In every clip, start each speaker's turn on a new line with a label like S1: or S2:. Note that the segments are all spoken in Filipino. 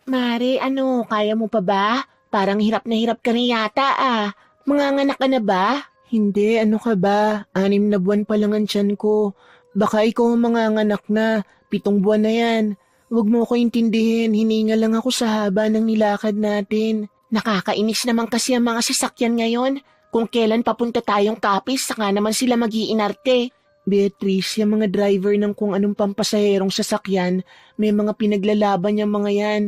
S1: Mare, kaya mo pa ba? Parang hirap na hirap ka na yata ah. Manganganak ka na ba? Hindi, ano ka ba? 6 na buwan pa lang ang tiyan ko. Baka ikaw ang manganganak na. 7 buwan na yan. Huwag mo ko intindihin, hininga lang ako sa haba ng nilakad natin. Nakakainis naman kasi ang mga sasakyan ngayon. Kung kailan papunta tayong Capiz, saka naman sila mag-iinarte. Beatrice, yung mga driver ng kung anong pampasaherong sasakyan, may mga pinaglalaban yung mga yan.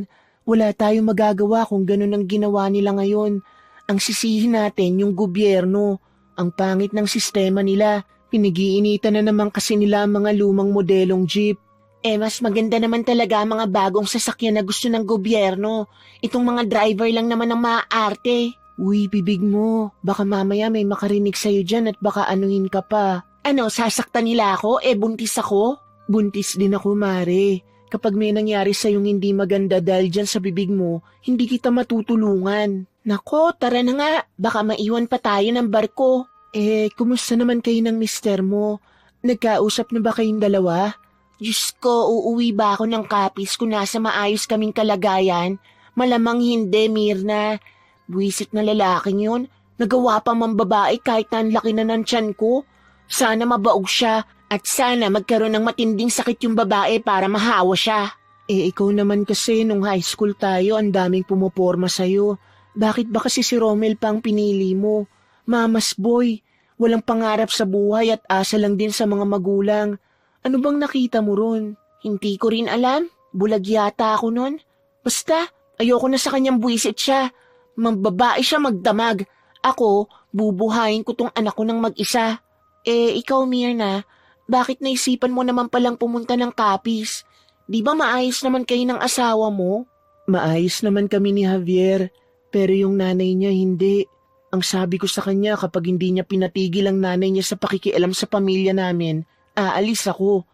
S1: Wala tayong magagawa kung ganun ang ginawa nila ngayon. Ang sisihin natin yung gobyerno. Ang pangit ng sistema nila. Pinigiinitan na naman kasi nila ang mga lumang modelong jeep. Mas maganda naman talaga ang mga bagong sasakyan na gusto ng gobyerno. Itong mga driver lang naman ang maaarte. Uy, bibig mo. Baka mamaya may makarinig sa'yo dyan at baka anuhin ka pa. Ano, sasaktan nila ako? Buntis ako? Buntis din ako, Mare. Kapag may nangyari sa'yong hindi maganda dahil dyan sa bibig mo, hindi kita matutulungan. Nako, tara na nga. Baka maiwan pa tayo ng barko. Kumusta naman kayo ng mister mo? Nagkausap na ba kayong dalawa? Diyos ko, uuwi ba ako ng Capiz kung nasa maayos kaming kalagayan? Malamang hindi, Mirna. Buwisit na lalaking yun. Nagawa pa mang babae kahit na ang laki na ng tiyan ko. Sana mabaog siya at sana magkaroon ng matinding sakit yung babae para mahawa siya. Ikaw naman kasi nung high school tayo, ang daming pumoporma sa'yo. Bakit ba kasi si Romel pang pinili mo? Mama's boy, walang pangarap sa buhay at asa lang din sa mga magulang. Ano bang nakita mo ron? Hindi ko rin alam. Bulag yata ako nun. Basta, ayoko na sa kanyang buwisit siya. Mambabae siya magdamag. Ako, bubuhayin ko tong anak ko ng mag-isa. Ikaw Mirna, bakit naisipan mo naman palang pumunta ng Capiz? Di ba maayos naman kayo ng asawa mo? Maayos naman kami ni Javier, pero yung nanay niya hindi. Ang sabi ko sa kanya kapag hindi niya pinatigil ang nanay niya sa pakikialam sa pamilya namin, aalis ako.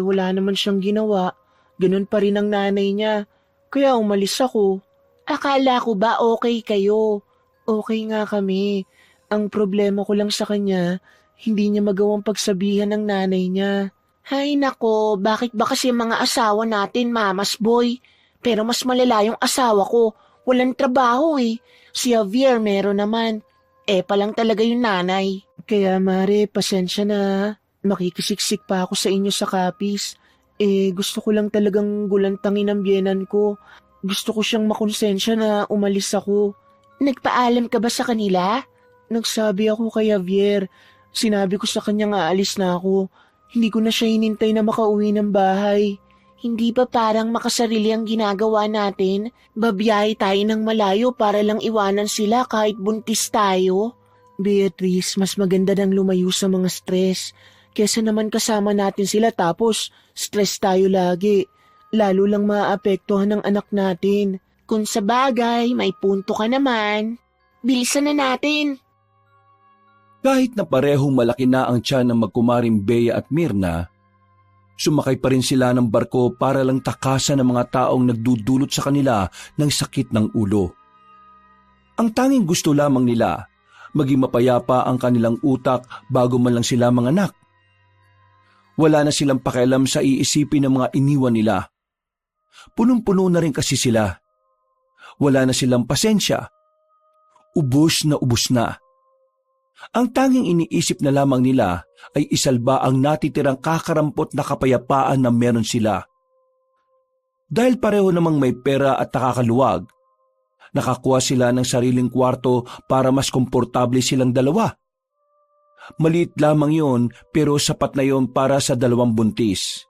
S1: Wala naman siyang ginawa. Ganun pa rin ang nanay niya. Kaya umalis ako. Akala ko ba okay kayo? Okay nga kami. Ang problema ko lang sa kanya, hindi niya magawang pagsabihan ng nanay niya. Hay nako, bakit ba kasi mga asawa natin mamas boy? Pero mas malala yung asawa ko. Walang trabaho eh. Si Javier meron naman. Palang talaga yung nanay. Kaya Mare, pasensya na. Makikisiksik pa ako sa inyo sa Capiz. Gusto ko lang talagang gulantangin ang biyenan ko. Gusto ko siyang makonsensya na umalis ako. Nagpaalam ka ba sa kanila? Nagsabi ako kay Javier. Sinabi ko sa kanya nga aalis na ako. Hindi ko na siya hinintay na makauwi ng bahay. Hindi ba parang makasarili ang ginagawa natin? Babiyahe tayo ng malayo para lang iwanan sila kahit buntis tayo? Beatrice, mas maganda nang lumayo sa mga stress. Kesa naman kasama natin sila tapos stress tayo lagi. Lalo lang maaapektuhan ng anak natin. Kung sa bagay, may punto ka naman. Bilisan na natin.
S2: Kahit na parehong malaki na ang tiyan ng magkumaring Bea at Mirna, sumakay pa rin sila ng barko para lang takasan ng mga taong nagdudulot sa kanila ng sakit ng ulo. Ang tanging gusto lamang nila, maging mapayapa ang kanilang utak bago man lang sila manganak. Wala na silang pakialam sa iisipin ng mga iniwan nila. Punong-puno na rin kasi sila. Wala na silang pasensya. Ubos na ubos na. Ang tanging iniisip na lamang nila ay isalba ang natitirang kakarampot na kapayapaan na meron sila. Dahil pareho namang may pera at nakakaluwag, nakakuha sila ng sariling kwarto para mas komportable silang dalawa. Maliit lamang yon pero sapat na yon para sa 2 buntis.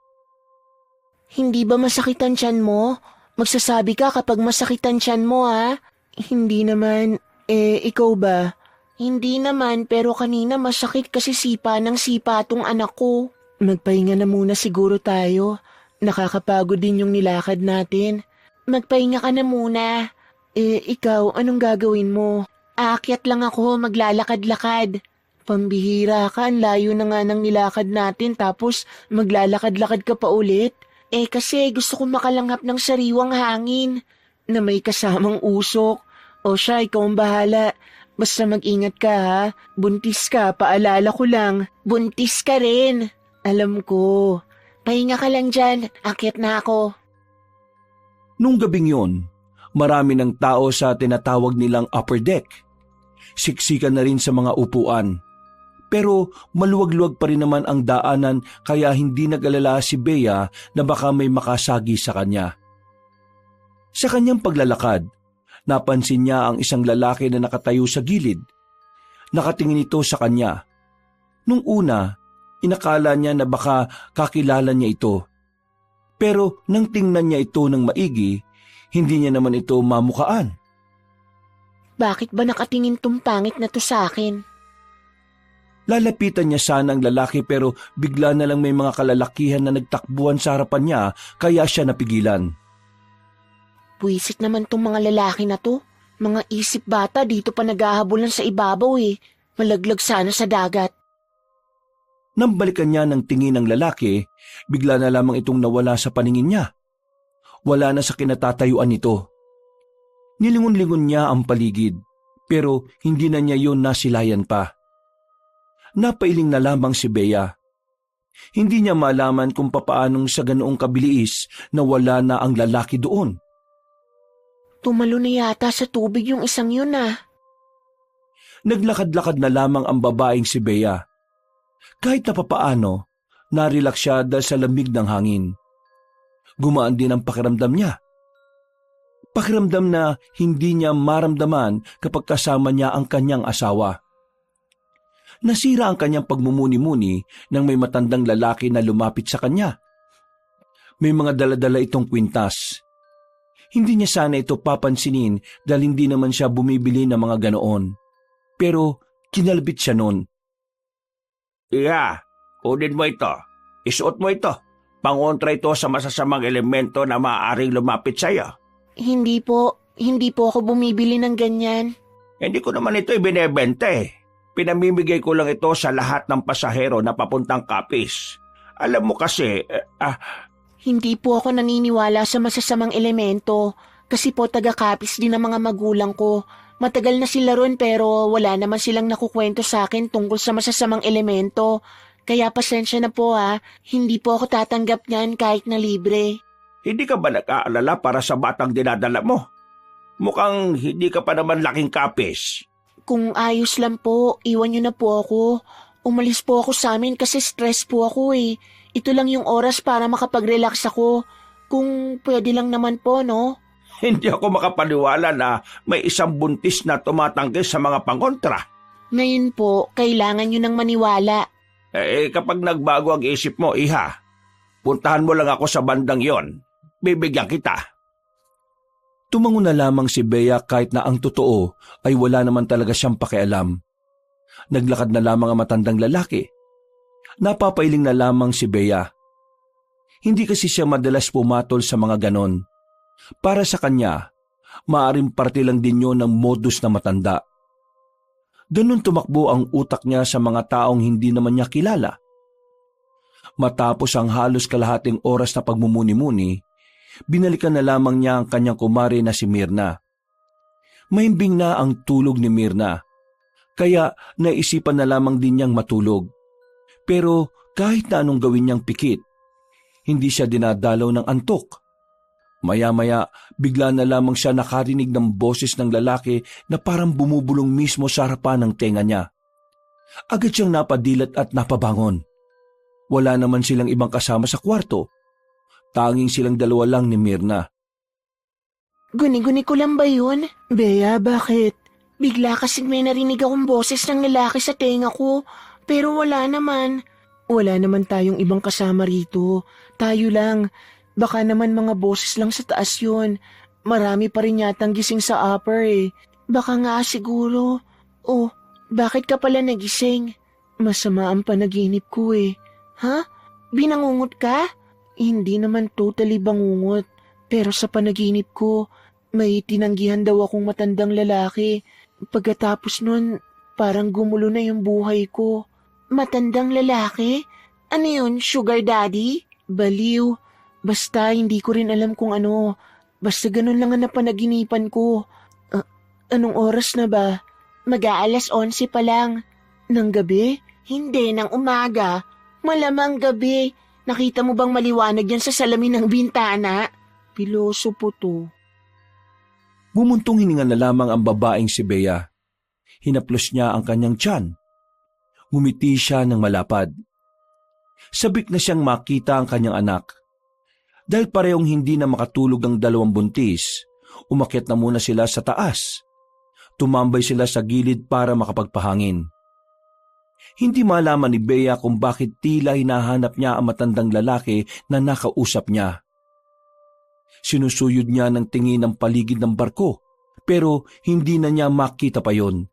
S1: Hindi ba masakit ang tiyan mo? Magsasabi ka kapag masakit ang tiyan mo ha? Hindi naman. Ikaw ba? Hindi naman, pero kanina masakit kasi sipa ng sipa tong anak ko. Magpahinga na muna siguro tayo. Nakakapagod din yung nilakad natin. Magpahinga ka na muna. Ikaw, anong gagawin mo? Aakyat lang ako, maglalakad-lakad. Pambihira ka, ang layo na nga ng nilakad natin tapos maglalakad-lakad ka pa ulit. Kasi gusto ko makalanghap ng sariwang hangin na may kasamang usok. O siya, ikaw ang bahala. Basta mag-ingat ka ha. Buntis ka, paalala ko lang. Buntis ka rin. Alam ko. Pahinga ka lang dyan. Akyat na ako.
S2: Nung gabing yun, marami ng tao sa tinatawag nilang upper deck. Siksikan na rin sa mga upuan. Pero maluwag-luwag pa rin naman ang daanan kaya hindi nag-alala si Bea na baka may makasagi sa kanya. Sa kanyang paglalakad, napansin niya ang isang lalaki na nakatayo sa gilid. Nakatingin ito sa kanya. Nung una, inakala niya na baka kakilala niya ito. Pero nang tingnan niya ito ng maigi, hindi niya naman ito mamukaan.
S1: Bakit ba nakatingin tong pangit na to sa akin?
S2: Lalapitan niya sana ang lalaki pero bigla na lang may mga kalalakihan na nagtakbuhan sa harapan niya kaya siya napigilan.
S1: Buwisit naman tong mga lalaki na to. Mga isip bata dito pa naghahabulan sa ibabaw eh. Malaglag sana sa dagat.
S2: Nang balikan niya ng tingin ng lalaki, bigla na lamang itong nawala sa paningin niya. Wala na sa kinatatayuan nito. Nilingon-lingon niya ang paligid, pero hindi na niya yun nasilayan pa. Napailing na lamang si Bea. Hindi niya malaman kung papaanong sa ganoong kabilis na wala na ang lalaki doon.
S1: Tumalo na yata sa tubig yung isang yun ah.
S2: Naglakad-lakad na lamang ang babaeng si Bea. Kahit na papaano, narelax siya dahil sa lamig ng hangin. Gumaan din ang pakiramdam niya. Pakiramdam na hindi niya maramdaman kapag kasama niya ang kanyang asawa. Nasira ang kanyang pagmumuni-muni nang may matandang lalaki na lumapit sa kanya. May mga dala-dala itong kwintas. Hindi niya sana ito papansinin dahil hindi naman siya bumibili ng mga ganoon. Pero kinalbit siya noon.
S3: Iha, kunin mo ito. Isuot mo ito. Pangontra ito sa masasamang elemento na maaaring lumapit sa iyo.
S1: Hindi po ako bumibili ng ganyan.
S3: Hindi ko naman ito ibinebenta eh. Pinamimigay ko lang ito sa lahat ng pasahero na papuntang Capiz. Alam mo kasi,
S1: Hindi po ako naniniwala sa masasamang elemento. Kasi po taga-Capiz din ang mga magulang ko. Matagal na sila ron pero wala naman silang nakukwento sa akin tungkol sa masasamang elemento. Kaya pasensya na po ha, hindi po ako tatanggap niyan kahit na libre.
S3: hindi ka ba nag-aalala para sa batang dinadala mo? Mukhang hindi ka pa naman laking Capiz.
S1: Kung ayos lang po, iwan niyo na po ako. Umalis po ako sa amin kasi stress po ako eh. Ito lang yung oras para makapag-relax ako. Kung pwede lang naman po, no?
S3: Hindi ako makapaniwala na may isang buntis na tumatanggi sa mga pangontra.
S1: Ngayon po, kailangan niyo nang maniwala.
S3: Kapag nagbago ang isip mo, iha, puntahan mo lang ako sa bandang yon. Bibigyan kita.
S2: Tumango na lamang si Bea kahit na ang totoo ay wala naman talaga siyang pakialam. Naglakad na lamang ang matandang lalaki. Napapailing na lamang si Bea. Hindi kasi siya madalas pumatol sa mga ganon. Para sa kanya, maaring parte lang din yun ng modus na matanda. Ganun tumakbo ang utak niya sa mga taong hindi naman niya kilala. Matapos ang halos kalahating oras na pagmumuni-muni, binalikan na lamang niya ang kanyang kumare na si Mirna. Mahimbing na ang tulog ni Mirna, kaya naisipan na lamang din niyang matulog. Pero kahit na anong gawin niyang pikit, hindi siya dinadalaw ng antok. Maya-maya, bigla na lamang siya nakarinig ng boses ng lalaki na parang bumubulong mismo sa harapan ng tenga niya. Agad siyang napadilat at napabangon. Wala naman silang ibang kasama sa kwarto. Tanging silang dalawa lang ni Mirna.
S1: Guni-guni ko lang ba yun?
S4: Bea, bakit?
S1: Bigla kasing may narinig akong boses ng lalaki sa tenga ko, pero wala naman.
S4: Wala naman tayong ibang kasama rito. Tayo lang. Baka naman mga boses lang sa taas yun. Marami pa rin yatang gising sa upper eh.
S1: Baka nga siguro. Oh, bakit ka pala nagising?
S4: Masama ang panaginip ko eh.
S1: Ha? Binangungot ka?
S4: Hindi naman totally bangungot. Pero sa panaginip ko, may tinanggihan daw akong matandang lalaki. Pagkatapos nun, parang gumulo na yung buhay ko.
S1: Matandang lalaki? Ano yun, sugar daddy?
S4: Baliw. Basta hindi ko rin alam kung ano. Basta ganun lang ang napanaginipan ko. Anong oras na ba?
S1: Mag-aalas 11 pa lang.
S4: Ng gabi?
S1: Hindi, ng umaga. Malamang gabi. Nakita mo bang maliwanag yan sa salamin ng bintana?
S4: Piloso po to.
S2: Bumuntong hininga na lamang ang babaeng si Bea. Hinaplos niya ang kanyang tiyan. Ngumiti siya ng malapad. Sabik na siyang makita ang kanyang anak. Dahil parehong hindi na makatulog ang dalawang buntis, umakyat na muna sila sa taas. Tumambay sila sa gilid para makapagpahangin. Hindi malaman ni Bea kung bakit tila hinahanap niya ang matandang lalaki na nakausap niya. Sinusuyod niya ng tingin ang paligid ng barko, pero hindi na niya makita pa yon.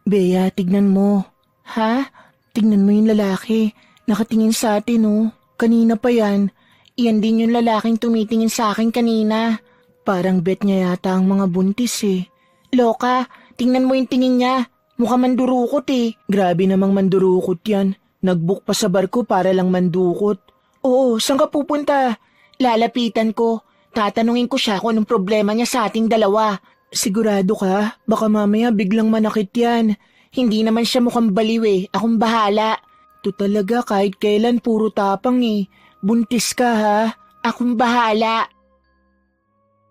S4: Bea, tignan mo. Ha? Tignan mo yung lalaki. Nakatingin sa atin, oh. Kanina pa yan. Iyan din yung lalaking tumitingin sa akin kanina. Parang bet niya yata ang mga buntis eh. Loka, tingnan mo yung tingin niya. Mukha mandurukot eh. Grabe namang mandurukot yan. Nagbook pa sa barko para lang mandukot. Oo, saan ka pupunta? Lalapitan ko. Tatanungin ko siya kung anong problema niya sa ating dalawa. Sigurado ka? Baka mamaya biglang manakit yan. Hindi naman siya mukhang baliw eh. Akong bahala. To talaga kahit kailan puro tapang eh. Buntis ka ha? Akong bahala.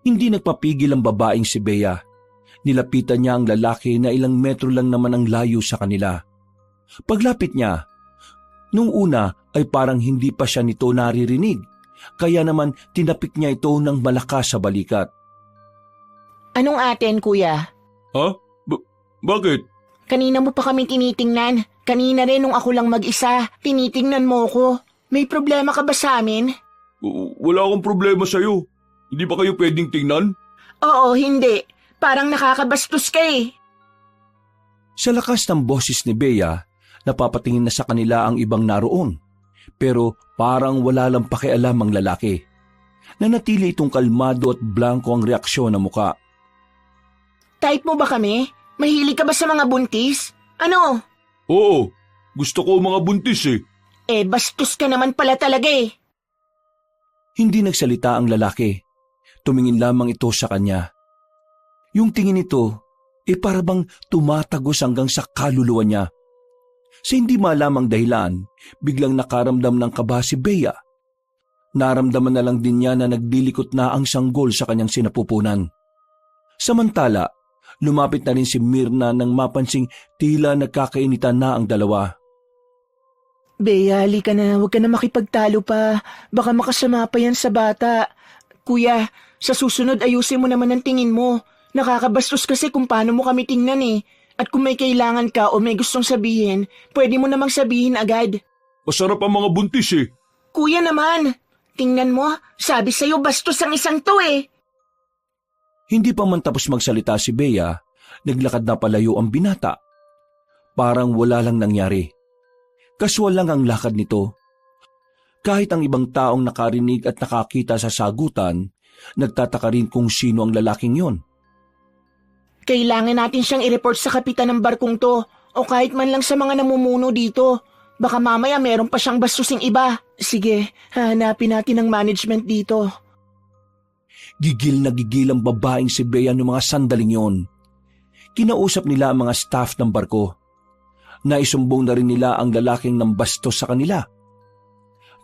S2: Hindi nagpapigil ang babaeng si Bea. Nilapitan niya ang lalaki na ilang metro lang naman ang layo sa kanila. Paglapit niya, nung una ay parang hindi pa siya nito naririnig, kaya naman tinapik niya ito ng malakas sa balikat.
S4: Anong atin, kuya?
S3: Ha? Bakit?
S4: Kanina mo pa kami tinitingnan. Kanina rin nung ako lang mag-isa. Tinitingnan mo ko. May problema ka ba sa amin?
S3: Wala akong problema sa'yo. Hindi ba kayo pwedeng tingnan?
S4: Oo, hindi. Parang nakakabastos ka eh.
S2: Sa lakas ng boses ni Bea, napapatingin na sa kanila ang ibang naroon. Pero parang wala lang pakialam ang lalaki. Nanatili itong kalmado at blanko ang reaksyon ng muka.
S4: Type mo ba kami? Mahilig ka ba sa mga buntis? Ano?
S3: Oo, gusto ko mga buntis eh.
S4: Eh, bastos ka naman pala talaga eh.
S2: Hindi nagsalita ang lalaki. Tumingin lamang ito sa kanya. Yung tingin nito, para bang tumatagos hanggang sa kaluluwa niya. Sa hindi malamang dahilan, biglang nakaramdam ng kaba si Bea. Naramdaman na lang din niya na naglilikot na ang sanggol sa kanyang sinapupunan. Samantala, lumapit na rin si Myrna nang mapansing tila nagkakainitan na ang dalawa.
S4: Bea, halika na. Huwag ka na makipagtalo pa. Baka makasama pa yan sa bata. Kuya, sa susunod ayusin mo naman ang tingin mo. Nakakabastos kasi kung paano mo kami tingnan eh. At kung may kailangan ka o may gustong sabihin, pwede mo namang sabihin agad.
S3: Masarap ang mga buntis eh.
S4: Kuya naman, tingnan mo, sabi sa'yo bastos ang isang to eh.
S2: Hindi pa man tapos magsalita si Bea, naglakad na palayo ang binata. Parang wala lang nangyari. Kaswal lang ang lakad nito. Kahit ang ibang taong nakarinig at nakakita sa sagutan, nagtataka rin kung sino ang lalaking yon.
S4: Kailangan natin siyang i-report sa kapitan ng barkong to o kahit man lang sa mga namumuno dito. Baka mamaya meron pa siyang bastusing iba. Sige, hanapin natin ang management dito.
S2: Gigil na gigil ang babaeng si Bea noong mga sandaling yon. Kinausap nila ang mga staff ng barko. Naisumbong na rin nila ang lalaking nambastos sa kanila.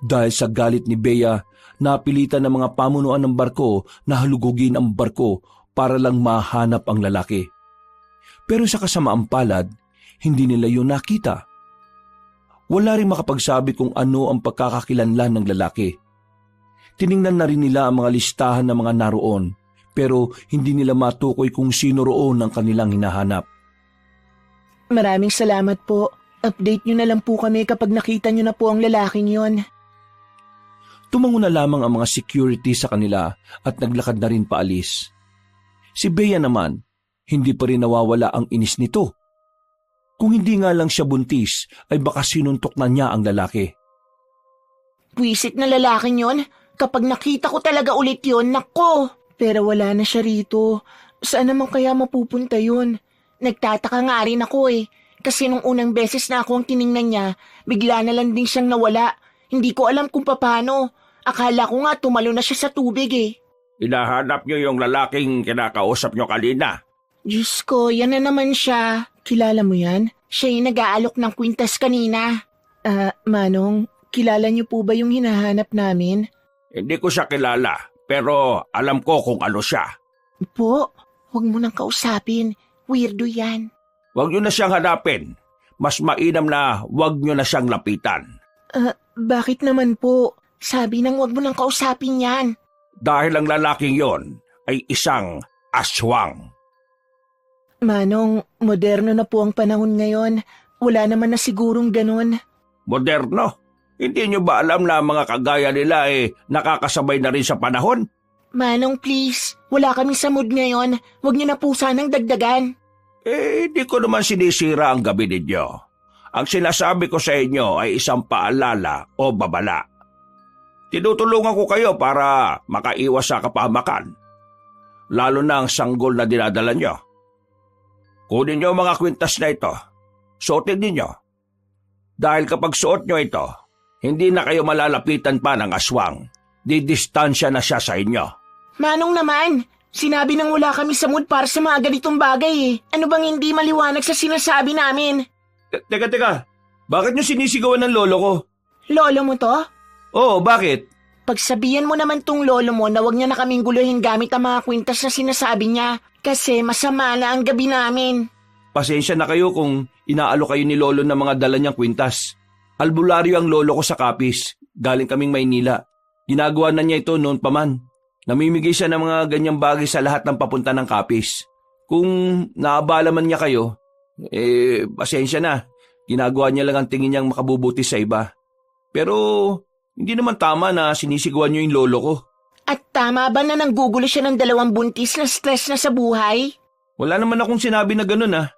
S2: Dahil sa galit ni Bea, napilitan ng mga pamunuan ng barko na halugugin ang barko para lang mahanap ang lalaki. Pero sa kasamaang palad, hindi nila yun nakita. Wala rin makapagsabi kung ano ang pagkakakilanlan ng lalaki. Tiningnan na rin nila ang mga listahan ng mga naroon, pero hindi nila matukoy kung sino roon ang kanilang hinahanap.
S4: Maraming salamat po. Update nyo na lang po kami kapag nakita nyo na po ang lalaking yon.
S2: Tumango na lamang ang mga security sa kanila at naglakad na rin paalis. Si Bea naman, hindi pa rin nawawala ang inis nito. Kung hindi nga lang siya buntis, ay baka sinuntok na niya ang lalaki.
S4: Pwisit na lalaking yon. Kapag nakita ko talaga ulit yon, nako! Pero wala na siya rito. Saan naman kaya mapupunta yun? Nagtataka nga rin ako eh. Kasi nung unang beses na ako ang tiningnan niya, bigla na lang din siyang nawala. Hindi ko alam kung paano. Akala ko nga tumalo na siya sa tubig eh.
S3: Hinahanap niyo yung lalaking kinakausap niyo kanina.
S4: Diyos ko, yan na naman siya. Kilala mo yan? Siya yung nag-aalok ng kwintas kanina. Manong, kilala niyo po ba yung hinahanap namin?
S3: Hindi ko siya kilala, pero alam ko kung ano siya.
S1: Po, huwag mo nang kausapin. Weirdo yan.
S3: Huwag niyo na siyang hanapin. Mas mainam na huwag niyo na siyang lapitan.
S1: Bakit naman po? Sabi nang huwag mo nang kausapin yan.
S3: Dahil ang lalaking yon ay isang aswang.
S1: Manong, moderno na po ang panahon ngayon. Wala naman na sigurong ganun.
S3: Moderno? Hindi niyo ba alam na mga kagaya nila nakakasabay na rin sa panahon?
S1: Manong, please. Wala kami sa mood ngayon. Huwag niyo na po sanang dagdagan.
S3: Hindi ko naman sinisira ang gabi ninyo. Ang sinasabi ko sa inyo ay isang paalala o babala. Tinutulungan ko kayo para makaiwas sa kapahamakan. Lalo na ang sanggol na dinadala nyo. Kunin nyo ang mga kwintas na ito. Suotin ninyo. Dahil kapag suot nyo ito, hindi na kayo malalapitan pa ng aswang. Didistansya na siya sa inyo.
S1: Manong naman, sinabi nang wala kami sa mood para sa mga ganitong bagay eh. Ano bang hindi maliwanag sa sinasabi namin?
S2: Teka. Bakit nyo sinisigawan ng lolo ko?
S1: Lolo mo to?
S2: Oo, bakit?
S1: Pagsabihan mo naman tong lolo mo na wag niya na kaming guluhin gamit ang mga kwintas na sinasabi niya. Kasi masama na ang gabi namin.
S2: Pasensya na kayo kung inaalo kayo ni lolo ng mga dala niyang kwintas. Albularyo ang lolo ko sa Kapis. Galing kaming Maynila. Ginagawa na niya ito noon pa man. Namimigay siya ng mga ganyang bagay sa lahat ng papunta ng Kapis. Kung naabala man niya kayo, pasensya na. Ginagawa niya lang ang tingin niyang makabubuti sa iba. Pero hindi naman tama na sinisigawan niyo yung lolo ko.
S1: At tama ba na nanggugulo siya ng 2 buntis na stress na sa buhay?
S2: Wala naman akong sinabi na ganun ah.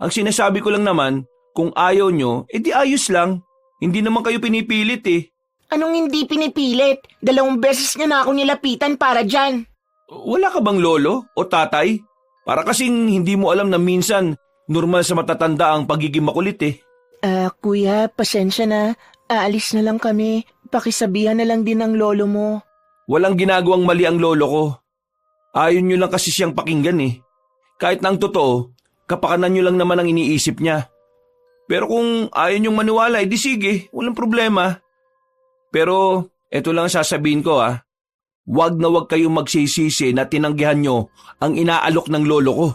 S2: Ang sinasabi ko lang naman, kung ayaw nyo, edi ayos lang. Hindi naman kayo pinipilit eh.
S1: Anong hindi pinipilit? 2 beses niya na ako nilapitan para dyan.
S2: Wala ka bang lolo o tatay? Para kasing hindi mo alam na minsan normal sa matatanda ang pagiging makulit eh.
S1: Kuya, pasensya na. Aalis na lang kami. Pakisabihan na lang din ng lolo mo.
S2: Walang ginagawang mali ang lolo ko. Ayaw nyo lang kasi siyang pakinggan eh. Kahit na ang totoo, kapakanan nyo lang naman ang iniisip niya. Pero kung ayaw nyong maniwala, edi sige, walang problema. Pero eto lang ang sasabihin ko ah. Wag na wag kayong magsisisi na tinanggihan nyo ang inaalok ng lolo ko.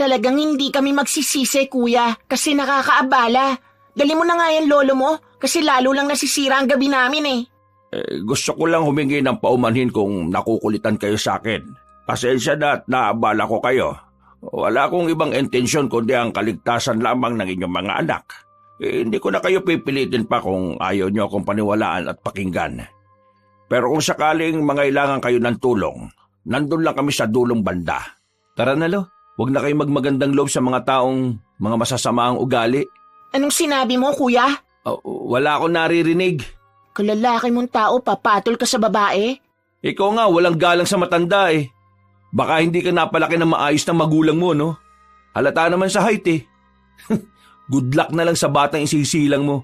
S1: Talagang hindi kami magsisisi, kuya, kasi nakakaabala. Dali mo na nga yan, lolo mo, kasi lalo lang nasisira ang gabi namin eh.
S3: Gusto ko lang humingi ng paumanhin kung nakukulitan kayo sa akin. Pasensya na at naabala ko kayo. Wala akong ibang intensyon kundi ang kaligtasan lamang ng inyong mga anak. Hindi ko na kayo pipilitin pa kung ayaw nyo akong paniwalaan at pakinggan. Pero kung sakaling mangailangan kayo ng tulong, nandun lang kami sa dulong banda.
S2: Tara na lo, huwag na kayong magmagandang loob sa mga taong mga masasamaang ugali.
S1: Anong sinabi mo, kuya?
S2: Wala akong naririnig.
S1: Kalalaki mong tao, papatol ka sa babae?
S2: Ikaw nga, walang galang sa matanda eh. Baka hindi ka napalaki ng maayos na magulang mo, no? Halata naman sa height eh. Good luck na lang sa batang isisilang mo.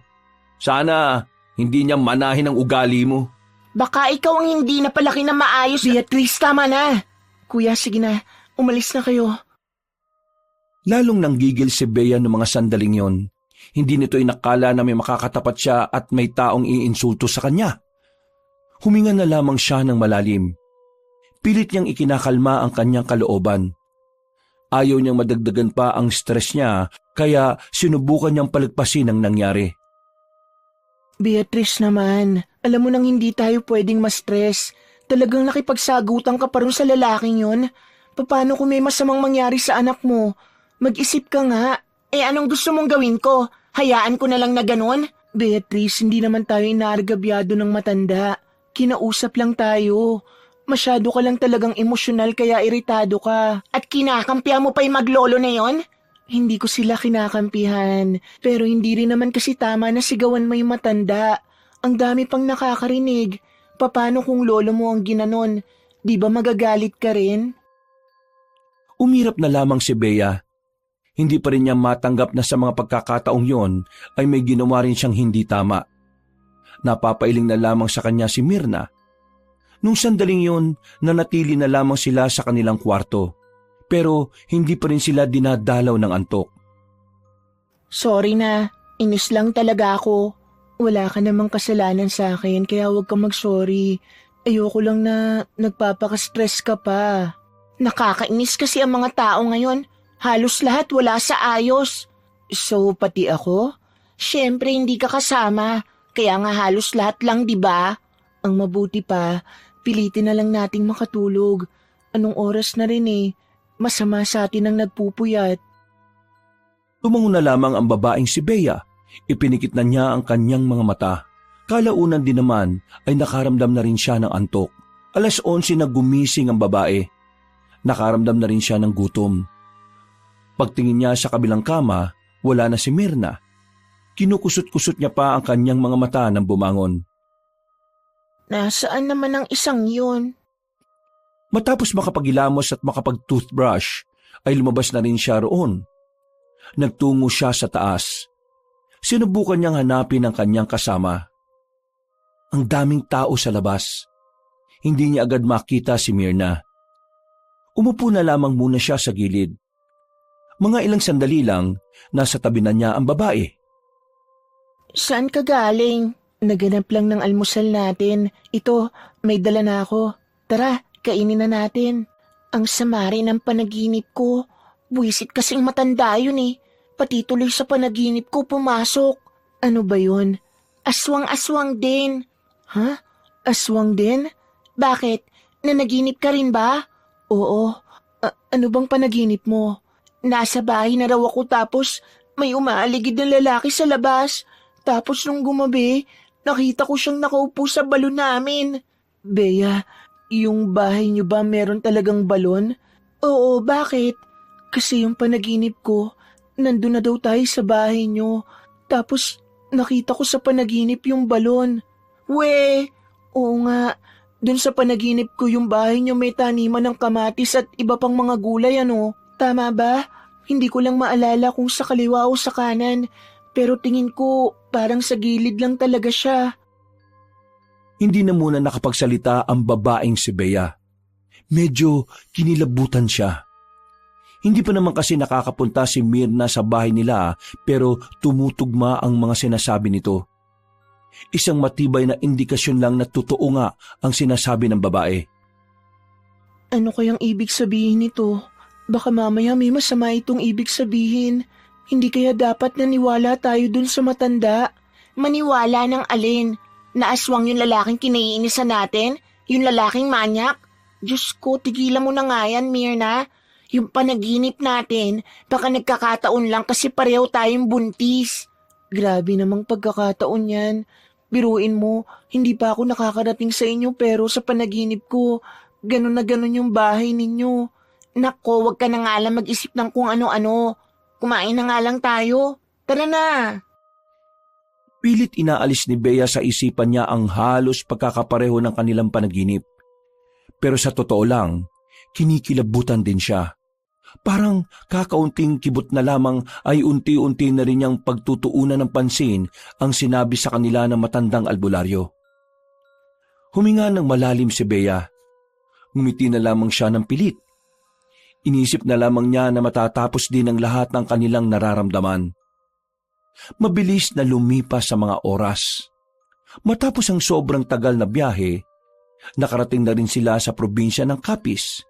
S2: Sana hindi niya manahin ang ugali mo.
S1: Baka ikaw ang hindi napalaki na maayos. Beatrice, tama na. Kuya, sige na. Umalis na kayo.
S2: Lalong nanggigil si Bea ng mga sandaling yon. Hindi nito inakala na may makakatapat siya at may taong iinsulto sa kanya. Huminga na lamang siya ng malalim. Pilit niyang ikinakalma ang kanyang kalooban. Ayaw niyang madagdagan pa ang stress niya, kaya sinubukan niyang palagpasin ang nangyari.
S1: Beatrice naman, alam mo nang hindi tayo pwedeng ma-stress. Talagang nakipagsagutan ka pa rin sa lalaking yun. Paano kung may masamang mangyari sa anak mo? Mag-isip ka nga. Anong gusto mong gawin ko? Hayaan ko na lang na ganon? Beatrice, hindi naman tayo inaargabyado ng matanda. Kinausap lang tayo. Masyado ka lang talagang emosyonal kaya iritado ka. At kinakampihan mo pa yung maglolo na yon? Hindi ko sila kinakampihan. Pero hindi rin naman kasi tama na sigawan mo yung matanda. Ang dami pang nakakarinig. Paano kung lolo mo ang ginanon? Di ba magagalit ka rin?
S2: Umirap na lamang si Bea. Hindi pa rin niya matanggap na sa mga pagkakataong yon ay may ginawa rin siyang hindi tama. Napapailing na lamang sa kanya si Mirna. Nung sandaling yon, nanatili na lamang sila sa kanilang kwarto. Pero hindi pa rin sila dinadalaw ng antok.
S1: Sorry na, inis lang talaga ako. Wala ka namang kasalanan sa akin kaya huwag kang mag-sorry.
S4: Ayoko lang na nagpapaka-stress ka pa.
S1: Nakakainis kasi ang mga tao ngayon. Halos lahat wala sa ayos.
S4: So, pati ako?
S1: Siyempre hindi ka kasama. Kaya nga halos lahat lang, di ba?
S4: Ang mabuti pa, pilitin na lang nating makatulog. Anong oras na rin eh. Masama sa atin ang nagpupuyat.
S2: Tumango na lamang ang babaeng si Bea. Ipinikit na niya ang kanyang mga mata. Kalaunan din naman ay nakaramdam na rin siya ng antok. 11:00 na gumising ang babae. Nakaramdam na rin siya ng gutom. Pagtingin niya sa kabilang kama, wala na si Myrna. Kinukusot-kusot niya pa ang kanyang mga mata nang bumangon.
S1: Nasaan naman ang isang yun?
S2: Matapos makapagilamos at makapag-toothbrush, ay lumabas na rin siya roon. Nagtungo siya sa taas. Sinubukan niyang hanapin ang kanyang kasama. Ang daming tao sa labas. Hindi niya agad makita si Myrna. Umupo na lamang muna siya sa gilid. Mga ilang sandali lang, nasa tabi na niya ang babae.
S1: Saan ka galing?
S4: Naganap lang ng almusal natin. Ito, may dala na ako. Tara, kainin na natin.
S1: Ang sama rin ng panaginip ko. Buwisit kasing matanda yun eh. Pati tuloy sa panaginip ko pumasok.
S4: Ano ba yun?
S1: Aswang-aswang din.
S4: Ha? Aswang din?
S1: Bakit? Nanaginip ka rin ba?
S4: Oo. Ano bang panaginip mo?
S1: Nasa bahay na raw ako tapos may umaaligid na lalaki sa labas. Tapos nung gumabi, nakita ko siyang nakaupo sa balon namin.
S4: Bea, yung bahay niyo ba meron talagang balon?
S1: Oo, bakit?
S4: Kasi yung panaginip ko, nandun na daw tayo sa bahay niyo. Tapos nakita ko sa panaginip yung balon.
S1: We,
S4: Oo nga, dun sa panaginip ko yung bahay niyo may taniman ng kamatis at iba pang mga gulay ano. Tama ba? Hindi ko lang maalala kung sa kaliwa o sa kanan. Pero tingin ko parang sa gilid lang talaga siya.
S2: Hindi na muna nakapagsalita ang babaeng si Bea. Medyo kinilabutan siya. Hindi pa naman kasi nakakapunta si Myrna sa bahay nila pero tumutugma ang mga sinasabi nito. Isang matibay na indikasyon lang na totoo nga ang sinasabi ng babae.
S4: Ano kayang ibig sabihin nito? Baka mamaya may masama itong ibig sabihin. Hindi kaya dapat naniwala tayo dun sa matanda?
S1: Maniwala ng alin? Na aswang yung lalaking kinaiinisan natin? Yung lalaking manyak? Diyos ko, tigilan mo na nga yan, Myrna. Yung panaginip natin, baka nagkakataon lang kasi pareho tayong buntis.
S4: Grabe namang pagkakataon yan. Biruin mo, hindi pa ako nakakarating sa inyo pero sa panaginip ko, ganun na ganun yung bahay ninyo.
S1: Nako, wag ka na nga lang mag-isip ng kung ano-ano. Kumain na nga lang tayo. Tara na.
S2: Pilit inaalis ni Bea sa isipan niya ang halos pagkakapareho ng kanilang panaginip. Pero sa totoo lang, kinikilabutan din siya. Parang kakaunting kibot na lamang ay unti-unti na rin niyang pagtutuunan ng pansin ang sinabi sa kanila ng matandang albularyo. Huminga ng malalim si Bea. Ngumiti na lamang siya ng pilit. Inisip na lamang niya na matatapos din ang lahat ng kanilang nararamdaman. Mabilis na lumipas sa mga oras. Matapos ang sobrang tagal na biyahe, nakarating na rin sila sa probinsya ng Capiz.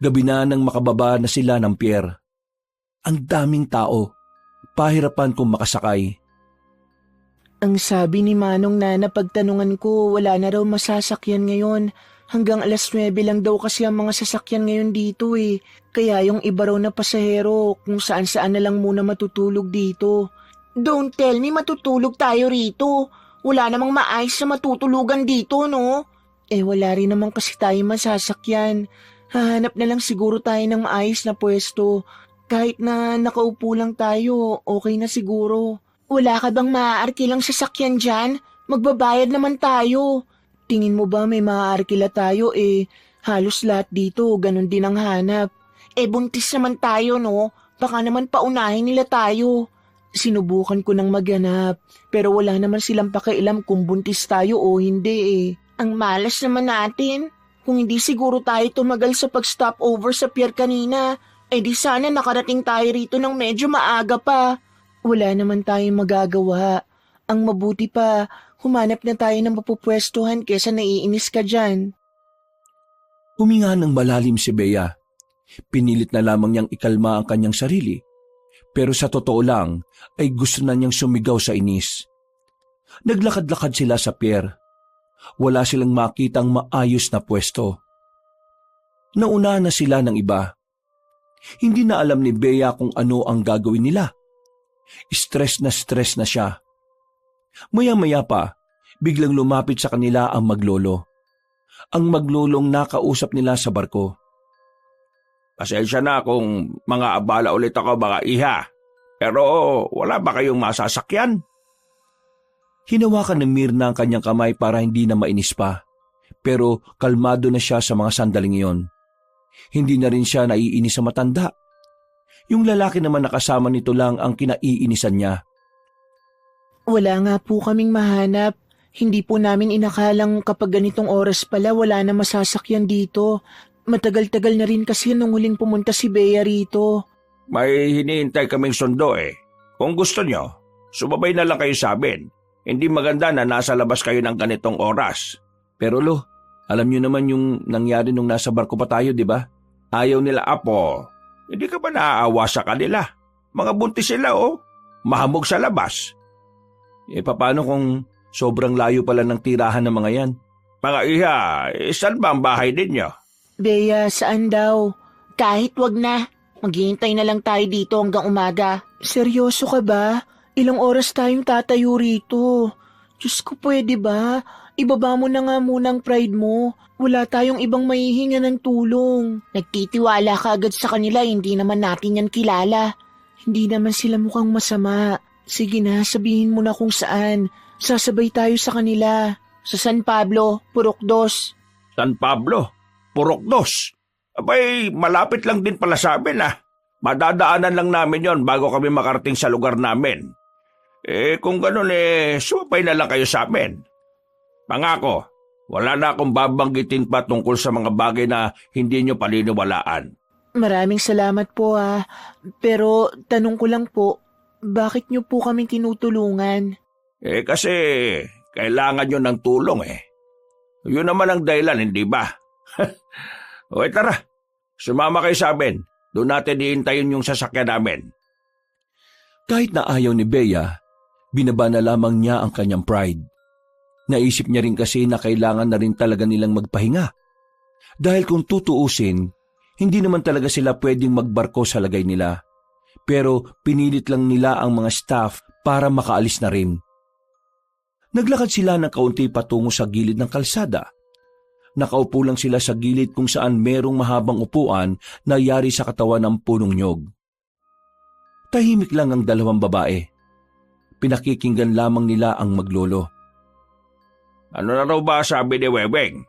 S2: Gabi na nang makababa na sila ng pier. Ang daming tao, pahirapan kung makasakay.
S4: Ang sabi ni Manong na napagtanungan ko wala na raw masasakyan ngayon. Hanggang 9:00 lang daw kasi ang mga sasakyan ngayon dito eh. Kaya yung iba raw na pasahero kung saan-saan na lang muna matutulog dito.
S1: Don't tell me matutulog tayo rito. Wala namang maayos na matutulugan dito, no?
S4: Eh wala rin naman kasi tayo masasakyan. Hahanap na lang siguro tayo ng maayos na pwesto. Kahit na nakaupo lang tayo, okay na siguro.
S1: Wala ka bang maaarkilang sasakyan dyan? Magbabayad naman tayo.
S4: Tingin mo ba may maaarkila tayo eh? Halos lahat dito, ganun din ang hanap.
S1: Eh buntis naman tayo, no? Baka naman paunahin nila tayo.
S4: Sinubukan ko nang maghanap, pero wala naman silang pakialam kung buntis tayo o hindi eh.
S1: Ang malas naman natin. Kung hindi siguro tayo tumagal sa pag-stop over sa pier kanina, eh di sana nakarating tayo rito ng medyo maaga pa.
S4: Wala naman tayong magagawa. Ang mabuti pa,
S1: Humanap na tayo ng mapupwestuhan kesa naiinis ka dyan.
S2: Huminga ng malalim si Bea. Pinilit na lamang niyang ikalma ang kanyang sarili. Pero sa totoo lang ay gusto na niyang sumigaw sa inis. Naglakad-lakad sila sa pier. Wala silang makitang maayos na pwesto. Nauna na sila ng iba. Hindi na alam ni Bea kung ano ang gagawin nila. Stress na siya. Maya-maya pa, biglang lumapit sa kanila ang maglolo. Ang maglolong nakausap nila sa barko.
S3: Pasensya na kung mga abala ulit ako mga iha. Pero wala ba kayong masasakyan?
S2: Hinawakan ng Mirna ang kanyang kamay para hindi na mainis pa. Pero kalmado na siya sa mga sandaling iyon. Hindi na rin siya naiinis sa matanda. Yung lalaki naman nakasama nito lang ang kinaiinisan niya.
S1: Wala nga po kaming mahanap. Hindi po namin inakalang kapag ganitong oras pala wala na masasakyan dito. Matagal-tagal na rin kasi nung huling pumunta si Bea rito.
S3: May hinihintay kaming sundo eh. Kung gusto nyo, sumabay na lang kayo sa amin. Hindi maganda na nasa labas kayo ng ganitong oras.
S2: Pero lo, alam niyo naman yung nangyari nung nasa barko pa tayo, di ba?
S3: Ayaw nila Apo. Hindi ka ba naaawa sa kanila? Mga buntis sila oh. Mahamog sa labas.
S2: Paano kung sobrang layo pala ng tirahan ng mga yan?
S3: Mga iha, saan ba ang bahay ninyo?
S1: Bea, saan daw? Kahit wag na. Maghihintay na lang tayo dito hanggang umaga. Seryoso ka ba? Ilang oras tayong tatayo rito? Diyos ko, pwede ba? Ibaba mo na nga muna ang pride mo. Wala tayong ibang mahihinga ng tulong. Nagtitiwala ka agad sa kanila, hindi naman natin yan kilala. Hindi naman sila mukhang masama. Sige na, sabihin mo na kung saan. Sasabay tayo sa kanila. Sa San Pablo, Purok 2.
S3: San Pablo? Purok 2? Abay, malapit lang din pala sa amin ah. Madadaanan lang namin yon bago kami makarating sa lugar namin. Kung ganun sumapay na lang kayo sa amin. Pangako, wala na akong babanggitin pa tungkol sa mga bagay na hindi nyo paniniwalaan.
S1: Maraming salamat po ah. Pero tanong ko lang po, bakit nyo po kami tinutulungan?
S3: Kasi kailangan nyo ng tulong eh. Yun naman ang dahilan, hindi ba? Okay, tara. Sumama kayo sa amin. Doon natin iintayin yung sasakyan namin.
S2: Kahit na ayaw ni Bea, binaba na lamang niya ang kanyang pride. Naisip niya rin kasi na kailangan na rin talaga nilang magpahinga. Dahil kung tutuusin, hindi naman talaga sila pwedeng magbarko sa lagay nila. Pero pinilit lang nila ang mga staff para makaalis na rin. Naglakad sila ng kaunti patungo sa gilid ng kalsada. Nakaupo lang sila sa gilid kung saan merong mahabang upuan na yari sa katawan ng punong nyog. Tahimik lang ang dalawang babae. Pinakikinggan lamang nila ang maglolo.
S3: Ano na raw ba sabi ni Weweng?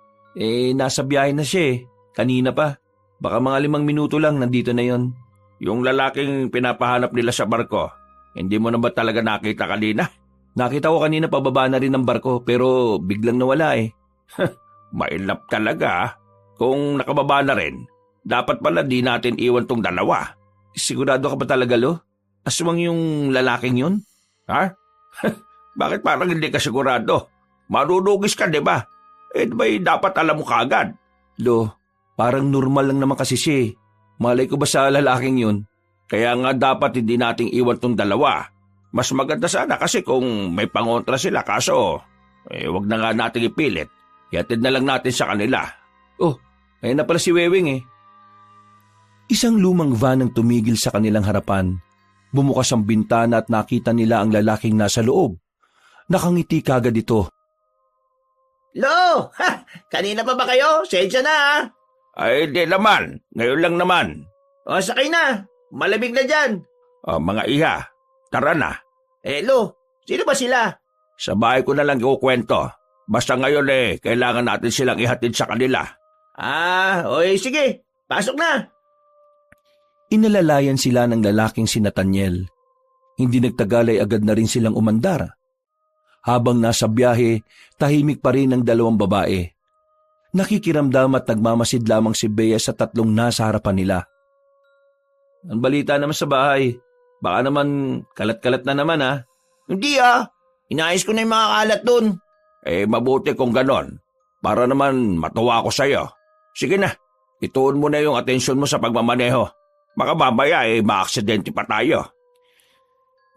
S2: Nasa biyahe na siya eh. Kanina pa. Baka mga 5 minuto lang nandito na yon.
S3: Yung lalaking pinapahanap nila sa barko, hindi mo na ba talaga nakita kanina?
S2: Nakita ko kanina pababa na rin ng barko pero biglang nawala eh.
S3: Mailap talaga ah. Kung nakababa na rin, dapat pala di natin iwan tong dalawa.
S2: Sigurado ka ba talaga, Lo? Aswang yung lalaking yun?
S3: Ha? Bakit parang hindi ka sigurado? Marunugis ka, di ba? Ba'y dapat alam mo kaagad?
S2: Lo, parang normal lang naman kasi siya eh. Malay ko ba sa lalaking yun?
S3: Kaya nga dapat hindi nating iwan tong dalawa. Mas maganda sana kasi kung may pangontra sila kaso, wag na nga nating ipilit. Ihatid na lang natin sa kanila.
S2: Oh, ayun na pala si Wewing eh. Isang lumang van ang tumigil sa kanilang harapan. Bumukas ang bintana at nakita nila ang lalaking nasa loob. Nakangiti kagad ito.
S5: Lo! Ha! Kanina pa ba kayo? Sensya na ha!
S3: Ay, di naman. Ngayon lang naman.
S5: O, sakay na. Malamig na dyan.
S3: Mga iha, tara na.
S5: Lo, sino ba sila?
S3: Sa bahay ko na lang ikukwento. Basta ngayon kailangan natin silang ihatid sa kanila.
S5: Sige. Pasok na.
S2: Inalalayan sila ng lalaking si Nathaniel. Hindi nagtagal ay agad na rin silang umandar. Habang nasa biyahe, tahimik pa rin ang dalawang babae. Nakikiramdam at nagmamasid lamang si Bea sa tatlong nasa harapan nila. Ang balita naman sa bahay, baka naman kalat-kalat na naman ha?
S5: Hindi Inayos ko na yung mga kalat dun.
S3: Mabuti kung ganon. Para naman matuwa ako sa'yo. Sige na, ituon mo na yung atensyon mo sa pagmamaneho. Baka mamaya maaksidente pa tayo.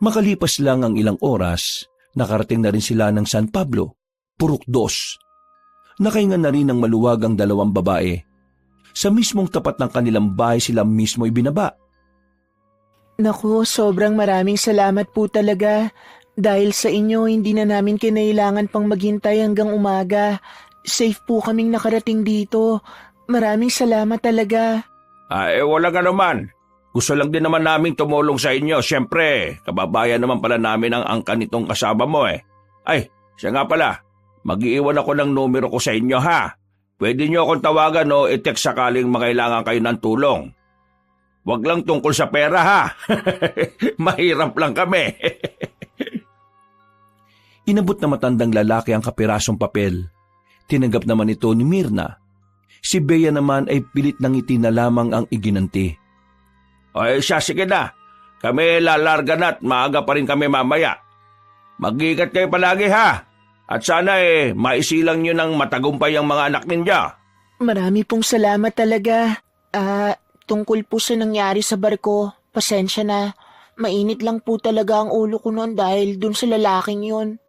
S2: Makalipas lang ang ilang oras, nakarating na rin sila ng San Pablo, Purok 2. Nakahinga na rin ng maluwag ang dalawang babae. Sa mismong tapat ng kanilang bahay sila mismo ibinaba.
S1: Naku, sobrang maraming salamat po talaga. Dahil sa inyo, hindi na namin kinailangan pang maghintay hanggang umaga. Safe po kaming nakarating dito. Maraming salamat talaga.
S3: Wala nga naman. Gusto lang din naman naming tumulong sa inyo. Siyempre, kababayan naman pala namin ang angkan nitong kasama mo Ay, siya nga pala. Mag-iiwan ako ng numero ko sa inyo ha. Pwede niyo akong tawagan o i-text sakaling makailangan kayo ng tulong. Huwag lang tungkol sa pera ha. Mahirap lang kami.
S2: Inabot na matandang lalaki ang kapirasong papel. Tinanggap naman ito ni Mirna. Si Bea naman ay pilit ng ngiti na lamang ang iginanti.
S3: Siya, sige na. Kami lalarga na at maaga pa rin kami mamaya. Mag-iingat kayo palagi ha. At sana maisilang nyo ng matagumpay ang mga anak ninyo.
S1: Marami pong salamat talaga. Tungkol po sa nangyari sa barko, pasensya na. Mainit lang po talaga ang ulo ko noon dahil dun sa lalaking yun.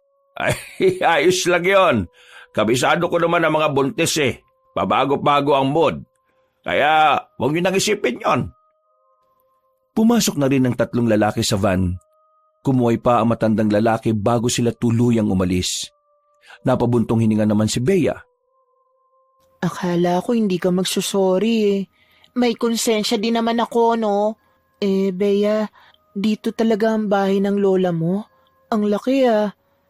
S3: Ayos lang yon. Kabisado ko naman ang mga buntis Pabago-bago ang mood. Kaya huwag nyo nang isipin yon.
S2: Pumasok na rin ang 3 lalaki sa van. Kumuhay pa ang matandang lalaki bago sila tuluyang umalis. Napabuntong hininga naman si Bea.
S1: Akala ko hindi ka magsusorry May konsensya din naman ako, no? Bea, dito talaga ang bahay ng lola mo? Ang laki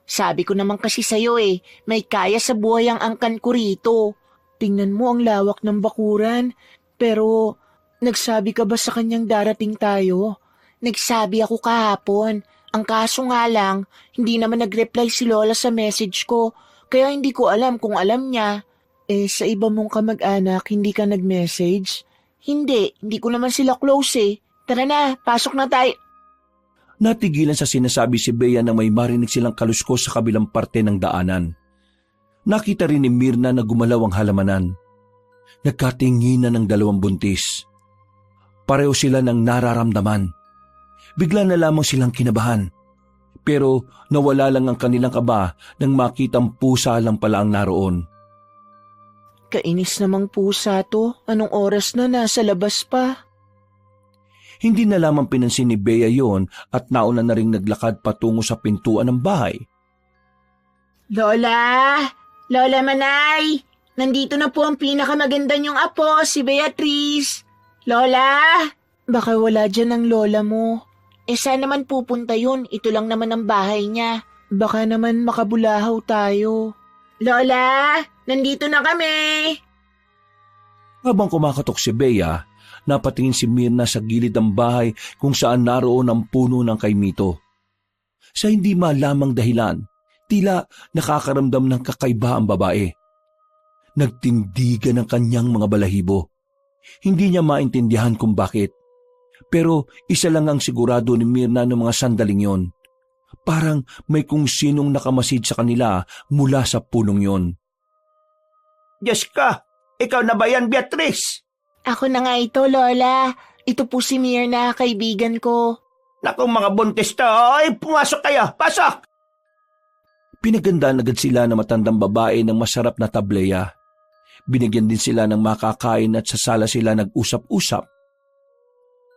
S1: Sabi ko naman kasi sa'yo may kaya sa buhay ang angkan ko rito. Tingnan mo ang lawak ng bakuran. Pero, nagsabi ka ba sa kanyang darating tayo? Nagsabi ako kahapon. Ang kaso nga lang, hindi naman nag-reply si Lola sa message ko. Kaya hindi ko alam kung alam niya. Sa iba mong kamag-anak, hindi ka nag-message? Hindi ko naman sila close Tara na, pasok na tayo.
S2: Natigilan sa sinasabi si Bea na may marinig silang kaluskos sa kabilang parte ng daanan. Nakita rin ni Mirna na gumalaw ang halamanan. Nagkatinginan ng 2 buntis. Pareho sila ng nararamdaman. Bigla na lamang silang kinabahan. Pero nawala lang ang kanilang kaba nang makitang pusa lang pala ang naroon.
S1: Kainis namang pusa to. Anong oras na nasa labas pa?
S2: Hindi na lamang pinansin ni Bea yon at nauna na ring naglakad patungo sa pintuan ng bahay.
S1: Lola! Lola Manay! Nandito na po ang pinakamaganda niyong apo, si Beatrice. Lola! Baka wala dyan ang lola mo. Saan naman pupunta yun? Ito lang naman ang bahay niya. Baka naman makabulahaw tayo. Lola! Nandito na kami!
S2: Habang kumakatok si Bea, napatingin si Mirna sa gilid ng bahay kung saan naroon ang puno ng kaimito. Sa hindi malamang dahilan, tila nakakaramdam ng kakaiba ang babae. Nagtindigan ang kanyang mga balahibo. Hindi niya maintindihan kung bakit. Pero isa lang ang sigurado ni Mirna ng mga sandaling yon. Parang may kung sinong nakamasid sa kanila mula sa punong yon.
S5: Diyos ka, ikaw na ba yan, Beatrice?
S1: Ako na nga ito, Lola. Ito po si Mirna, kaibigan ko.
S5: Naku mga buntis to, pumasok kayo, pasok!
S2: Pinagandaan agad sila na matandang babae ng masarap na tableya. Binigyan din sila ng makakain at sa sala sila nag-usap-usap.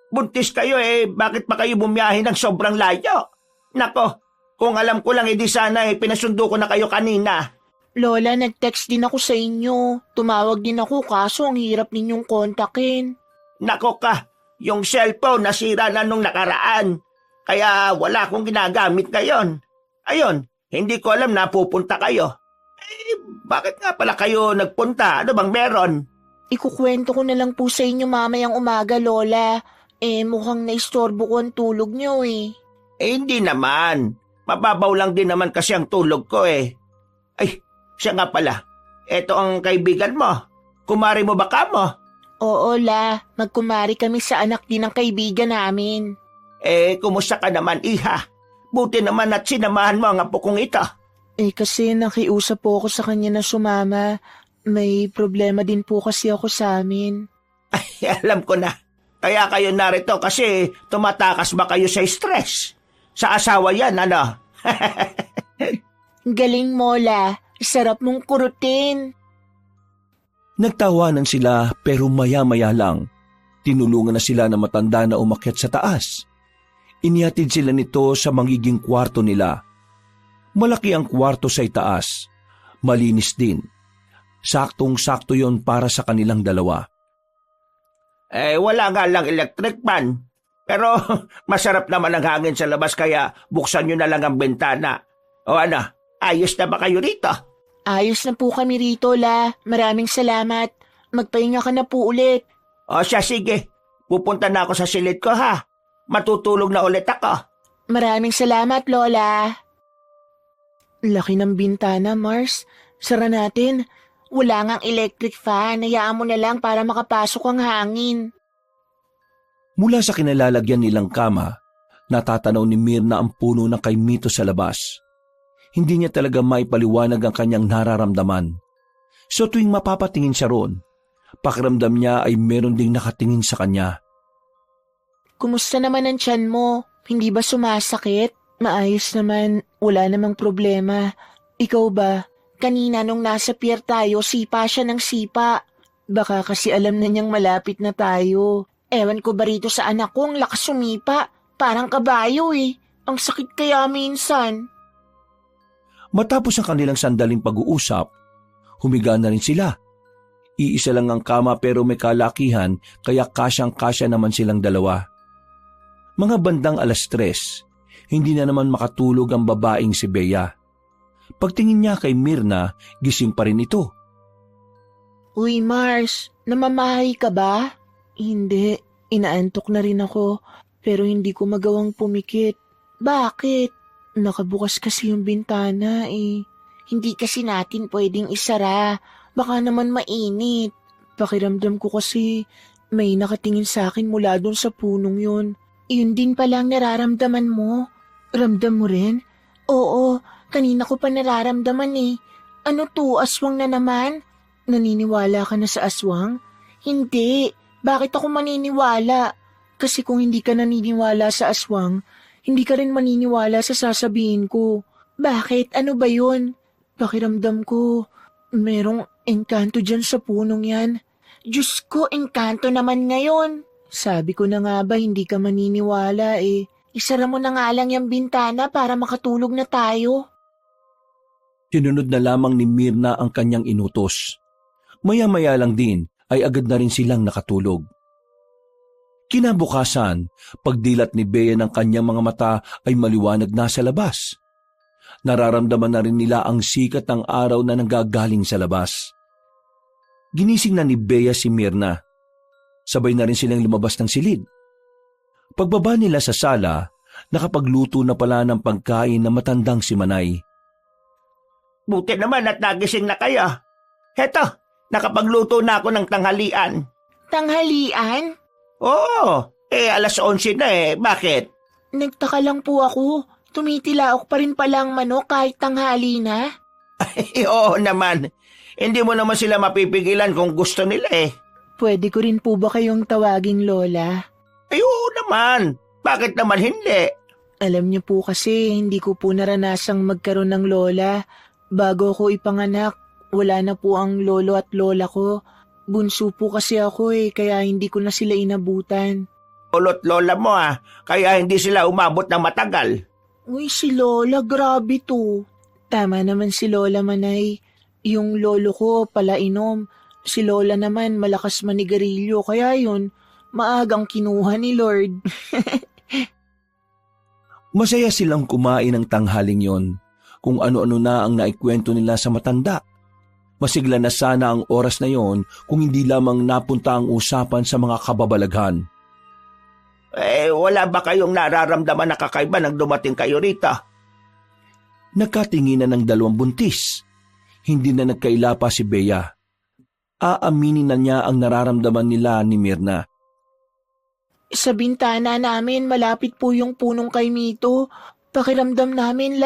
S5: Buntis kayo bakit pa kayo bumiyahe ng sobrang layo? Nako, kung alam ko lang di sana pinasundo ko na kayo kanina.
S1: Lola, nag-text din ako sa inyo. Tumawag din ako kaso ang hirap ninyong kontakin.
S5: Nako ka, yung cellphone nasira na nung nakaraan. Kaya wala akong ginagamit ngayon. Ayun, hindi ko alam na pupunta kayo. Bakit nga pala kayo nagpunta? Ano bang meron?
S1: Ikukwento ko na lang po sa inyo mamayang umaga, Lola. Mukhang naistorbo ko ang tulog niyo
S5: Hindi naman. Mababaw lang din naman kasi ang tulog ko Ay, siya nga pala. Eto ang kaibigan mo. Kumari mo ba ka mo?
S1: Oo, La. Magkumari kami sa anak din ng kaibigan namin.
S5: Kumusta ka naman, iha? Buti naman at sinamahan mo ang apo kong ito.
S1: Kasi nakiusap po ako sa kanya na sumama. May problema din po kasi ako sa amin.
S5: Alam ko na. Kaya kayo narito kasi tumatakas ba kayo sa stress? Sa asawa yan, ano?
S1: Galing mo, La. Sarap mong kurutin.
S2: Nagtawanan sila pero maya-maya lang. Tinulungan na sila na matanda na umakyat sa taas. Inihatid sila nito sa magiging kwarto nila. Malaki ang kwarto sa itaas. Malinis din. Saktong-sakto yon para sa kanilang dalawa.
S5: Wala nga lang electric fan. Pero masarap naman ang hangin sa labas kaya buksan nyo na lang ang bintana. O ano, ayos na ba kayo rito?
S1: Ayos na po kami rito, La. Maraming salamat. Magpahinga ka na po ulit.
S5: O siya, sige. Pupunta na ako sa silid ko, ha? Matutulog na ulit ako.
S1: Maraming salamat, Lola. Laki ng bintana, Mars. Sara natin. Wala ngang electric fan. Hayaan mo na lang para makapasok ang hangin.
S2: Mula sa kinalalagyan nilang kama, natatanaw ni Mirna ang puno ng kay Mito sa labas. Hindi niya talaga maipaliwanag ang kanyang nararamdaman. So tuwing mapapatingin siya roon, pakiramdam niya ay meron ding nakatingin sa kanya.
S1: Kumusta naman ang tiyan mo? Hindi ba sumasakit? Maayos naman, wala namang problema. Ikaw ba? Kanina nung nasa pier tayo, sipa siya ng sipa. Baka kasi alam na niyang malapit na tayo. Ewan ko ba rito sa anak ko, ang lakas sumipa. Parang kabayo eh. Ang sakit kaya minsan.
S2: Matapos ang kanilang sandaling pag-uusap, humiga na rin sila. Iisa lang ang kama pero may kalakihan kaya kasyang-kasya naman silang dalawa. Mga bandang 3:00, hindi na naman makatulog ang babaeng si Bea. Pagtingin niya kay Mirna, gising pa rin ito.
S1: Uy Mars, namamahay ka ba? Hindi, inaantok na rin ako pero hindi ko magawang pumikit. Bakit? Nakabukas kasi yung bintana eh. Hindi kasi natin pwedeng isara. Baka naman mainit. Pakiramdam ko kasi may nakatingin sa akin mula dun sa punong yun. Yun din palang nararamdaman mo. Ramdam mo rin? Oo, kanina ko pa nararamdaman eh. Ano to, aswang na naman? Naniniwala ka na sa aswang? Hindi. Bakit ako maniniwala? Kasi kung hindi ka naniniwala sa aswang, hindi ka rin maniniwala sa sasabihin ko. Bakit? Ano ba yun? Pakiramdam ko, merong engkanto dyan sa punong yan. Diyos ko, engkanto naman ngayon. Sabi ko na nga ba hindi ka maniniwala eh. Isara mo na nga lang yung bintana para makatulog na tayo.
S2: Sinunod na lamang ni Mirna ang kanyang inutos. Maya-maya lang din ay agad na rin silang nakatulog. Kinabukasan, pagdilat ni Bea ng kanyang mga mata ay maliwanag na sa labas. Nararamdaman na rin nila ang sikat ng araw na nanggagaling sa labas. Ginising na ni Bea si Mirna. Sabay na rin silang lumabas ng silid. Pagbaba nila sa sala, nakapagluto na pala ng pagkain na matandang si Manay.
S5: Buti naman at nagising na kayo. Heto, nakapagluto na ako ng tanghalian.
S1: Tanghalian?
S5: Oo, 11:00 na eh. Bakit?
S1: Nagtaka lang po ako. Tumitilaok pa rin palang manok kahit tanghali na.
S5: Oo naman. Hindi mo naman sila mapipigilan kung gusto nila eh.
S1: Pwede ko rin po ba kayong tawaging Lola?
S5: Ay, oo naman. Bakit naman hindi?
S1: Alam niyo po kasi hindi ko po naranasang magkaroon ng lola. Bago ako ipanganak, wala na po ang lolo at lola ko. Bunso po kasi ako eh, kaya hindi ko na sila inabutan.
S5: Lolo't lola mo kaya hindi sila umabot ng matagal.
S1: Uy, si Lola, grabe to. Tama naman si Lola Manay. Yung lolo ko palainom. Si Lola naman malakas manigarilyo, kaya yun, maagang kinuha ni Lord.
S2: Masaya silang kumain ng tanghaling yon, kung ano-ano na ang naikwento nila sa matanda. Masigla na sana ang oras na yon kung hindi lamang napunta ang usapan sa mga kababalaghan.
S5: Wala ba kayong nararamdaman na kakaiba nang dumating kayo rito?
S2: Nagkatinginan ng dalawang buntis. Hindi na nagkaila pa si Bea. Aaminin na niya ang nararamdaman nila ni Mirna.
S1: Sa bintana namin, malapit po yung punong kay Mito. Pakiramdam namin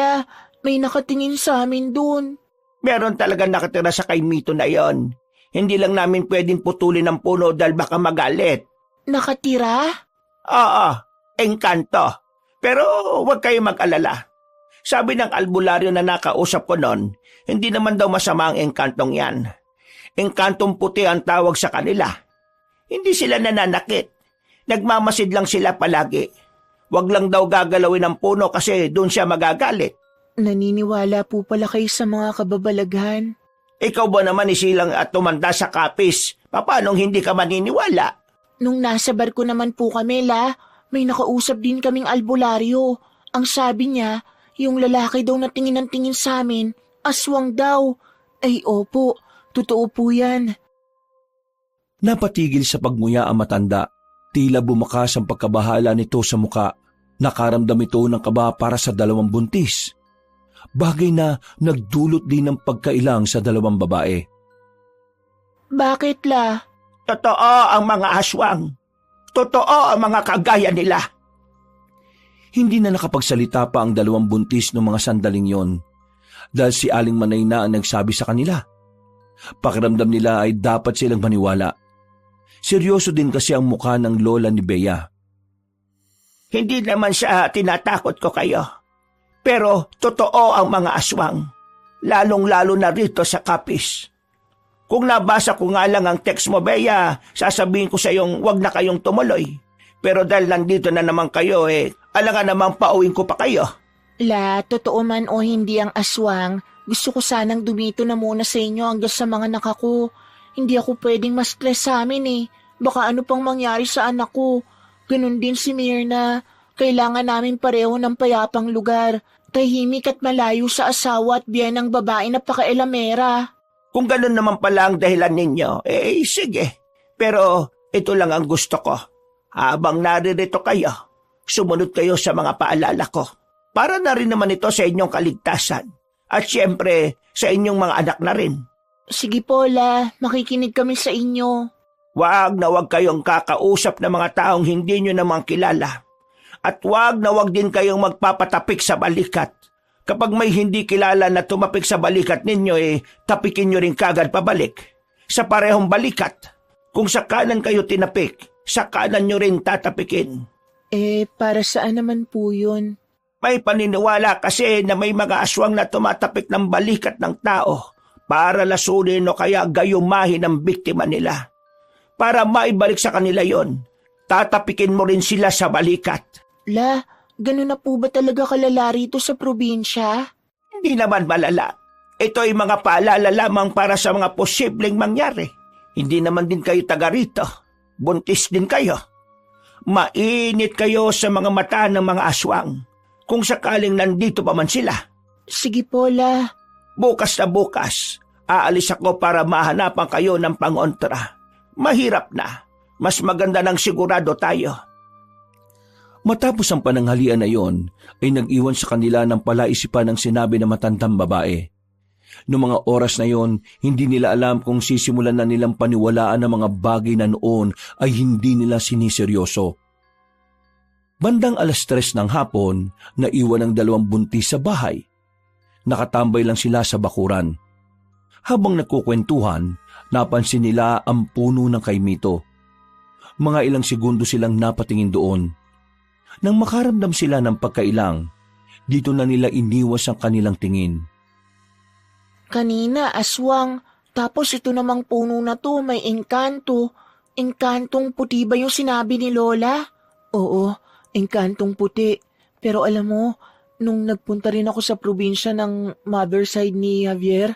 S1: may nakatingin sa amin dun.
S5: Meron talaga nakatira sa kay Mito na yon. Hindi lang namin pwedeng putulin ang puno dahil baka magalit.
S1: Nakatira?
S5: Oo, engkanto. Pero huwag kayo mag-alala. Sabi ng albularyo na nakausap ko noon, hindi naman daw masama ang engkantong yan. Engkantong puti ang tawag sa kanila. Hindi sila nananakit. Nagmamasid lang sila palagi. Huwag lang daw gagalawin ang puno kasi doon siya magagalit.
S1: Naniniwala po pala kayo sa mga kababalaghan.
S5: Ikaw ba naman isilang at tumanda sa kapis? Paanong hindi ka maniniwala?
S1: Nung nasa barko naman po kami, may nakausap din kaming albularyo. Ang sabi niya, yung lalaki daw na tingin ng tingin sa amin, aswang daw. Ay opo, totoo po yan.
S2: Napatigil sa pagmuya ang matanda. Tila bumakas ang pagkabahala nito sa muka. Nakaramdam ito ng kaba para sa dalawang buntis. Bagay na nagdulot din ng pagkailang sa dalawang babae.
S1: Bakit
S5: Totoo ang mga aswang. Totoo ang mga kagaya nila.
S2: Hindi na nakapagsalita pa ang dalawang buntis ng mga sandaling yon dahil si Aling Manay na ang nagsabi sa kanila. Pakiramdam nila ay dapat silang maniwala. Seryoso din kasi ang mukha ng lola ni Bea.
S5: Hindi naman siya tinatakot ko kayo. Pero totoo ang mga aswang. Lalong-lalo na rito sa Kapis. Kung nabasa ko nga lang ang text mo, Bea, sasabihin ko sa iyong wag na kayong tumuloy. Pero dahil nandito na naman kayo, alangan namang pauwing ko pa kayo.
S1: Totoo man o hindi ang aswang, gusto ko sanang dumito na muna sa inyo hanggang sa mga anak ko. Hindi ako pwedeng ma-stress sa amin Baka ano pang mangyari sa anak ko. Ganun din si Myrna. Kailangan namin pareho ng payapang lugar. Tahimik at malayo sa asawa at biyan ng babae na pakailamera.
S5: Kung ganun naman pala ang dahilan ninyo, sige. Pero ito lang ang gusto ko. Habang naririto kayo, sumunod kayo sa mga paalala ko. Para na rin naman ito sa inyong kaligtasan. At siyempre, sa inyong mga anak na rin.
S1: Sige po, makikinig kami sa inyo.
S5: Wag na wag kayong kakausap ng mga taong hindi nyo namang kilala. At wag na wag din kayong magpapatapik sa balikat. Kapag may hindi kilala na tumapik sa balikat ninyo, tapikin nyo rin kagad pabalik. Sa parehong balikat. Kung sa kanan kayo tinapik, sa kanan nyo rin tatapikin.
S1: Para saan naman po yun?
S5: May paniniwala kasi na may mga aswang na tumatapik ng balikat ng tao para lasunin o kaya gayumahin ang biktima nila. Para maibalik sa kanila yon, tatapikin mo rin sila sa balikat.
S1: Ganun na po ba talaga kalala rito sa probinsya?
S5: Hindi naman malala. Ito ay mga paalala lamang para sa mga posibleng mangyari. Hindi naman din kayo taga rito. Buntis din kayo. Mainit kayo sa mga mata ng mga aswang. Kung sakaling nandito pa man sila.
S1: Sige po,
S5: Bukas na bukas, aalis ako para mahanapan kayo ng pangontra. Mahirap na. Mas maganda nang sigurado tayo.
S2: Matapos ang pananghalian na iyon, ay nag-iwan sa kanila ng palaisipan ng sinabi ng matandang babae. Noong mga oras na iyon, hindi nila alam kung sisimulan na nilang paniwalaan ng mga bagay na noon ay hindi nila siniseryoso. Bandang 3:00 ng hapon, naiwan ang dalawang buntis sa bahay. Nakatambay lang sila sa bakuran. Habang nagkukwentuhan, napansin nila ang puno ng kaimito. Mga ilang segundo silang napatingin doon. Nang makaramdam sila ng pagkailang, dito na nila iniwas ang kanilang tingin.
S1: Kanina, aswang. Tapos ito namang puno na to, may engkanto. Engkantong puti ba yung sinabi ni Lola? Oo, engkantong puti. Pero alam mo, nung nagpunta rin ako sa probinsya ng mother side ni Javier,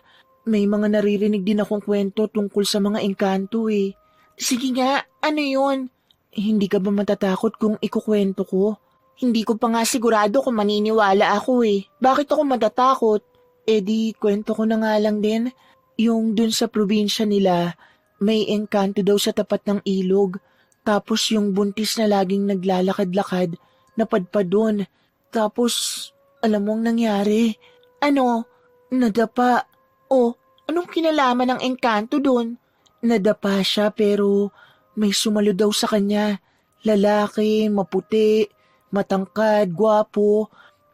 S1: may mga naririnig din akong kwento tungkol sa mga engkanto Sige nga, ano yun? Hindi ka ba matatakot kung ikukwento ko? Hindi ko pa nga sigurado kung maniniwala ako Bakit ako matatakot? Di kwento ko na nga lang din. Yung dun sa probinsya nila, may engkanto daw sa tapat ng ilog. Tapos yung buntis na laging naglalakad-lakad, napadpad dun. Tapos, alam mo ang nangyari? Ano? Nadapa. Anong kinalaman ng engkanto dun? Nadapa siya pero may sumalo daw sa kanya. Lalaki, maputi, matangkad, gwapo.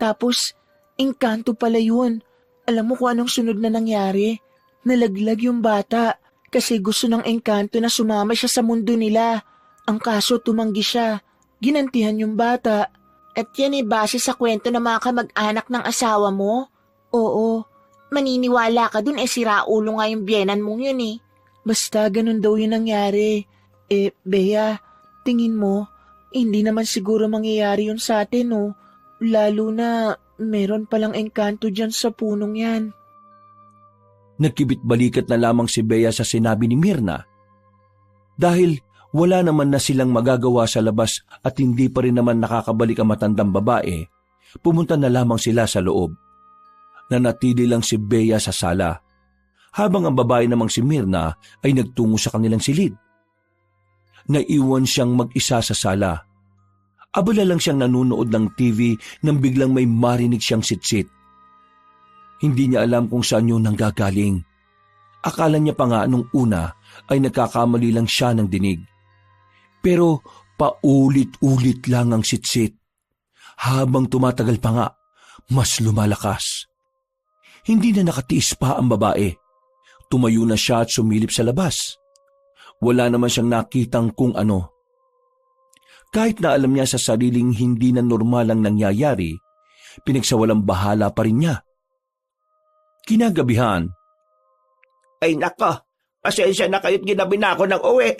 S4: Tapos, engkanto pala yun. Alam mo kung anong sunod na nangyari? Nalaglag yung bata kasi gusto ng engkanto na sumama siya sa mundo nila. Ang kaso tumanggi siya. Ginantihan yung bata.
S1: At yan base sa kwento ng mga kamag-anak ng asawa mo?
S4: Oo,
S1: Maniniwala ka dun sira ulo nga yung biyenan mong yun
S4: basta ganun daw yung nangyari. Bea, tingin mo, hindi naman siguro mangyayari yun sa atin, no? Lalo na meron palang engkanto dyan sa punong yan.
S2: Nagkibit-balikat na lamang si Bea sa sinabi ni Mirna. Dahil wala naman na silang magagawa sa labas at hindi pa rin naman nakakabalik ang matandang babae, pumunta na lamang sila sa loob. Nanatili lang si Bea sa sala, habang ang babae namang si Mirna ay nagtungo sa kanilang silid. Naiwan siyang mag-isa sa sala. Abala lang siyang nanunood ng TV nang biglang may marinig siyang sitsit. Hindi niya alam kung saan yun nanggagaling. Akala niya pa nga nung una ay nagkakamali lang siya ng dinig. Pero paulit-ulit lang ang sitsit. Habang tumatagal pa nga, mas lumalakas. Hindi na nakatiis pa ang babae. Tumayo na siya at sumilip sa labas. Wala naman siyang nakitang kung ano. Kahit na alam niya sa sariling hindi na normal ang nangyayari, pinagsawalang bahala pa rin niya. Kinagabihan,
S5: Ay nako, pasensya na kayo't ginabi na ako ng uwi.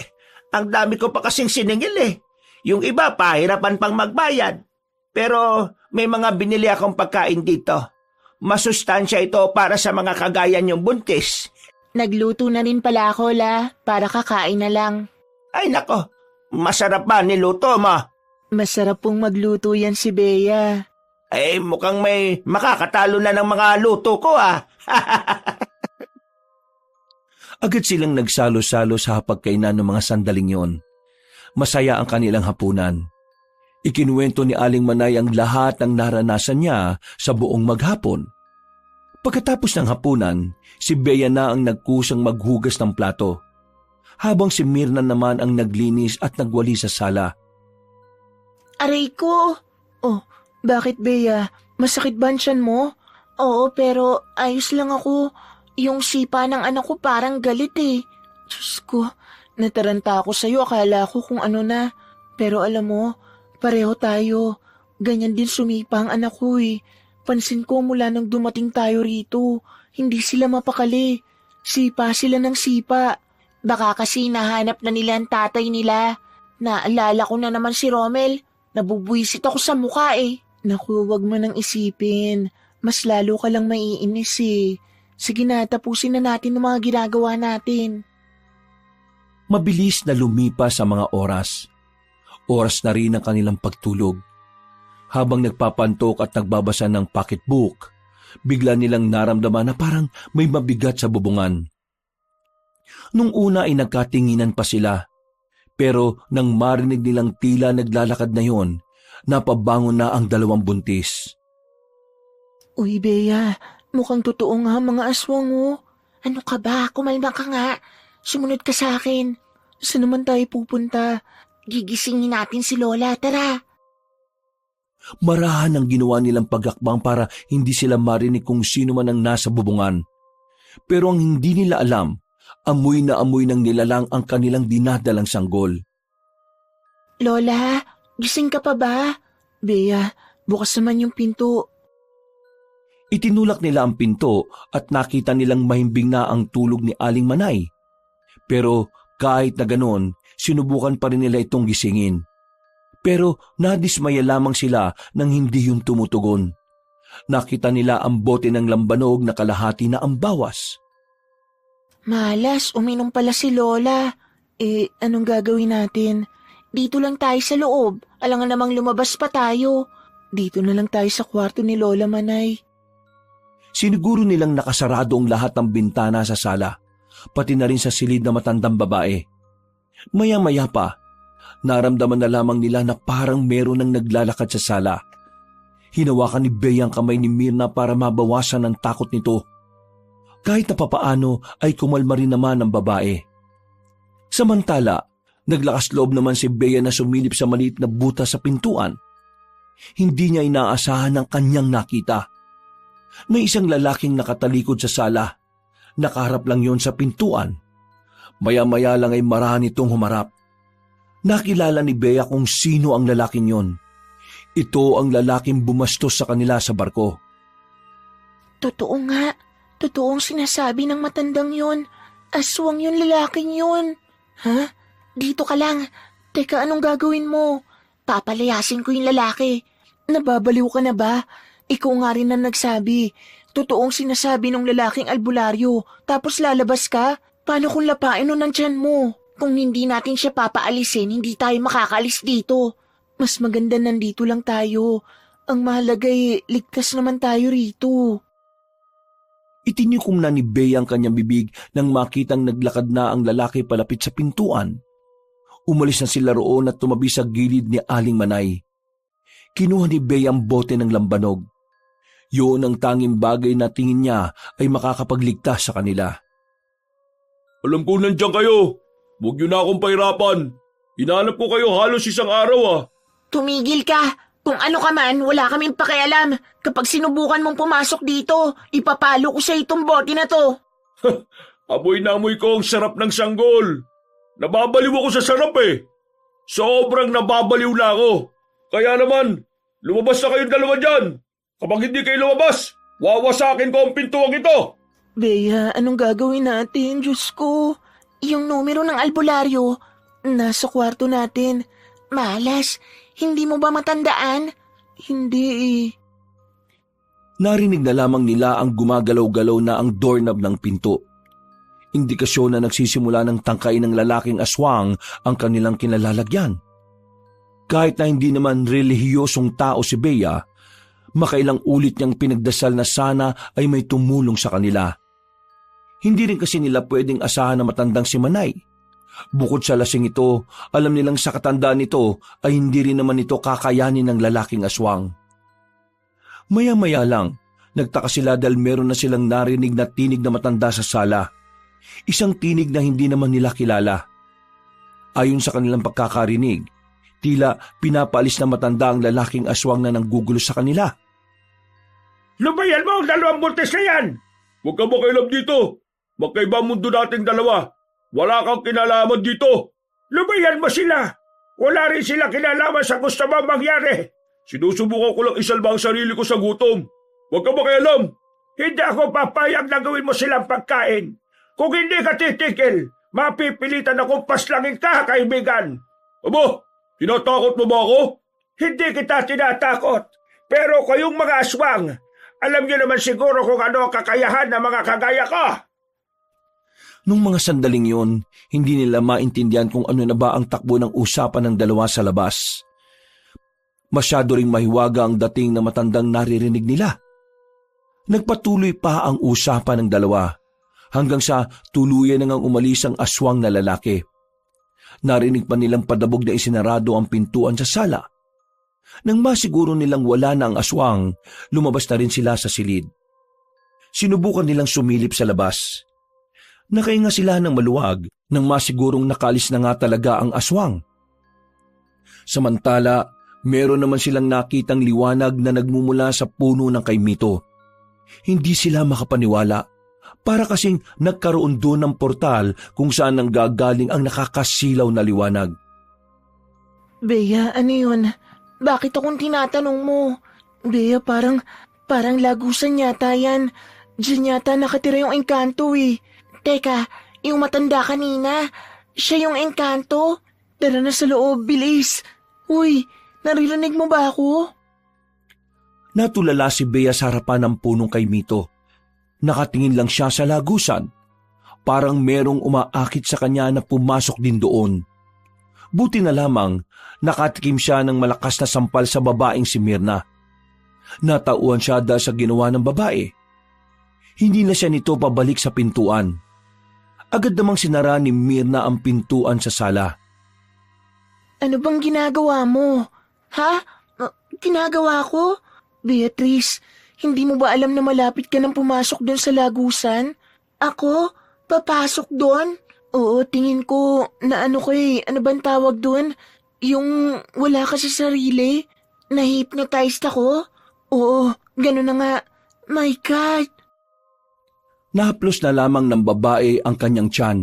S5: Ang dami ko pa kasing siningil. Yung iba pahirapan pang magbayad. Pero may mga binili akong pagkain dito. Masustansya ito para sa mga kagaya niyong buntis.
S1: Nagluto na rin pala ako, para kakain na lang.
S5: Ay nako, masarap ba niluto mo?
S4: Masarap pong magluto yan si Bea.
S5: Eh mukhang may makakatalo na ng mga luto ko
S2: agad silang nagsalo-salo sa hapagkainan ng mga sandaling yon. Masaya ang kanilang hapunan. Ikinuwento ni Aling Manay ang lahat ng naranasan niya sa buong maghapon. Pagkatapos ng hapunan, si Bea na ang nagkusang maghugas ng plato, habang si Mirna naman ang naglinis at nagwali sa sala.
S1: Aray ko!
S4: Oh, bakit Bea? Masakit ba ang tiyan mo?
S1: Oo, pero ayos lang ako. Yung sipa ng anak ko parang galit
S4: Diyos ko, nataranta ako sa'yo. Akala ko kung ano na. Pero alam mo, pareho tayo. Ganyan din sumipa ang anak ko Pansin ko mula nang dumating tayo rito. Hindi sila mapakali. Sipa sila ng sipa.
S1: Baka kasi nahanap na nila ang tatay nila. Naalala ko na naman si Romel. Nabubwisit ako sa mukha
S4: Naku, wag mo nang isipin. Mas lalo ka lang maiinis Sige na, tapusin na natin ang mga ginagawa natin.
S2: Mabilis na lumipas ang mga oras. Oras na rin ang kanilang pagtulog. Habang nagpapantok at nagbabasa ng pocketbook, bigla nilang naramdaman na parang may mabigat sa bubungan. Nung una ay nagkatinginan pa sila, pero nang marinig nilang tila naglalakad na yon, napabangon na ang dalawang buntis.
S4: Uy, Bea, mukhang totoo nga mga aswang
S1: Ano ka ba? Kumalma ka nga. Sumunod ka sa akin.
S4: Saan naman tayo pupunta?
S1: Gigisingin natin si Lola, tara.
S2: Marahan ang ginawa nilang pagakbang para hindi sila marinig kung sino man ang nasa bubungan. Pero ang hindi nila alam, amoy na amoy ng nilalang ang kanilang dinadalang sanggol.
S1: Lola, gising ka pa ba?
S4: Bea, bukas naman yung pinto.
S2: Itinulak nila ang pinto at nakita nilang mahimbing na ang tulog ni Aling Manay. Pero kahit na ganon, sinubukan pa rin nila itong gisingin. Pero nadismaya lamang sila nang hindi yung tumutugon. Nakita nila ang bote ng lambanog na kalahati na ang bawas.
S1: Malas, uminom pala si Lola.
S4: Anong gagawin natin?
S1: Dito lang tayo sa loob. Alangan namang lumabas pa tayo.
S4: Dito na lang tayo sa kwarto ni Lola Manay.
S2: Siniguro nilang nakasarado ang lahat ng bintana sa sala, pati na rin sa silid na matandang babae. Maya-maya pa, naramdaman na lamang nila na parang meron ng naglalakad sa sala. Hinawakan ni Bea ang kamay ni Mirna para mabawasan ang takot nito. Kahit na papaano ay kumalma rin naman ang babae. Samantala, naglakas loob naman si Bea na sumilip sa maliit na butas sa pintuan. Hindi niya inaasahan ang kanyang nakita. May isang lalaking nakatalikod sa sala. Nakaharap lang yon sa pintuan. Maya-maya lang ay marahan itong humarap. Nakilala ni Bea kung sino ang lalaking yon. Ito ang lalaking bumastos sa kanila sa barko.
S4: Totoo nga. Totoong sinasabi ng matandang yon. Aswang yung lalaking yon. Ha? Dito ka lang. Teka, anong gagawin mo? Papalayasin ko yung lalaki. Nababaliw ka na ba? Ikaw nga rin ang nagsabi. Totoong sinasabi ng lalaking albularyo. Tapos lalabas ka? Paano kung lapain nun ng tiyan mo? Kung hindi natin siya papaalisin, hindi tayo makakaalis dito. Mas maganda nandito lang tayo. Ang mahalagay, ligtas naman tayo rito.
S2: Itinikom na ni Bea ang kanyang bibig nang makitang naglakad na ang lalaki palapit sa pintuan. Umalis na sila roon at tumabi sa gilid ni Aling Manay. Kinuha ni Bea ang bote ng lambanog. Yun ang tanging bagay na tingin niya ay makakapagligtas sa kanila.
S3: Alam ko nandiyan kayo. Huwag niyo na akong pahirapan. Hinahanap ko kayo halos isang araw.
S4: Tumigil ka! Kung ano ka man, wala kaming pakialam. Kapag sinubukan mong pumasok dito, ipapalo ko sa itong bote na to.
S3: Amoy na amoy ko ang sarap ng sanggol. Nababaliw ako sa sarap eh. Sobrang nababaliw na ako. Kaya naman, lumabas na kayong dalawa dyan. Kapag hindi kayo lumabas, wawasakin ko ang pintuang ito.
S4: Bea, anong gagawin natin? Diyos ko. Yung numero ng albularyo, nasa kwarto natin. Malas, hindi mo ba matandaan? Hindi eh.
S2: Narinig na lamang nila ang gumagalaw-galaw na ang doorknob ng pinto. Indikasyon na nagsisimula ng tangkay ng lalaking aswang ang kanilang kinalalagyan. Kahit na hindi naman relihiyosong tao si Bea, makailang ulit niyang pinagdasal na sana ay may tumulong sa kanila. Hindi rin kasi nila pwedeng asahan na matandang si Manay. Bukod sa lasing ito, alam nilang sa katandaan nito ay hindi rin naman ito kakayanin ng lalaking aswang. Maya-maya lang, nagtaka sila dahil meron na silang narinig na tinig na matanda sa sala. Isang tinig na hindi naman nila kilala. Ayon sa kanilang pagkakarinig, tila pinapaalis na matanda ang lalaking aswang na nanggugulo sa kanila.
S3: Lubayan mo ang dalawang buntis na yan! Huwag ka makailam dito. Magkaiba mundo nating dalawa. Wala kang kinalaman dito. Lubayan mo sila. Wala rin sila kinalaman sa gusto mong mangyari. Sinusubukan ko lang isalba ang sarili ko sa gutom. Huwag ka makialam. Hindi ako papayag na gawin mo silang pagkain. Kung hindi ka titikil, mapipilitan akong paslangin ka, kaibigan. Aba, tinatakot mo ba ako? Hindi kita tinatakot. Pero kayong mga aswang, alam niyo naman siguro kung ano ang kakayahan ng mga kagaya ko.
S2: Nung mga sandaling yon, hindi nila maintindihan kung ano na ba ang takbo ng usapan ng dalawa sa labas. Masyado ring mahiwaga ang dating na matandang naririnig nila. Nagpatuloy pa ang usapan ng dalawa hanggang sa tuluyan nang umalis ang aswang na lalaki. Narinig pa nilang padabog na isinarado ang pintuan sa sala. Nang masiguro nilang wala na ang aswang, lumabas na rin sila sa silid. Sinubukan nilang sumilip sa labas. Nakahinga sila ng maluwag nang masigurong nakalis na nga talaga ang aswang. Samantala, meron naman silang nakitang liwanag na nagmumula sa puno ng kaimito. Hindi sila makapaniwala. Para kasing nagkaroon doon ng portal kung saan nanggagaling ang nakakasilaw na liwanag.
S4: Bea, ano yun? Bakit akong tinatanong mo? Bea, parang lagusan yata yan. Diyan yata nakatira yung engkanto eh. Teka, yung matanda kanina, siya yung engkanto? Tara na sa loob, bilis. Uy, naririnig mo ba ako?
S2: Natulala si Bea sa harapan ng punong kaimito. Nakatingin lang siya sa lagusan. Parang merong umaakit sa kanya na pumasok din doon. Buti na lamang, nakatikim siya ng malakas na sampal sa babaeng si Mirna. Natauan siya dahil sa ginawa ng babae. Hindi na siya nito pabalik sa pintuan. Agad namang sinara ni Mirna ang pintuan sa sala.
S4: Ano bang ginagawa mo? Ha? Ginagawa ko? Beatrice, hindi mo ba alam na malapit ka nang pumasok doon sa lagusan? Ako? Papasok doon? Oo, tingin ko na ano bang tawag doon? Yung wala ka sa sarili?
S1: Na-hypnotized ako? Oo, gano'n na nga. My God!
S2: Nahaplos na lamang ng babae ang kanyang tiyan.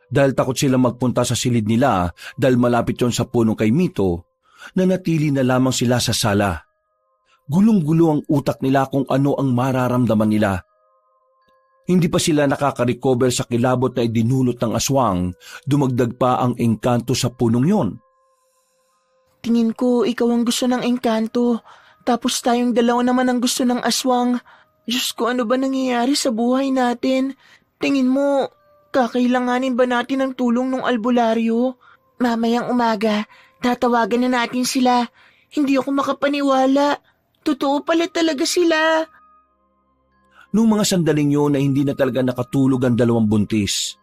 S2: Dahil takot sila magpunta sa silid nila dahil malapit yon sa punong kay Mito, nanatili na lamang sila sa sala. Gulong-gulo ang utak nila kung ano ang mararamdaman nila. Hindi pa sila nakaka-recover sa kilabot na idinulot ng aswang, dumagdag pa ang engkanto sa punong yon.
S1: Tingin ko ikaw ang gusto ng engkanto, tapos tayong dalawa naman ang gusto ng aswang. Diyos ko, ano ba nangyayari sa buhay natin? Tingin mo, kakailanganin ba natin ng tulong ng albularyo? Mamayang umaga, tatawagan na natin sila. Hindi ako makapaniwala. Totoo pala talaga sila.
S2: Noong mga sandaling yun na hindi na talaga nakatulog ang dalawang buntis,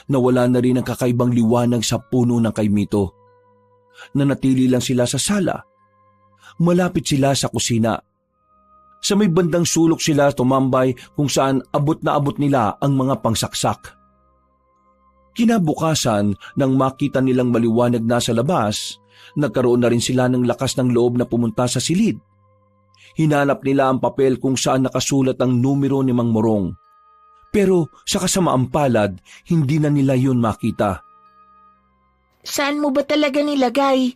S2: nawala na rin ang kakaibang liwanag sa puno ng kay Mito. Nanatili lang sila sa sala. Malapit sila sa kusina. Sa may bandang sulok sila tumambay kung saan abot na abot nila ang mga pangsaksak. Kinabukasan, nang makita nilang maliwanag na sa labas, nagkaroon na rin sila ng lakas ng loob na pumunta sa silid. Hinanap nila ang papel kung saan nakasulat ang numero ni Mang Morong. Pero sa kasamaang palad, hindi na nila yun makita.
S1: Saan mo ba talaga nilagay?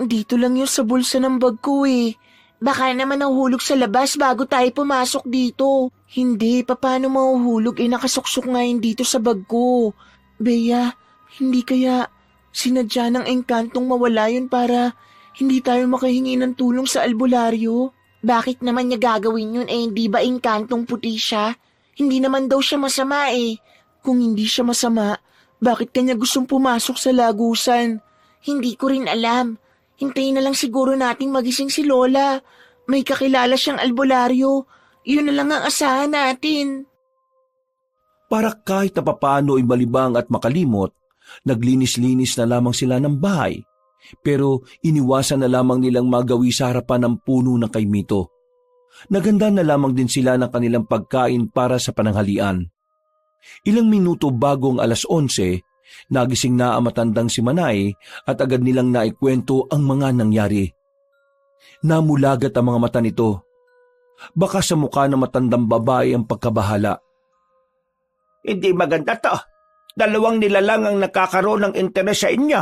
S1: Dito lang yun sa bulsa ng bag ko eh. Baka naman nahulog sa labas bago tayo pumasok dito. Hindi, paano mahuhulog nakasuksok nga yun dito sa bag ko. Bea, hindi kaya sinadya ng engkantong mawala yun para hindi tayo makahingi ng tulong sa albularyo? Bakit naman niya gagawin yun hindi ba engkantong puti siya? Hindi naman daw siya masama eh. Kung hindi siya masama, bakit kanya gustong pumasok sa lagusan? Hindi ko rin alam. Hintayin na lang siguro nating magising si Lola. May kakilala siyang albularyo. Yun na lang ang asahan natin.
S2: Para kahit na papaano ay malibang at makalimot, naglinis-linis na lamang sila ng bahay. Pero iniwasan na lamang nilang magawi sa harapan ng puno ng kay Mito. Naganda na lamang din sila ng kanilang pagkain para sa pananghalian. Ilang minuto bago ang 11:00, nagising na ang matandang si Manay at agad nilang naikwento ang mga nangyari. Namulagat ang mga mata nito. Baka sa mukha ng matandang babae ang pagkabahala.
S5: Hindi maganda to. Dalawang nilalang ang nakakaroon ng interes sa inyo.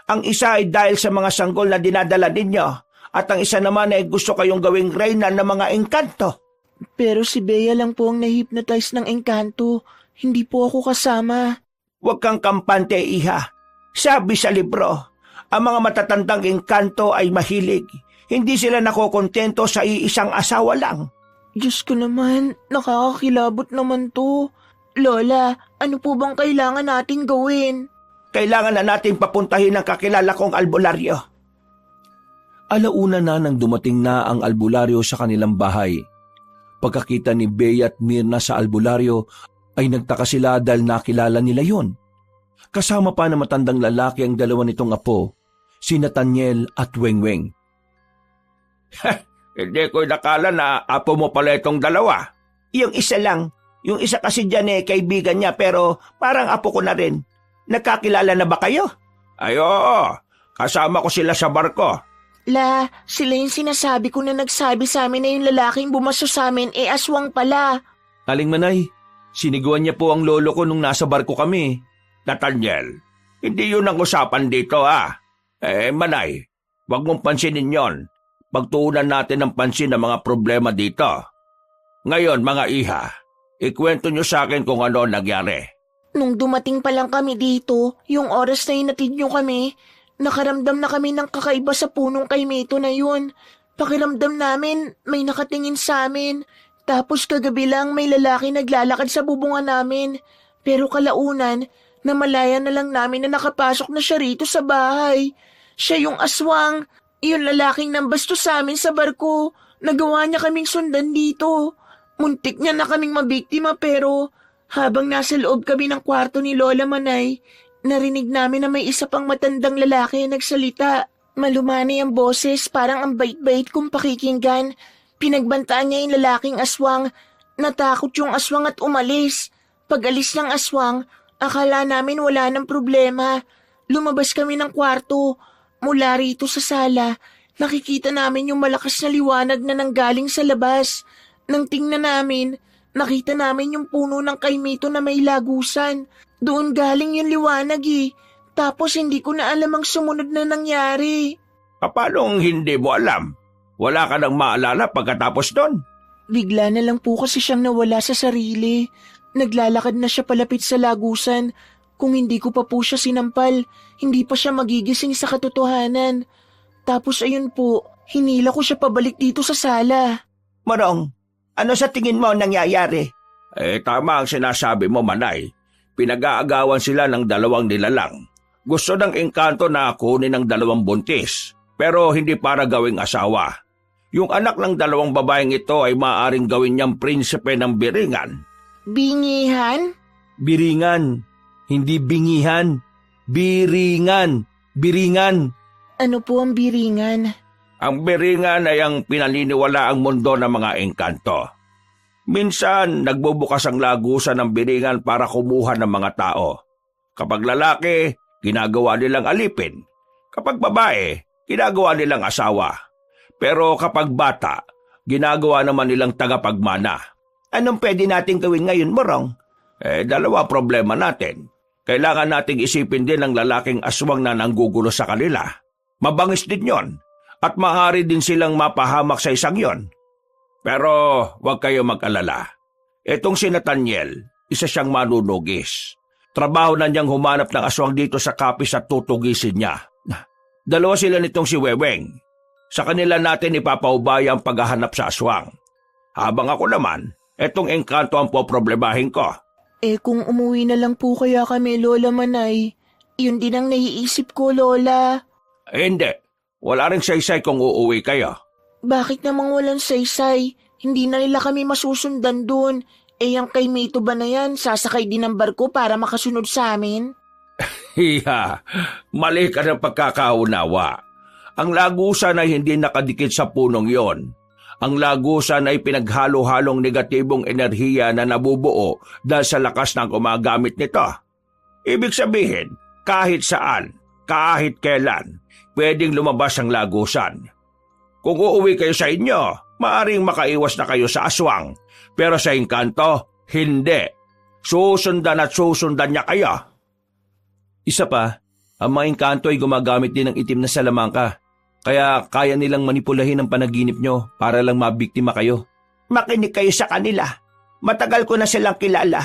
S5: Ang isa ay dahil sa mga sanggol na dinadala ninyo at ang isa naman ay gusto kayong gawing reyna ng mga engkanto.
S1: Pero si Bea lang po ang na-hypnotize ng engkanto. Hindi po ako kasama.
S5: Huwag kang kampante, iha. Sabi sa libro, ang mga matatandang engkanto ay mahilig. Hindi sila nakokontento sa iisang asawa lang.
S1: Diyos ko naman, nakakakilabot naman to. Lola, ano po bang kailangan nating gawin?
S5: Kailangan na natin papuntahin ang kakilala kong albularyo.
S2: Alauna na nang dumating na ang albularyo sa kanilang bahay. Pagkakita ni Bea at Mirna sa albularyo, ay nagtaka sila dahil nakilala nila yon. Kasama pa na matandang lalaki ang dalawa nitong apo, si Nathaniel at Wengweng.
S5: Hindi ko nakala na apo mo pala itong dalawa. Yung isa lang. Yung isa kasi dyan kaibigan niya pero parang apo ko na rin. Nagkakilala na ba kayo? Ay oo, kasama ko sila sa barko.
S1: La, sila yung sinasabi ko na nagsabi sa amin na yung lalaking bumaso sa amin aswang pala.
S2: Aling Manay, siniguan niya po ang lolo ko nung nasa barko kami.
S5: Nathaniel, hindi yun ang usapan dito Manay, wag mong pansinin yon. Pagtuunan natin ng pansin ang mga problema dito. Ngayon mga iha, ikwento nyo sa akin kung ano nangyari.
S1: Nung dumating pa lang kami dito, yung oras na inatid nyo kami, nakaramdam na kami ng kakaiba sa punong kay Mito na yun. Pakiramdam namin, may nakatingin sa amin. Tapos kagabi lang may lalaki naglalakad sa bubungan namin. Pero kalaunan, namalayan na lang namin na nakapasok na siya rito sa bahay. Siya yung aswang, yung lalaking nambasto sa amin sa barko. Nagawa niya kaming sundan dito. Muntik niya na kaming mabiktima pero habang nasa loob kami ng kwarto ni Lola Manay, narinig namin na may isa pang matandang lalaki nagsalita. Malumani ang boses, parang ang bait-bait kong pakikinggan. Pinagbantaan niya yung lalaking aswang. Natakot yung aswang at umalis. Pag-alis ng aswang, akala namin wala ng problema. Lumabas kami ng kwarto. Mula rito sa sala, Nakikita namin yung malakas na liwanag na nanggaling sa labas. Nang tingnan namin, nakita namin yung puno ng kaimito na may lagusan. Doon galing yung liwanag eh. Tapos hindi ko na alam ang sumunod na nangyari.
S3: Paano hindi mo alam? Wala ka nang maalala pagkatapos doon?
S1: Bigla na lang po kasi siyang nawala sa sarili. Naglalakad na siya palapit sa lagusan. Kung hindi ko pa po siya sinampal, hindi pa siya magigising sa katotohanan. Tapos ayun po, hinila ko siya pabalik dito sa sala.
S5: Morong, ano sa tingin mo nangyayari?
S3: Tama ang sinasabi mo, Manay. Pinag-aagawan sila ng dalawang nilalang. Gusto ng engkanto na kunin ng dalawang buntis, pero hindi para gawing asawa. Yung anak ng dalawang babaeng ito ay maaaring gawin niyang prinsipe ng Biringan.
S1: Bingihan?
S2: Biringan, hindi bingihan. Biringan, biringan.
S1: Ano po ang biringan?
S3: Ang Biringan ay ang pinaniniwalaang mundo ng mga engkanto. Minsan, nagbubukas ang lagusan ng Biringan para kumuha ng mga tao. Kapag lalaki, ginagawa nilang alipin. Kapag babae, ginagawa nilang asawa. Pero kapag bata, ginagawa naman nilang tagapagmana.
S5: Anong pwede nating gawin ngayon, Morong?
S3: Dalawa problema natin. Kailangan nating isipin din ang lalaking aswang na nanggugulo sa kanila. Mabangis din yon, at maaari din silang mapahamak sa isang yon. Pero huwag kayo mag-alala. Itong si Nathaniel, isa siyang manunugis. Trabaho na niyang humanap ng aswang dito sa kapis at tutugisin niya. Dalawa sila nitong si Weweng. Sa kanila natin ipapaubaya ang paghahanap sa aswang. Habang ako naman, etong engkanto ang poproblemahin ko.
S1: Kung umuwi na lang po kaya kami, Lola Manay, yun din ang naiisip ko, Lola.
S3: Hindi. Wala ring saysay kung uuwi kayo.
S1: Bakit namang walang saysay? Hindi na nila kami masusundan doon. Ang kay Mito ba na yan, sasakay din ng barko para makasunod sa amin?
S3: Hiya, mali ka ng pagkakaunawa. Ang lagusan ay hindi nakadikit sa punong yon. Ang lagusan ay pinaghalo-halong negatibong enerhiya na nabubuo dahil sa lakas ng gumagamit nito. Ibig sabihin, kahit saan, kahit kailan, pwedeng lumabas ang lagusan. Kung uuwi kayo sa inyo, maaring makaiwas na kayo sa aswang. Pero sa engkanto, hindi. Susundan at susundan niya kayo.
S2: Isa pa, ang mga engkanto ay gumagamit din ng itim na salamangka. Kaya kaya nilang manipulahin ang panaginip nyo para lang mabiktima kayo.
S5: Makinig kayo sa kanila. Matagal ko na silang kilala.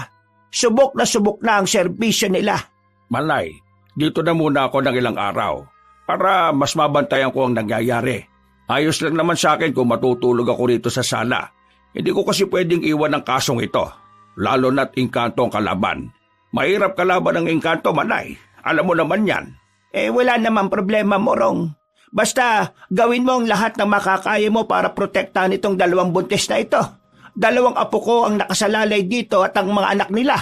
S5: Subok na ang serbisyo nila.
S3: Manay, dito na muna ako ng ilang araw para mas mabantayan ko ang nangyayari. Ayos lang naman sa akin kung matutulog ako rito sa sala. Hindi ko kasi pwedeng iwan ang kasong ito, lalo na't engkanto ang kalaban. Mahirap kalaban ng engkanto, Manay. Alam mo naman yan.
S5: Wala namang problema, Morong. Basta gawin mo ang lahat ng makakaya mo para protektahan itong dalawang buntis na ito. Dalawang apo ko ang nakasalalay dito at ang mga anak nila.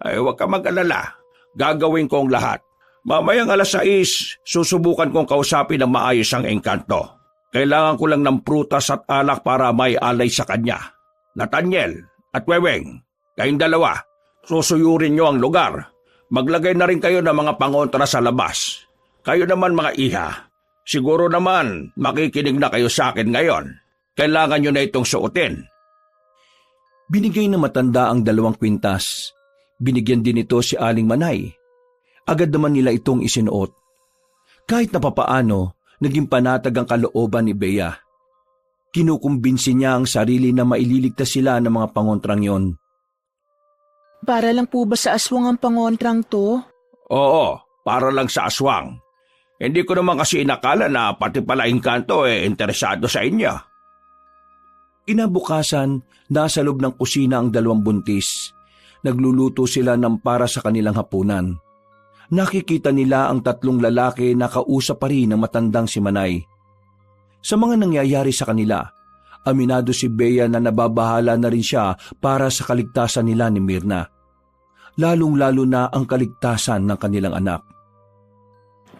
S3: Huwag ka mag-alala. Gagawin ko ang lahat. Mamayang 6:00, susubukan kong kausapin ng maayos ang engkanto. Kailangan ko lang ng prutas at alak para may alay sa kanya. Nathaniel at Weweng, kayong dalawa, susuyurin niyo ang lugar. Maglagay na rin kayo ng mga pangontra sa labas. Kayo naman mga iha, siguro naman makikinig na kayo sa akin ngayon. Kailangan niyo na itong suotin.
S2: Binigay na matanda ang 2 kwintas. Binigyan din ito si Aling Manay. Agad naman nila itong isinuot. Kahit na papaano, naging panatag ang kalooban ni Bea. Kinukumbinsi niya ang sarili na maililigtas sila ng mga pangontrang yon.
S1: Para lang po ba sa aswang ang pangontrang to?
S3: Oo, para lang sa aswang. Hindi ko naman kasi inakala na pati pala engkanto interesado sa inyo.
S2: Kinabukasan, nasa loob ng kusina ang 2 buntis. Nagluluto sila ng para sa kanilang hapunan. Nakikita nila ang 3 lalaki na kausap pa rin ng matandang si Manay. Sa mga nangyayari sa kanila, aminado si Bea na nababahala na rin siya para sa kaligtasan nila ni Mirna. Lalong-lalo na ang kaligtasan ng kanilang anak.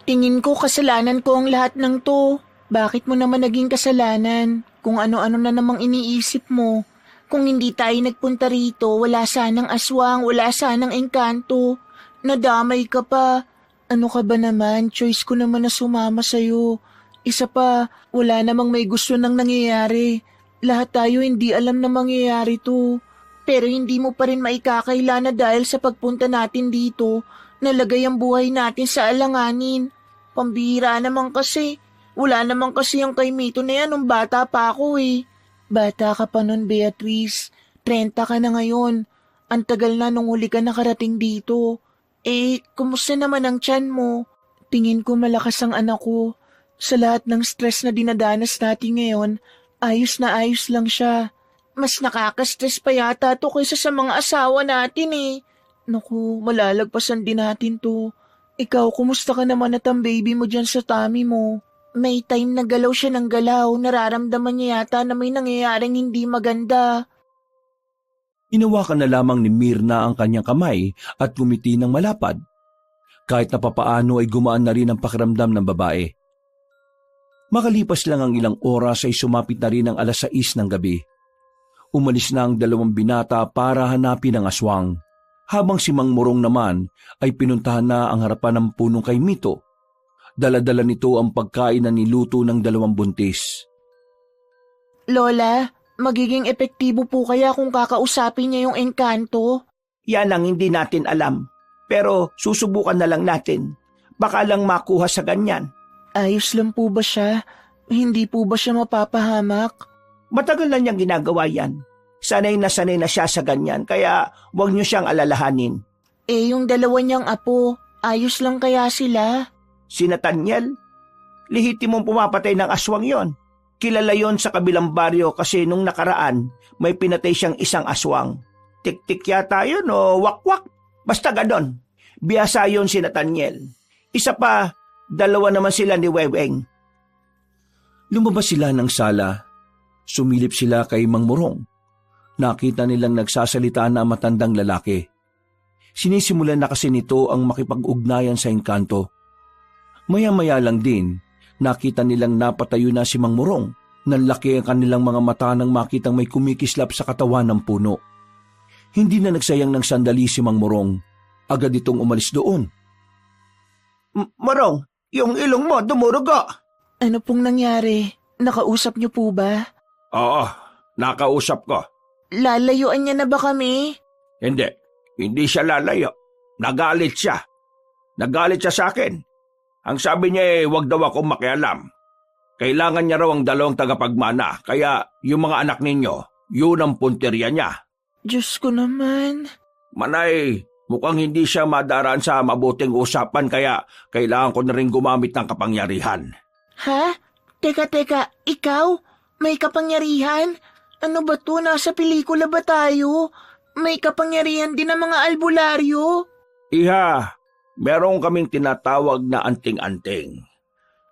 S1: Tingin ko kasalanan ko ang lahat ng to. Bakit mo naman naging kasalanan? Kung ano-ano na namang iniisip mo. Kung hindi tayo nagpunta rito, wala sanang aswang, wala sanang engkanto. Nadamay ka pa. Ano ka ba naman? Choice ko naman na sumama sa'yo.
S4: Isa pa, wala namang may gusto nang nangyayari. Lahat tayo hindi alam na mangyayari to. Pero hindi mo pa rin maikakaila na dahil sa pagpunta natin dito, nalagay ang buhay natin sa alanganin. Pambihira naman kasi. Wala naman kasi yung kay Mito na yan nung bata pa ako eh. Bata ka pa nun, Beatrice. 30 ka na ngayon. Ang tagal na nung huli ka nakarating dito. Kumusta naman ang tiyan mo? Tingin ko malakas ang anak ko. Sa lahat ng stress na dinadanas natin ngayon, ayos na ayos lang siya. Mas nakaka-stress pa yata to kaysa sa mga asawa natin eh. Naku, malalagpasan din natin to. Ikaw, kumusta ka naman at ang baby mo dyan sa tummy mo? May time na galaw siya ng galaw, nararamdaman niya yata na may nangyayaring hindi maganda.
S2: Hinawakan na lamang ni Mirna ang kanyang kamay at ngumiti ng malapad. Kahit na papaano ay gumaan na rin ang pakiramdam ng babae. Makalipas lang ang ilang oras ay sumapit na rin ang 6:00 ng gabi. Umalis na ang 2 binata para hanapin ang aswang, habang si Mang Morong naman ay pinuntahan na ang harapan ng punong kay Mito. Dala-dala nito ang pagkain na niluto ng 2 buntis.
S4: Lola, magiging epektibo po kaya kung kakausapin niya yung engkanto?
S5: Yan ang hindi natin alam. Pero susubukan na lang natin. Baka lang makuha sa ganyan.
S4: Ayos lang po ba siya? Hindi po ba siya mapapahamak?
S5: Matagal na niyang ginagawa yan. Sanay na siya sa ganyan, kaya huwag niyo siyang alalahanin.
S4: Yung 2 niyang apo, ayos lang kaya sila?
S5: Si Nathaniel, lihitimong pumapatay ng aswang yon. Kilala yon sa kabilang baryo kasi nung nakaraan, may pinatay siyang isang aswang. Tik-tik yata yun o wak-wak. Basta ganon. Biyasa yon si Nathaniel. Isa pa, 2 naman sila ni Weweng.
S2: Lumabas sila ng sala. Sumilip sila kay Mang Morong. Nakita nilang nagsasalita na ang matandang lalaki. Sinisimulan na kasi nito ang makipag-ugnayan sa engkanto. Maya-maya lang din, nakita nilang napatayo na si Mang Morong. Nanlaki ang kanilang mga mata nang makitang may kumikislap sa katawan ng puno. Hindi na nagsayang ng sandali si Mang Morong. Agad itong umalis doon.
S5: Morong, yung ilong mo dumurugo.
S4: Ano pong nangyari? Nakausap niyo po ba?
S3: Oo, nakausap ko.
S4: Lalayuan niya na ba kami?
S3: Hindi siya lalayo. Nagalit siya. Nagalit siya sa akin. Ang sabi niya wag daw akong makialam. Kailangan niya raw ang 2 tagapagmana, kaya yung mga anak ninyo, yun ang punteriya niya.
S4: Diyos ko naman.
S3: Manay, mukhang hindi siya madaraan sa mabuting usapan kaya kailangan ko na rin gumamit ng kapangyarihan.
S4: Ha? Teka, ikaw? May kapangyarihan? Ano ba to? Nasa pelikula ba tayo? May kapangyarihan din ang mga albularyo?
S3: Iha, meron kaming tinatawag na anting-anting.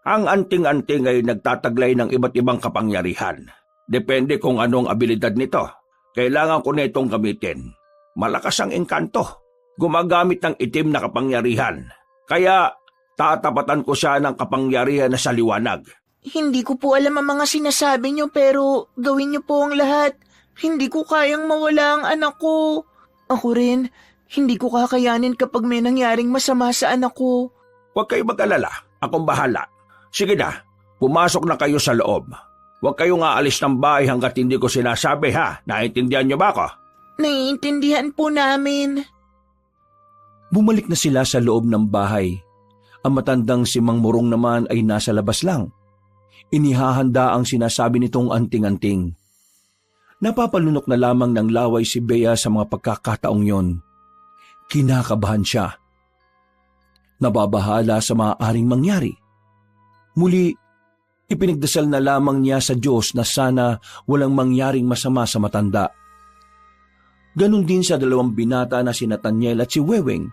S3: Ang anting-anting ay nagtataglay ng iba't ibang kapangyarihan. Depende kung anong abilidad nito. Kailangan ko na itong gamitin. Malakas ang engkanto. Gumagamit ng itim na kapangyarihan. Kaya tatapatan ko siya ng kapangyarihan na sa liwanag.
S4: Hindi ko po alam ang mga sinasabi niyo pero gawin niyo po ang lahat. Hindi ko kayang mawala ang anak ko. Ako rin, hindi ko kakayanin kapag may nangyaring masama sa anak ko.
S3: Huwag kayo mag-alala. Akong bahala. Sige na, pumasok na kayo sa loob. Huwag kayong aalis ng bahay hanggat hindi ko sinasabi ha. Naiintindihan niyo ba ako?
S4: Naiintindihan po namin.
S2: Bumalik na sila sa loob ng bahay. Ang matandang si Mang Morong naman ay nasa labas lang. Inihahanda ang sinasabi nitong anting-anting. Napapalunok na lamang ng laway si Bea sa mga pagkakataong yon. Kinakabahan siya. Nababahala sa maaaring mangyari. Muli, ipinagdasal na lamang niya sa Diyos na sana walang mangyaring masama sa matanda. Ganon din sa 2 binata na si Nathaniel at si Weweng.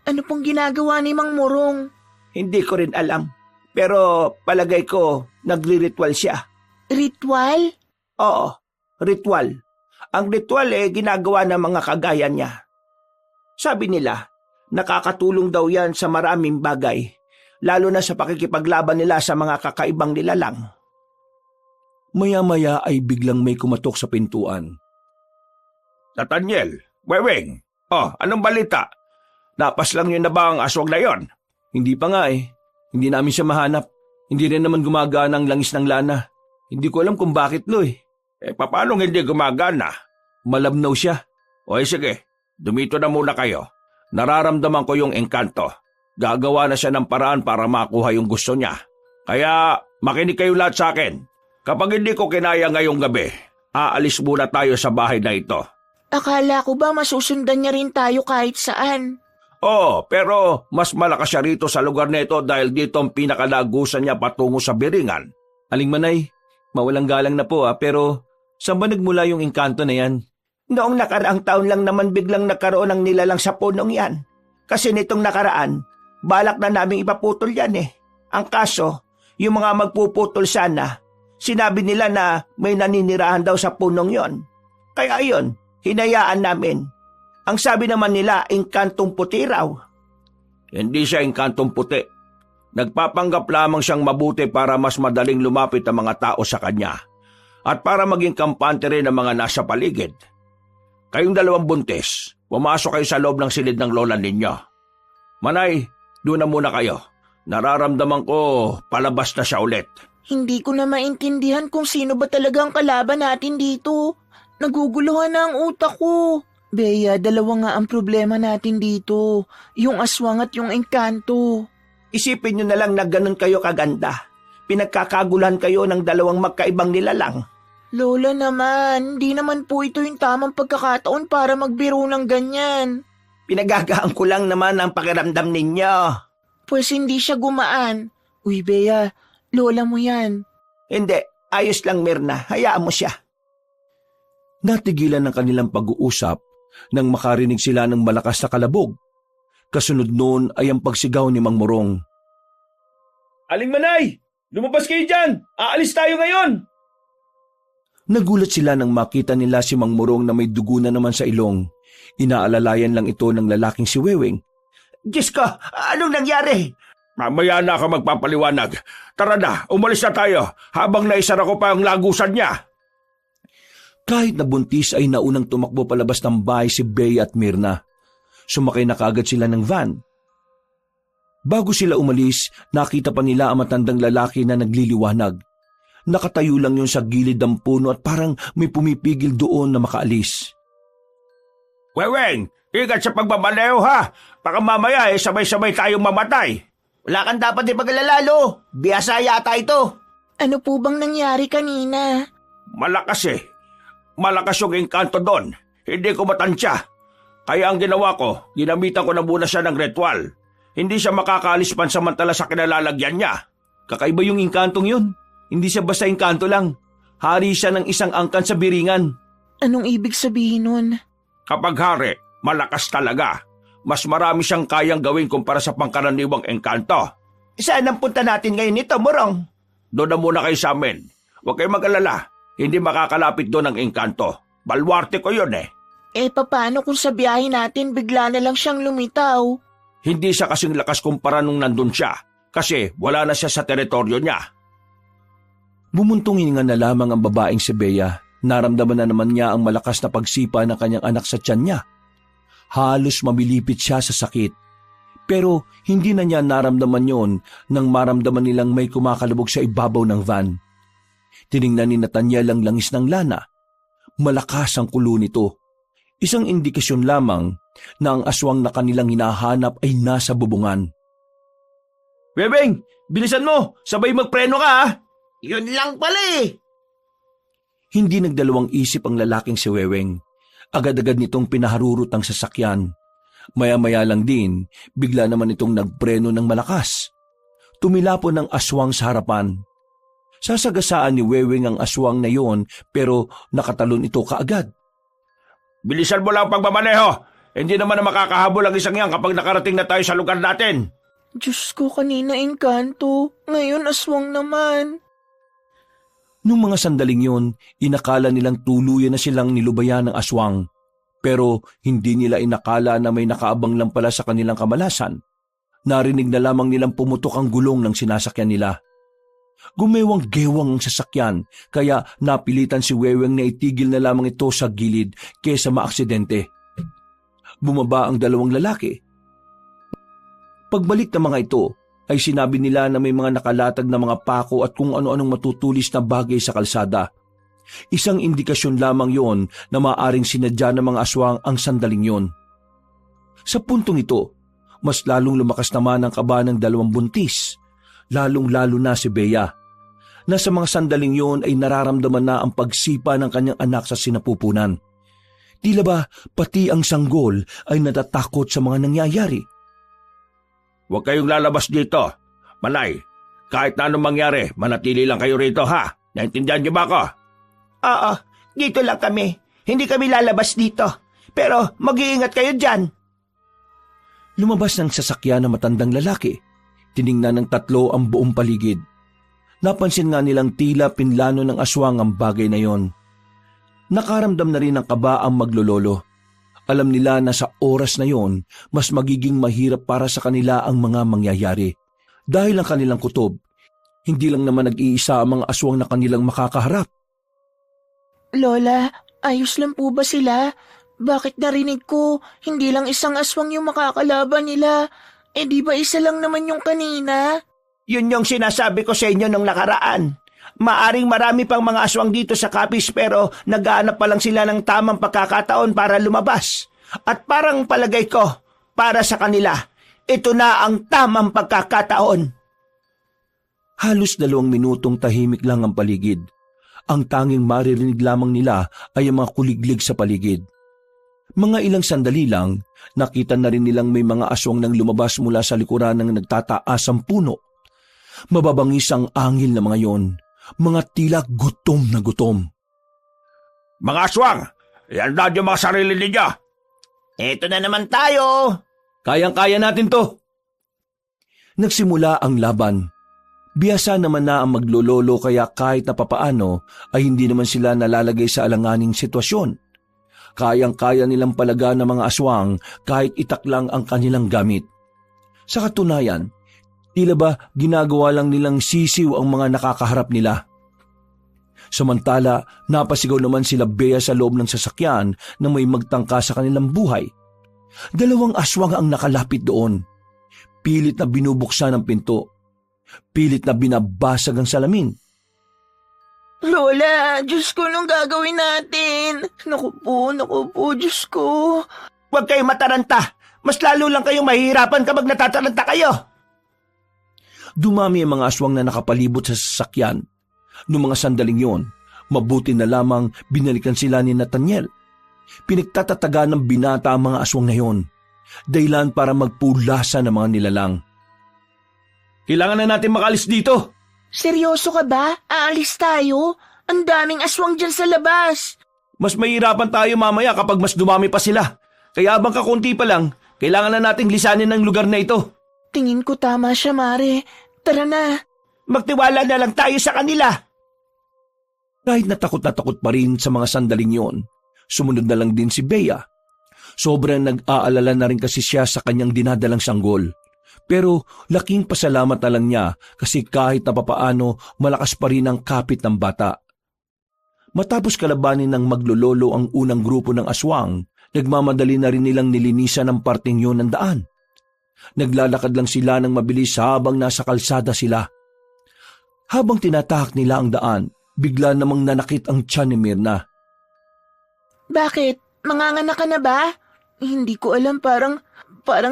S4: Ano pong ginagawa ni Mang Morong?
S5: Hindi ko rin alam. Pero palagay ko, nagri-ritual siya.
S4: Ritual?
S5: Oo, ritual. Ang ritual ginagawa ng mga kagaya niya. Sabi nila, nakakatulong daw yan sa maraming bagay, lalo na sa pakikipaglaban nila sa mga kakaibang nilalang.
S2: Maya-maya ay biglang may kumatok sa pintuan.
S3: Nathaniel, Weweng, anong balita? Napas lang yun na ba ang aswang na yon?
S2: Hindi pa nga eh. Hindi namin siya mahanap. Hindi rin naman gumagana ang langis ng lana. Hindi ko alam kung bakit, Lo eh.
S3: Paano hindi gumagana?
S2: Malabnaw siya.
S3: O sige, dumito na muna kayo. Nararamdaman ko yung engkanto. Gagawa na siya ng paraan para makuha yung gusto niya. Kaya makinig kayo lahat sa akin. Kapag hindi ko kinaya ngayong gabi, aalis muna tayo sa bahay na ito.
S1: Akala ko ba masusundan niya rin tayo kahit saan?
S3: Oo, pero mas malakas siya rito sa lugar na ito dahil dito ang pinakalagusan niya patungo sa Biringan.
S2: Aling Manay, mawalang galang na po pero saan ba nagmula yung engkanto na yan?
S5: Noong nakaraang taon lang naman biglang nagkaroon ng nilalang sa punong yan. Kasi nitong nakaraan, balak na naming ipaputol yan eh. Ang kaso, yung mga magpuputol sana, sinabi nila na may naninirahan daw sa punong yon. Kaya yun, hinayaan namin. Ang sabi naman nila, engkantong puti raw.
S3: Hindi siya engkantong puti. Nagpapanggap lamang siyang mabuti para mas madaling lumapit ang mga tao sa kanya at para maging kampante rin ang mga nasa paligid. Kayong dalawang buntis, pumasok kayo sa loob ng silid ng lola ninyo. Manay, doon na muna kayo. Nararamdaman ko palabas na siya ulit.
S1: Hindi ko na maintindihan kung sino ba talaga ang kalaban natin dito. Naguguluhan na ang utak ko. Bea, dalawa nga ang problema natin dito. Yung aswang at yung engkanto.
S5: Isipin nyo na lang na ganun kayo kaganda. Pinagkakaguluhan kayo ng dalawang magkaibang nilalang.
S1: Lola naman, hindi naman po ito yung tamang pagkakataon para magbiro ng ganyan.
S5: Pinagagaan ko lang naman ang pakiramdam ninyo.
S1: Pues hindi siya gumaan. Uy, Bea, lola mo yan.
S5: Hindi, ayos lang Mirna, hayaan mo siya.
S2: Natigilan ng kanilang pag-uusap nang makarinig sila ng malakas na kalabog. Kasunod noon ay ang pagsigaw ni Mang Morong.
S3: Aling Manay, lumabas kayo dyan! Aalis tayo ngayon!
S2: Nagulat sila nang makita nila si Mang Morong na may dugo na naman sa ilong. Inaalalayan lang ito ng lalaking si Weweng.
S5: Diyos ko, anong nangyari?
S3: Mamaya na ako magpapaliwanag. Tara na, umalis na tayo habang naisara ko pa ang lagusan niya.
S2: Kahit na buntis ay naunang tumakbo palabas ng bahay si Bea at Mirna. Sumakay na kaagad sila ng van. Bago sila umalis, nakita pa nila ang matandang lalaki na nagliliwanag. Nakatayo lang yun sa gilid ng puno at parang may pumipigil doon na makaalis.
S3: Weweng, ingat sa pagmamaneho ha. Baka mamaya sabay-sabay tayong mamatay.
S5: Wala kang dapat ipaglalalo. Biyasa yata ito.
S1: Ano po bang nangyari kanina?
S3: Malakas eh. Malakas yung engkanto doon. Hindi ko matansya. Kaya ang ginawa ko, ginamitan ko na muna siya ng ritual. Hindi siya makakaalis pansamantala sa kinalalagyan niya.
S2: Kakaiba yung engkantong yun. Hindi siya basta engkanto lang. Hari siya ng isang angkan sa Biringan.
S1: Anong ibig sabihin nun?
S3: Kapag hari, malakas talaga. Mas marami siyang kayang gawin kumpara sa pangkaraniwang engkanto.
S5: Saan ang punta natin ngayon ito, Morong?
S3: Doon na muna kayo sa amin. Huwag kayong mag-alala. Hindi makakalapit doon ang engkanto. Balwarte ko yun eh.
S1: Paano kung sa biyahe natin bigla na lang siyang lumitaw?
S3: Hindi siya kasing lakas kumpara nung nandun siya. Kasi wala na siya sa teritoryo niya.
S2: Bumuntong hininga na lamang ang babaeng si Bea. Naramdaman na naman niya ang malakas na pagsipa ng kanyang anak sa tiyan niya. Halos mamilipit siya sa sakit. Pero hindi na niya naramdaman yon nang maramdaman nilang may kumakalabog sa ibabaw ng van. Tiningnan ni Nathaniel ang langis ng lana. Malakas ang kulo nito. Isang indikasyon lamang na ang aswang na kanilang hinahanap ay nasa bubungan.
S3: Weweng, bilisan mo! Sabay magpreno ka ha!
S5: Yun lang pala eh.
S2: Hindi nagdalawang isip ang lalaking si Weweng. Agad-agad nitong pinaharurot ang sasakyan. Maya-maya lang din, bigla naman itong nagpreno ng malakas. Tumilapon ng aswang sa harapan. Sasagasaan ni Weweng ang aswang na yon pero nakatalon ito kaagad.
S3: Bilisan mo lang ang pagmamaneho! Hindi naman na makakahabol ang isang yan kapag nakarating na tayo sa lugar natin.
S1: Diyos ko, kanina engkanto. Ngayon aswang naman.
S2: Nung mga sandaling yon, inakala nilang tuluyan na silang nilubayan ng aswang. Pero hindi nila inakala na may nakaabang lang pala sa kanilang kamalasan. Narinig na lamang nilang pumutok ang gulong ng sinasakyan nila. Gumewang-gewang ang sasakyan, kaya napilitan si Weweng na itigil na lamang ito sa gilid kesa maaksidente. Bumaba ang dalawang lalaki. Pagbalik ng mga ito, ay sinabi nila na may mga nakalatag na mga pako at kung ano-anong matutulis na bagay sa kalsada. Isang indikasyon lamang yon na maaaring sinadya ng mga aswang ang sandaling yon. Sa puntong ito, mas lalong lumakas naman ang kaba ng dalawang buntis, lalong-lalo na si Bea, na sa mga sandaling yon ay nararamdaman na ang pagsipa ng kanyang anak sa sinapupunan. Tila ba pati ang sanggol ay natatakot sa mga nangyayari?
S3: Huwag kayong lalabas dito. Malay, kahit na anong mangyari, manatili lang kayo rito ha. Naintindihan niyo ba ako?
S5: Oo, dito lang kami. Hindi kami lalabas dito. Pero mag-iingat kayo dyan.
S2: Lumabas ng sasakyan na matandang lalaki. Tiningnan ng tatlo ang buong paligid. Napansin nga nilang tila pinlano ng aswang ang bagay na yon. Nakaramdam na rin ng kaba ang maglololo. Alam nila na sa oras na yon, mas magiging mahirap para sa kanila ang mga mangyayari. Dahil ang kanilang kutob, hindi lang naman nag-iisa ang mga aswang na kanilang makakaharap.
S4: Lola, ayos lang po ba sila? Bakit narinig ko, hindi lang isang aswang yung makakalaban nila? Eh di ba isa lang naman yung kanina?
S5: Yun yung sinasabi ko sa inyo nung nakaraan. Maaring marami pang mga aswang dito sa Capiz pero naghahanap pa lang sila ng tamang pagkakataon para lumabas. At parang palagay ko, para sa kanila, ito na ang tamang pagkakataon.
S2: Halos 2 minutong tahimik lang ang paligid. Ang tanging maririnig lamang nila ay ang mga kuliglig sa paligid. Mga ilang sandali lang, nakita na rin nilang may mga aswang nang lumabas mula sa likuran ng nagtataasang puno. Mababangis ang angin na mga yon, mga tila gutom na gutom.
S3: Mga aswang, ihanda niyo mga sarili ninyo.
S5: Ito na naman tayo.
S2: Kayang-kaya natin to. Nagsimula ang laban. Biyasa naman na ang maglololo kaya kahit na papaano ay hindi naman sila nalalagay sa alanganing sitwasyon. Kayang-kaya nilang palaga ng mga aswang kahit itak lang ang kanilang gamit. Sa katunayan, tila ba ginagawa lang nilang sisiw ang mga nakakaharap nila. Samantala, napasigaw naman sila Bea sa loob ng sasakyan na may magtangka sa kanilang buhay. 2 aswang ang nakalapit doon. Pilit na binubuksan ang pinto. Pilit na binabasag ang salamin.
S4: Lola, Diyos ko, anong gagawin natin? Naku po, Diyos ko.
S5: Huwag kayong mataranta. Mas lalo lang kayong mahihirapan kapag natataranta kayo.
S2: Dumami ang mga aswang na nakapalibot sa sasakyan. Noong mga sandaling yon, mabuti na lamang binalikan sila ni Nathaniel. Pinagtatataga ng binata ang mga aswang na yon, dahilan para magpulasa ng mga nilalang. Kailangan na natin makalis dito.
S4: Seryoso ka ba? Aalis tayo? Ang daming aswang dyan sa labas.
S2: Mas mahirapan tayo mamaya kapag mas dumami pa sila. Kaya habang kakunti pa lang, kailangan na nating lisanin ang lugar na ito.
S4: Tingin ko tama siya, Mare. Tara na.
S5: Magtiwala na lang tayo sa kanila.
S2: Kahit natakot pa rin sa mga sandaling yon, sumunod na lang din si Bea. Sobrang nag-aalala na rin kasi siya sa kanyang dinadalang sanggol. Pero laking pasalamat na lang niya kasi kahit na papaano malakas pa rin ang kapit ng bata. Matapos kalabanin ng maglololo ang unang grupo ng aswang, nagmamadali na rin nilang nilinisan ang parteng yun ng daan. Naglalakad lang sila ng mabilis habang nasa kalsada sila. Habang tinatahak nila ang daan, bigla namang nanakit ang tiyan ni Mirna.
S4: Bakit? Manganganak ka na ba? Hindi ko alam, parang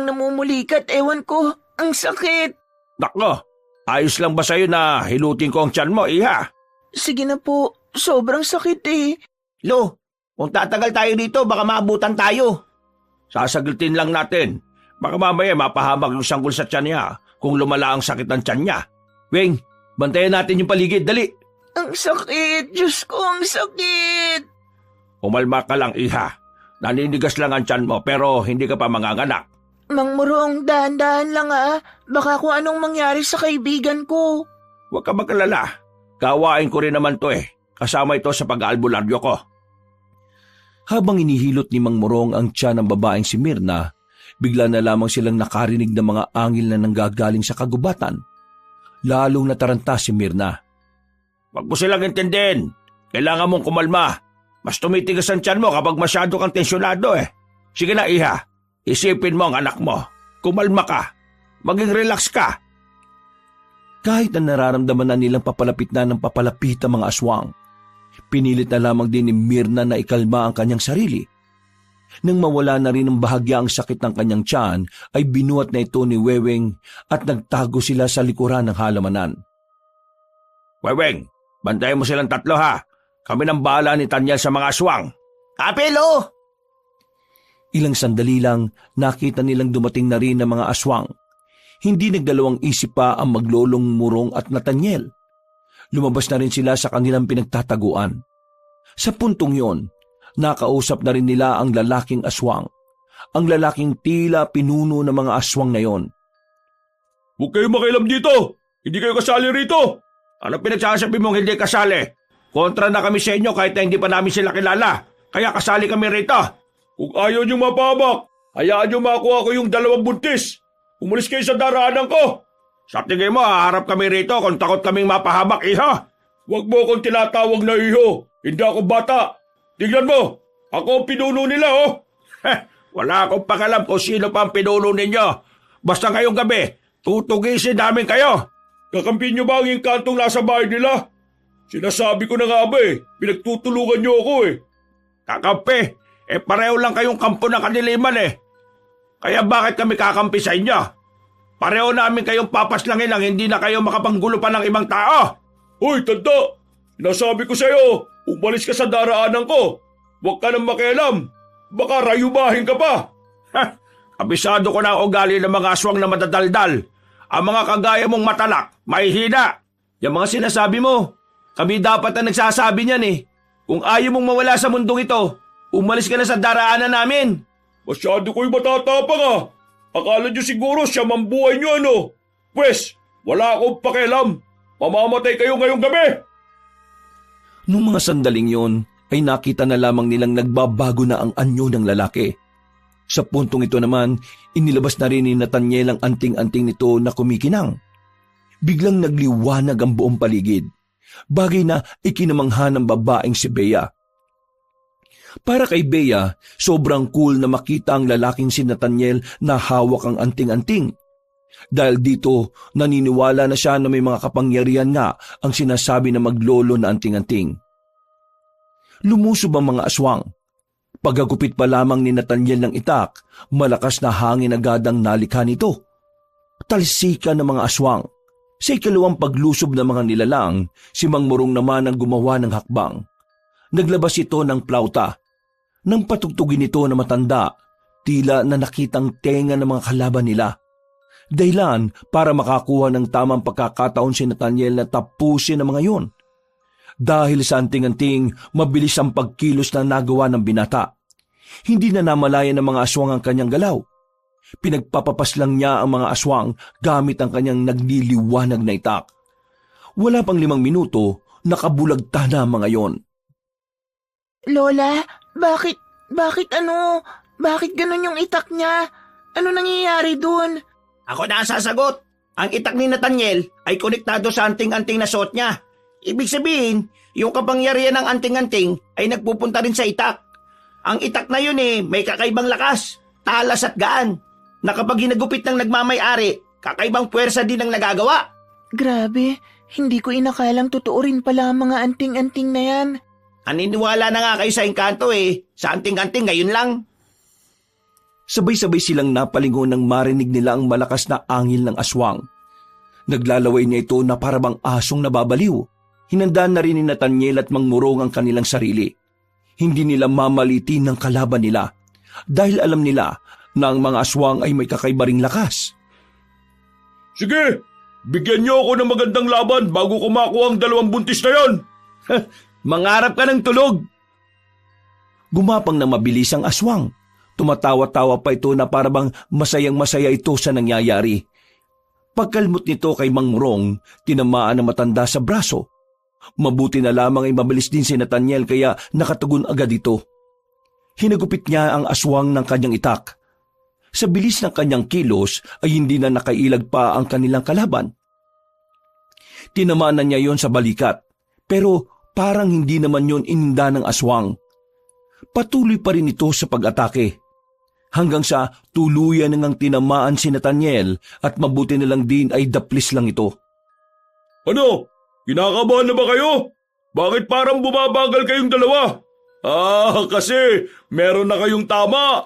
S4: namumulikat, ewan ko. Ang sakit.
S3: Nako, ayos lang ba sa'yo na hilutin ko ang tiyan mo, iha?
S4: Sige na po, sobrang sakit eh.
S5: Lo, kung tatagal tayo dito, baka maabutan tayo.
S3: Sasaglitin lang natin. Baka mamaya mapahamak yung sanggol sa tiyan niya kung lumala ang sakit ng tiyan niya.
S2: Weng, bantayan natin yung paligid, dali.
S4: Ang sakit, Diyos ko, ang sakit.
S3: Umalma ka lang, iha. Naninigas lang ang tiyan mo pero hindi ka pa manganganak.
S4: Mang Murong, dahan-dahan lang Baka kung anong mangyari sa kaibigan ko.
S3: Huwag ka mag-alala. Kawain ko rin naman to eh. Kasama ito sa pag-aalbularyo ko.
S2: Habang inihilot ni Mang Morong ang tiyan ng babaeng si Mirna, bigla na lamang silang nakarinig ng mga angil na nanggagaling sa kagubatan. Lalong nataranta si Mirna.
S3: Huwag mo silang intindihin. Kailangan mong kumalma. Mas tumitigas ang tiyan mo kapag masyado kang tensyonado eh. Sige na, iha. Isipin mo ang anak mo. Kumalma ka. Maging relax ka.
S2: Kahit na nararamdaman na nilang papalapit na ng papalapit ang mga aswang, pinilit na lamang din ni Myrna na ikalma ang kanyang sarili. Nang mawala na rin ng bahagya ang sakit ng kanyang tiyan, ay binuhat na ito ni Weweng at nagtago sila sa likuran ng halamanan.
S3: Weweng, bantayan mo silang tatlo ha. Kami nang bahala ni Tanyel sa mga aswang.
S5: Kapilo!
S2: Ilang sandali lang, nakita nilang dumating na rin ang mga aswang. Hindi nagdalawang isip pa ang maglolong Murong at Nathaniel. Lumabas na rin sila sa kanilang pinagtataguan. Sa puntong yon, nakausap na rin nila ang lalaking aswang. Ang lalaking tila pinuno ng mga aswang na yon.
S3: Huwag kayo makialam dito! Hindi kayo kasali rito! Ano pinagsasabi mong hindi kasali? Kontra na kami sa inyo kahit na hindi pa namin sila kilala. Kaya kasali kami rito. Kung ayaw nyo mapahamak, hayaan nyo makuha ko yung 2 buntis. Umalis kayo sa daraanan ko. Sa tingin mo, haharap kami rito kung takot kaming mapahamak, iho. Huwag mo akong tinatawag na iho. Hindi ako bata. Tignan mo, ako ang pinuno nila, oh. Wala akong pakalam kung sino pa ang pinuno ninyo. Basta ngayong gabi, tutugisin namin kayo. Kakampi nyo ba ang inkantong nasa bahay nila? Sinasabi ko na nga ba pinagtutulungan nyo ako Kakampi? Pareho lang kayong kampo ng kadiliman Kaya bakit kami kakampi sa inyo? Pareho namin kayong papaslangin lang hindi na kayo makapanggulo pa ng ibang tao. Hoy, tanda! Sinasabi ko sa'yo, umalis ka sa daraanan ko. Huwag ka nang makialam. Baka rayumahin ka pa. Kabisado ko na ang ugali ng mga aswang na madadaldal. Ang mga kagaya mong matalak, mahihina. Yung mga sinasabi mo, kami dapat na nagsasabi niyan Kung ayaw mong mawala sa mundong ito, umalis ka na sa daraanan namin. Masyado ko'y matatapang Akala niyo siguro siya mambuhay niyo Pwes, wala akong pakialam. Mamamatay kayo ngayong gabi.
S2: Nung mga sandaling yon, ay nakita na lamang nilang nagbabago na ang anyo ng lalaki. Sa puntong ito naman, inilabas na rin ni Nathaniel ang anting-anting nito na kumikinang. Biglang nagliwanag ang buong paligid. Bagay na ikinamangha ng babaeng si Bea. Para kay Bea, sobrang cool na makita ang lalaking si Nathaniel na hawak ang anting-anting. Dahil dito, naniniwala na siya na may mga kapangyarihan nga ang sinasabi na maglolo na anting-anting. Lumusob ang mga aswang. Pagkagupit pa lamang ni Nathaniel ng itak, malakas na hangin agad ang nalikha nito. Talsikan ng mga aswang. Sa ikalawang paglusob ng mga nilalang, si Mang Murong naman ang gumawa ng hakbang. Naglabas ito ng plauta. Nang patugtugin ito na matanda, tila na nakitang tenga ng mga kalaban nila. Dahilan para makakuha ng tamang pagkakataon si Nathaniel na tapusin ang mga yon. Dahil sa anting-anting, mabilis ang pagkilos na nagawa ng binata. Hindi na namalayan ng mga aswang ang kanyang galaw. Pinagpapapas lang niya ang mga aswang gamit ang kanyang nagliliwanag na itak. Wala pang 5 minuto, nakabulagta na ang mga yon.
S4: Lola, bakit ganun yung itak niya? Ano nangyayari dun?
S5: Ako na ang sasagot. Ang itak ni Nathaniel ay konektado sa anting-anting na suot niya. Ibig sabihin, yung kapangyarihan ng anting-anting ay nagpupunta rin sa itak. Ang itak na yun may kakaibang lakas, talas at gaan, na kapag hinagupit ng nagmamay-ari, kakaibang puwersa din ang nagagawa.
S4: Grabe, hindi ko inakalang totoo rin pala ang mga anting-anting na yan.
S5: Naniniwala na nga kayo sa engkanto sa anting-anting ngayon lang.
S2: Sabay-sabay silang napalingon nang marinig nila ang malakas na angil ng aswang. Naglalaway niya ito na parabang asong nababaliw. Hinandaan na rin ni Nathaniel at Mang Murong ang kanilang sarili. Hindi nila mamalitin ng kalaban nila dahil alam nila na ang mga aswang ay may kakaiba ring lakas.
S3: Sige, bigyan niyo ako ng magandang laban bago ko makuha ang 2 buntis na yon.
S5: Mangarap ka ng tulog.
S2: Gumapang na mabilis ang aswang. Tumatawa-tawa pa ito na parabang masayang-masaya ito sa nangyayari. Pagkalmot nito kay Mang Murong, tinamaan ang matanda sa braso. Mabuti na lamang ay mabilis din si Nathaniel kaya nakatugon agad ito. Hinagupit niya ang aswang ng kanyang itak. Sa bilis ng kanyang kilos ay hindi na nakailag pa ang kanilang kalaban. Tinamaan na niya yon sa balikat, pero parang hindi naman yon ininda ng aswang. Patuloy pa rin ito sa pag-atake. Hanggang sa tuluyan nang tinamaan si Nathaniel at mabuti na lang din ay daplis lang ito.
S3: Ano? Kinakabahan na ba kayo? Bakit parang bumabagal kayong dalawa? Kasi meron na kayong tama.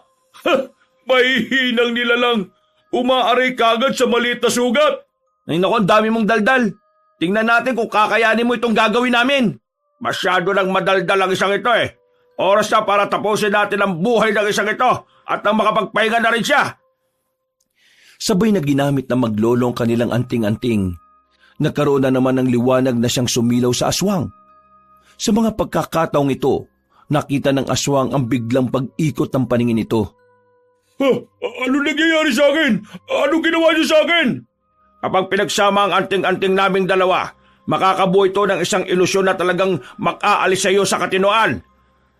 S3: Mahihinang nila lang. Umaaray kagad sa maliit na sugat. Ay naku, ang dami mong daldal. Tingnan natin kung kakayanin mo itong gagawin namin. Masyado lang madaldal ang isang ito eh. Oras na para tapusin natin ang buhay ng isang ito at nang makapagpahinga na rin siya.
S2: Sabay na ginamit ng maglolo ang kanilang anting-anting. Nagkaroon na naman ng liwanag na siyang sumilaw sa aswang. Sa mga pagkakataong ito, nakita ng aswang ang biglang pag-ikot ng paningin nito.
S3: Ano nangyayari sa akin? Anong ginawa niyo sa akin? Kapag pinagsama ang anting-anting naming dalawa, makakabuo ito ng isang ilusyon na talagang makaalis sa iyo sa katinoan.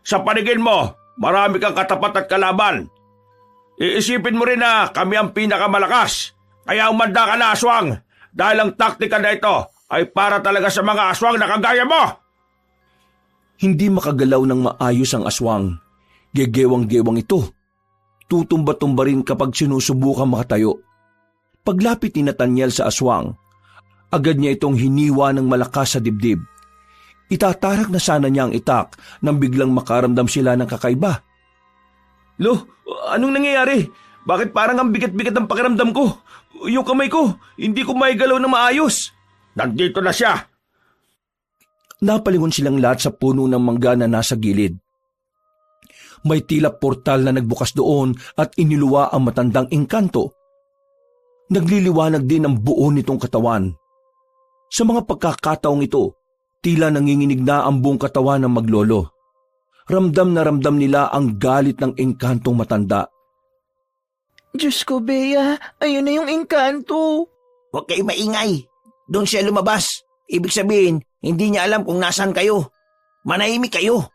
S3: Sa paningin mo, marami kang katapat at kalaban. Iisipin mo rin na kami ang pinakamalakas. Kaya umanda ka na, aswang, dahil ang taktika na ito ay para talaga sa mga aswang na kagaya mo.
S2: Hindi makagalaw ng maayos ang aswang. Gegewang-gewang ito. Tutumba-tumba rin kapag sinusubukan makatayo. Paglapit ni Nathaniel sa aswang, agad niya itong hiniwa ng malakas sa dibdib. Itatarak na sana niya ang itak nang biglang makaramdam sila ng kakaiba. Lo, anong nangyayari? Bakit parang ang bigat-bigat ng pakiramdam ko? Yung kamay ko, hindi ko maigalaw na maayos.
S3: Nandito na siya.
S2: Napalingon silang lahat sa puno ng mangga na nasa gilid. May tila portal na nagbukas doon at iniluwa ang matandang engkanto. Nagliliwanag din ang buo nitong katawan. Sa mga pagkakataong ito, tila nanginginig na ang buong katawan ng maglolo. Ramdam na ramdam nila ang galit ng engkantong matanda.
S4: Diyos ko, Bea, ayun na yung engkanto.
S5: Huwag kayo maingay. Doon siya lumabas. Ibig sabihin, hindi niya alam kung nasaan kayo. Manahimik kayo.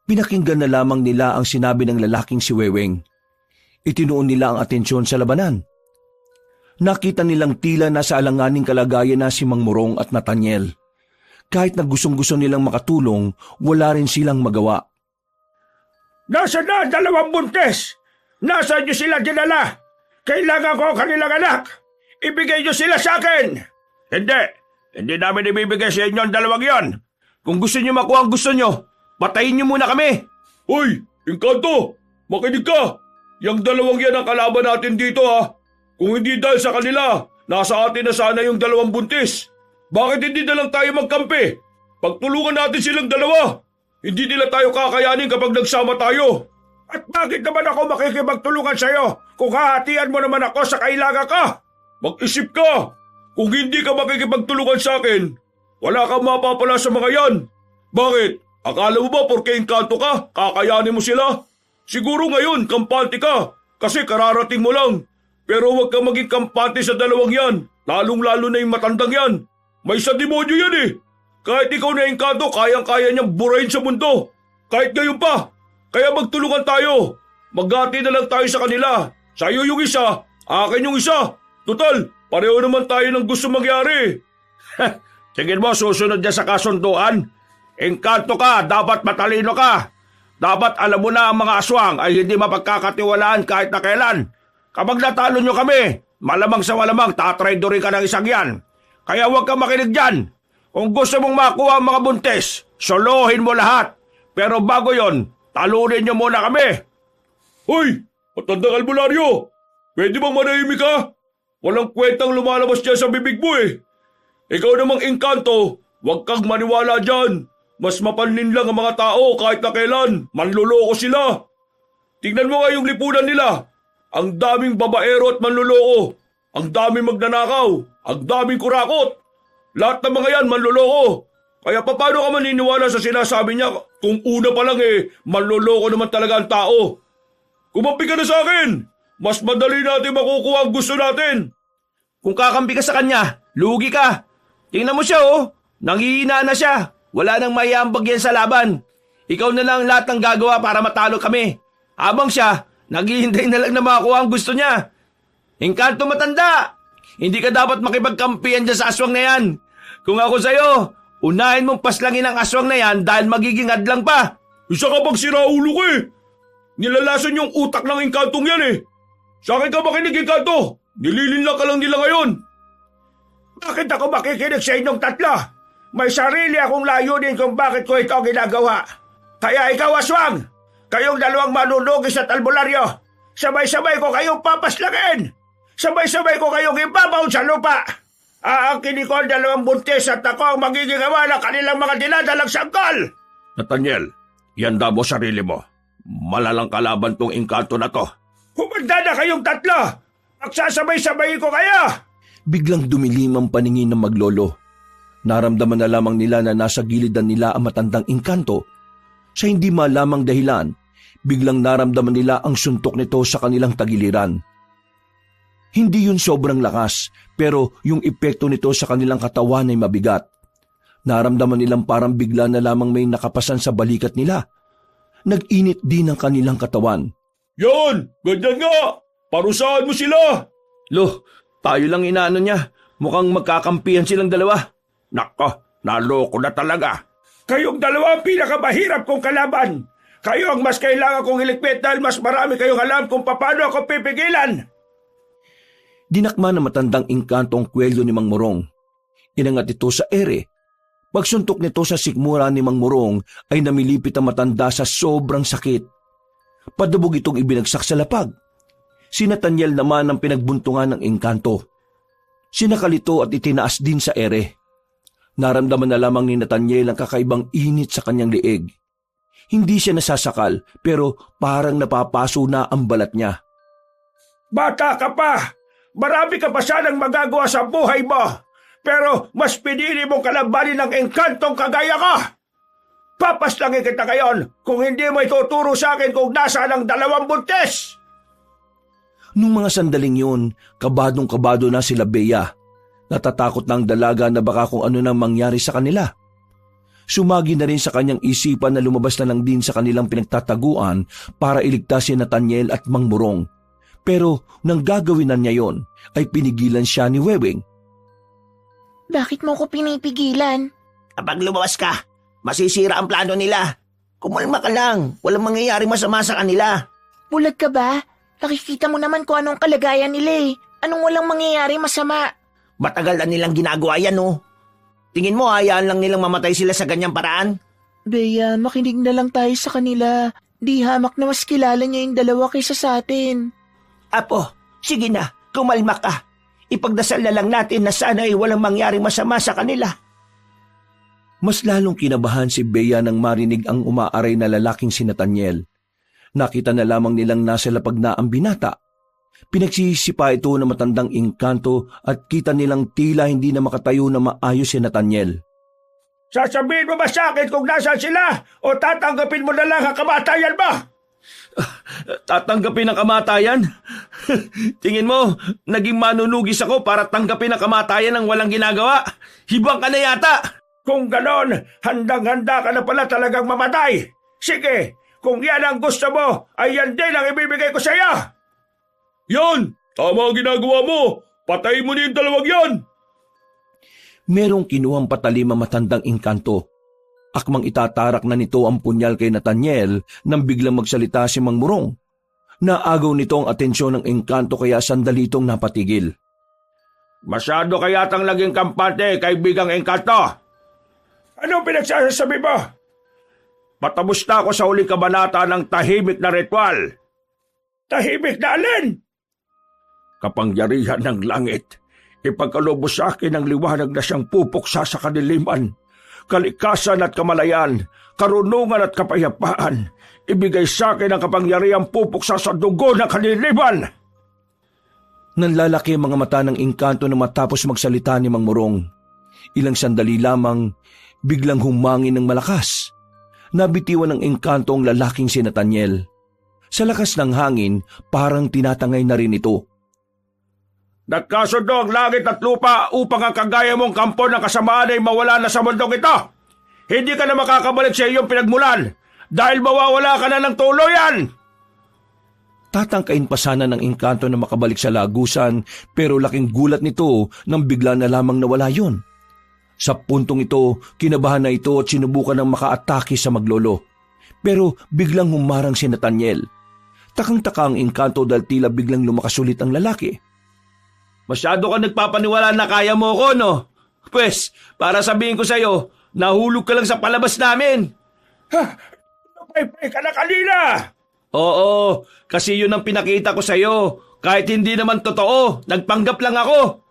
S2: Pinakinggan na lamang nila ang sinabi ng lalaking si Weweng. Itinuon nila ang atensyon sa labanan. Nakita nilang tila nasa alanganing kalagayan na si Mang Morong at Nathaniel. Kahit na gustong-gusto nilang makatulong, wala rin silang magawa.
S3: Nasaan na ang dalawang buntis? Nasaan niyo sila dinala? Kailangan ko ang kanilang anak. Ibigay niyo sila sa akin. Hindi namin ibibigay sa inyo ang dalawang yon. Kung gusto niyo makuha ang gusto niyo, patayin niyo muna kami. Hoy, Engkanto, makinig ka. Yang dalawang yan ang kalaban natin dito ha. Kung hindi dahil sa kanila, nasa atin na sana yung dalawang buntis. Bakit hindi na lang tayo magkampi? Pagtulungan natin silang dalawa. Hindi nila tayo kakayanin kapag nagsama tayo. At bakit naman ako makikipagtulungan sa'yo kung hahatian mo naman ako sa kailangan ka? Mag-isip ka. Kung hindi ka makikipagtulungan sa akin, wala kang mapapala sa mga yan. Bakit? Akala mo ba porke engkanto ka, kakayanin mo sila? Siguro ngayon, kampante ka, kasi kararating mo lang. Pero huwag kang maging kampante sa dalawang yan, lalong-lalo na yung matandang yan. May sa demonyo yan eh. Kahit ikaw na engkanto, kayang-kaya niyang burahin sa mundo. Kahit ngayon pa. Kaya magtulungan tayo. Maghati na lang tayo sa kanila. Sa'yo yung isa, akin yung isa. Total, pareho naman tayo ng gusto mangyari. Tingin mo susunod niya sa kasunduan? Engkanto ka, dapat matalino ka. Dapat alam mo na ang mga aswang ay hindi mapagkakatiwalaan kahit na kailan. Kapag natalo nyo kami, malamang sa malamang tatraidorin ka ng isang yan. Kaya huwag kang makinig dyan. Kung gusto mong makuha ang mga buntis, solohin mo lahat. Pero bago yon, talunin nyo muna kami. Hoy, matandang albularyo, pwede bang manahimik ka? Walang kwentang lumalabas dyan sa bibig mo eh. Ikaw namang engkanto, huwag kang maniwala dyan. Mas mapanlin lang ang mga tao kahit na kailan. Manluloko sila. Tingnan mo nga yung lipunan nila. Ang daming babaero at manluloko. Ang daming magnanakaw. Ang daming kurakot. Lahat ng mga yan manluloko. Kaya paano ka maniniwala sa sinasabi niya kung una pa lang manluloko naman talaga ang tao? Kumampi ka na sa akin. Mas madali natin makukuha ang gusto natin. Kung kakampi ka sa kanya, lugi ka. Tingnan mo siya oh. Nanghihina na siya. Wala nang maiambag yan sa laban. Ikaw na lang lahat ng gagawa para matalo kami. Habang siya, naghihintay na lang na makakuha ang gusto niya. Engkanto matanda! Hindi ka dapat makipagkampihan dyan sa aswang na yan. Kung ako sa'yo, unahin mong paslangin ang aswang na yan dahil magiging hadlang pa. Isa ka bang siraulo ko eh. Nilalason yung utak ng engkantong yan eh. Sa akin ka makinig, engkanto. Nililinlang ka lang nila ngayon. Bakit ako makikinig sa inyong tatlo? May sarili akong layunin kung bakit ko ito ginagawa. Kaya ikaw, aswang, kayong dalawang manunugis at albularyo, sabay-sabay ko kayong papaslagin. Sabay-sabay ko kayong ibabaon sa lupa. Aangkinin ko ang dalawang buntis at ako ang magiging ama ng kanilang mga dinadalang sanggol. Nathaniel, yanda mo sarili mo. Malalang kalaban tong engkanto na to. Humanda na kayong tatlo! Magsasabay-sabay ko kayo!
S2: Biglang dumilim ang paningin ng maglolo. Naramdaman na lamang nila na nasa gilidan nila ang matandang engkanto. Sa hindi malamang dahilan, biglang naramdaman nila ang suntok nito sa kanilang tagiliran. Hindi yun sobrang lakas, pero yung epekto nito sa kanilang katawan ay mabigat. Naramdaman nilang parang bigla na lamang may nakapasan sa balikat nila. Nag-init din ang kanilang katawan.
S3: Yan! Ganyan nga! Parusahan mo sila!
S2: Lo, tayo lang inaano niya. Mukhang magkakampihan silang dalawa.
S3: Nako, naloko na talaga. Kayong dalawa ang pinakamahirap kong kalaban. Kayo ang mas kailangan kong iligpit dahil mas marami kayong alam kung paano ako pipigilan.
S2: Dinakma na matandang engkanto ang kwelyo ni Mang Morong. Inangat ito sa ere. Pagsuntok nito sa sikmura ni Mang Morong ay namilipit ang matanda sa sobrang sakit. Padabog itong ibinagsak sa lapag. Si Nathaniel naman ang pinagbuntungan ng engkanto. Sinakal ito at itinaas din sa ere. Naramdaman na lamang ni Nathaniel ang kakaibang init sa kanyang liig. Hindi siya nasasakal pero parang napapaso na ang balat niya.
S3: Bata ka pa! Marami ka pa sanang magagawa sa buhay mo! Pero mas pinili mong kalabanin ng engkantong kagaya ko! Papaslangin kita ngayon kung hindi mo ituturo sa akin kung nasaan ang dalawang buntis!
S2: Nung mga sandaling yun, kabadong-kabado na sila Bea. Natatakot na ang dalaga na baka kung ano nang mangyari sa kanila. Sumagi na rin sa kanyang isipan na lumabas na lang din sa kanilang pinagtataguan para iligtas si Nathaniel at Mang Morong. Pero nang gagawin na niya yon, ay pinigilan siya ni Weweng.
S4: Bakit mo ko pinipigilan?
S5: Kapag lumabas ka, masisira ang plano nila. Kumalma ka lang, walang mangyayari masama sa kanila.
S4: Bulag ka ba? Nakikita mo naman kung anong kalagayan nila eh. Anong walang mangyayari masama?
S5: Matagal na nilang ginagawa yan, oh. Tingin mo, hayaan lang nilang mamatay sila sa ganyang paraan?
S4: Bea, makinig na lang tayo sa kanila. Di hamak na mas kilala niya yung dalawa kaysa sa atin.
S5: Apo, sige na, kumalma ka. Ipagdasal na lang natin na sana ay walang mangyaring masama sa kanila.
S2: Mas lalong kinabahan si Bea nang marinig ang umaaray na lalaking si Nathaniel. Nakita na lamang nilang nasa lapag na ang binata. Pinagsisipa ito ng matandang engkanto at kita nilang tila hindi na makatayo na maayos si Nathaniel.
S3: Sasabihin mo ba sa akin kung nasaan sila o tatanggapin mo na lang ang kamatayan mo?
S2: Tatanggapin ang kamatayan? Tingin mo, naging manunugis ako para tanggapin ang kamatayan ng walang ginagawa? Hibang ka na yata!
S3: Kung ganon, handang-handa ka na pala talagang mamatay. Sige, kung yan ang gusto mo, ay yan din ang ibibigay ko sa iyo. Yan! Tama ang ginagawa mo! Patayin mo na yung dalawang yan!
S2: Merong kinuhang patalim ang matandang engkanto. Akmang itatarak na nito ang punyal kay Nathaniel nang biglang magsalita si Mang Morong. Naagaw nito ang atensyon ng engkanto kaya sandali itong napatigil.
S3: Masyado ka yatang laging kampante, kaibigang engkanto. Anong pinagsasabi mo? Patapos na ako sa huling kabanata ng tahimik na ritual. Tahimik na alin? Kapangyarihan ng langit, ipagkaloob sa akin ang liwanag na siyang pupuksa sa kadiliman. Kalikasan at kamalayan, karunungan at kapayapaan, ibigay sa akin ang kapangyarihang pupuksa sa dugo ng kadiliman.
S2: Nanlalaki ang mga mata ng engkanto na matapos magsalita ni Mang Morong. Ilang sandali lamang, biglang humangin ng malakas. Nabitiwan ng engkanto ang lalaking si Nathaniel. Sa lakas ng hangin, parang tinatangay na rin ito.
S3: Nagkasundo ang langit at lupa upang ang kagaya mong kampo ng kasamaan ay mawala na sa mundong ito. Hindi ka na makakabalik sa iyong pinagmulan dahil mawawala ka na ng tuluyan.
S2: Tatangkain pa sana ng engkanto na makabalik sa lagusan pero laking gulat nito nang bigla na lamang nawala yon. Sa puntong ito, kinabahan na ito at sinubukan ng makaatake sa maglolo. Pero biglang humarang si Nathaniel. Takang-taka ang engkanto dahil tila biglang lumakasulit ang lalaki. Masyado ka nagpapaniwala na kaya mo ko, no? Pwes, para sabihin ko sa'yo, nahulog ka lang sa palabas namin.
S3: Napaypay ka na kanina!
S2: Oo, kasi yun ang pinakita ko sa'yo. Kahit hindi naman totoo, nagpanggap lang ako.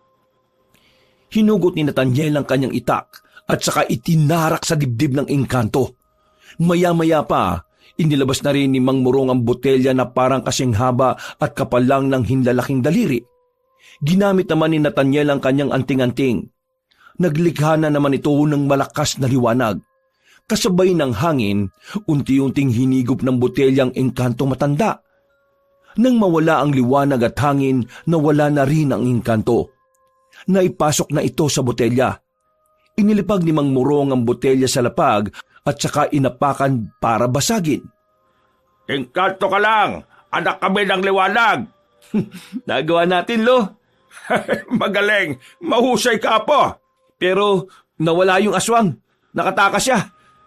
S2: Hinugot ni Nathaniel ang kanyang itak at saka itinarak sa dibdib ng engkanto. Maya-maya pa, inilabas na rin ni Mang Murong ang botelya na parang kasing haba at kapal lang ng hinlalaking daliri. Ginamit naman ni Nathaniel ang kanyang anting-anting. Naglikha na naman ito ng malakas na liwanag. Kasabay ng hangin, unti-unting hinigop ng botelyang engkanto matanda. Nang mawala ang liwanag at hangin, nawala na rin ang engkanto. Naipasok na ito sa botelya. Inilipag ni Mang Murong ang botelya sa lapag at saka inapakan para basagin.
S3: Engkanto ka lang! Anak kami ng liwanag!
S2: Nagawa natin, Lo.
S3: Magaling! Mahusay ka po!
S2: Pero nawala yung aswang. Nakatakas siya.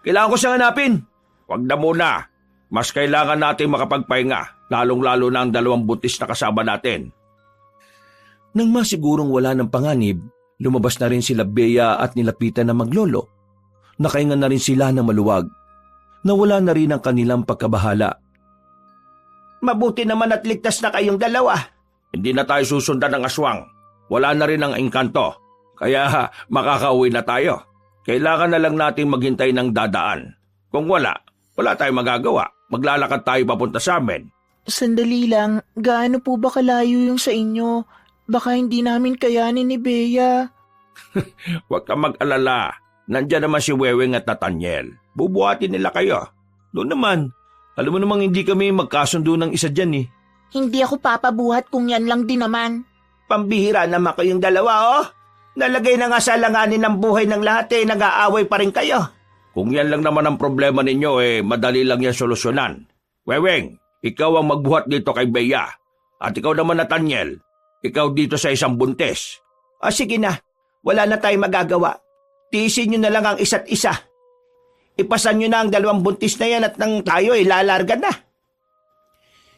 S2: Kailangan ko siyang hanapin.
S3: Huwag na muna. Mas kailangan natin makapagpahinga, lalong-lalo na ang 2 buntis na kasama natin.
S2: Nang masigurong wala ng panganib, lumabas na rin sila Bea at nilapitan na maglolo. Nakahinga na rin sila na maluwag. Nawala na rin ang kanilang pagkabahala.
S5: Mabuti naman at ligtas na kayong dalawa.
S3: Hindi na tayo susundan ng aswang. Wala na rin ang engkanto. Kaya makakauwi na tayo. Kailangan na lang natin maghintay ng dadaan. Kung wala tayong magagawa. Maglalakad tayo papunta sa amin.
S4: Sandali lang, gaano po ba kalayo yung sa inyo? Baka hindi namin kayanin ni Bea.
S3: Huwag ka mag-alala. Nandiyan naman si Weweng at Nathaniel. Bubuhatin nila kayo.
S2: Doon naman, alam mo namang hindi kami magkasundo ng isa dyan eh.
S4: Hindi ako papabuhat kung yan lang din naman.
S5: Pambihira naman kayong dalawa, oh. Nalagay na nga sa langanin ng buhay ng lahat nag-aaway pa rin kayo.
S3: Kung yan lang naman ang problema ninyo, madali lang yan solusyonan. Weweng, ikaw ang magbuhat dito kay Bea. At ikaw naman, Nathaniel, ikaw dito sa isang buntis.
S5: Sige na, wala na tayong magagawa. Tiisin nyo na lang ang isa't isa. Ipasan nyo na ang 2 buntis na yan at nang tayo lalarga na.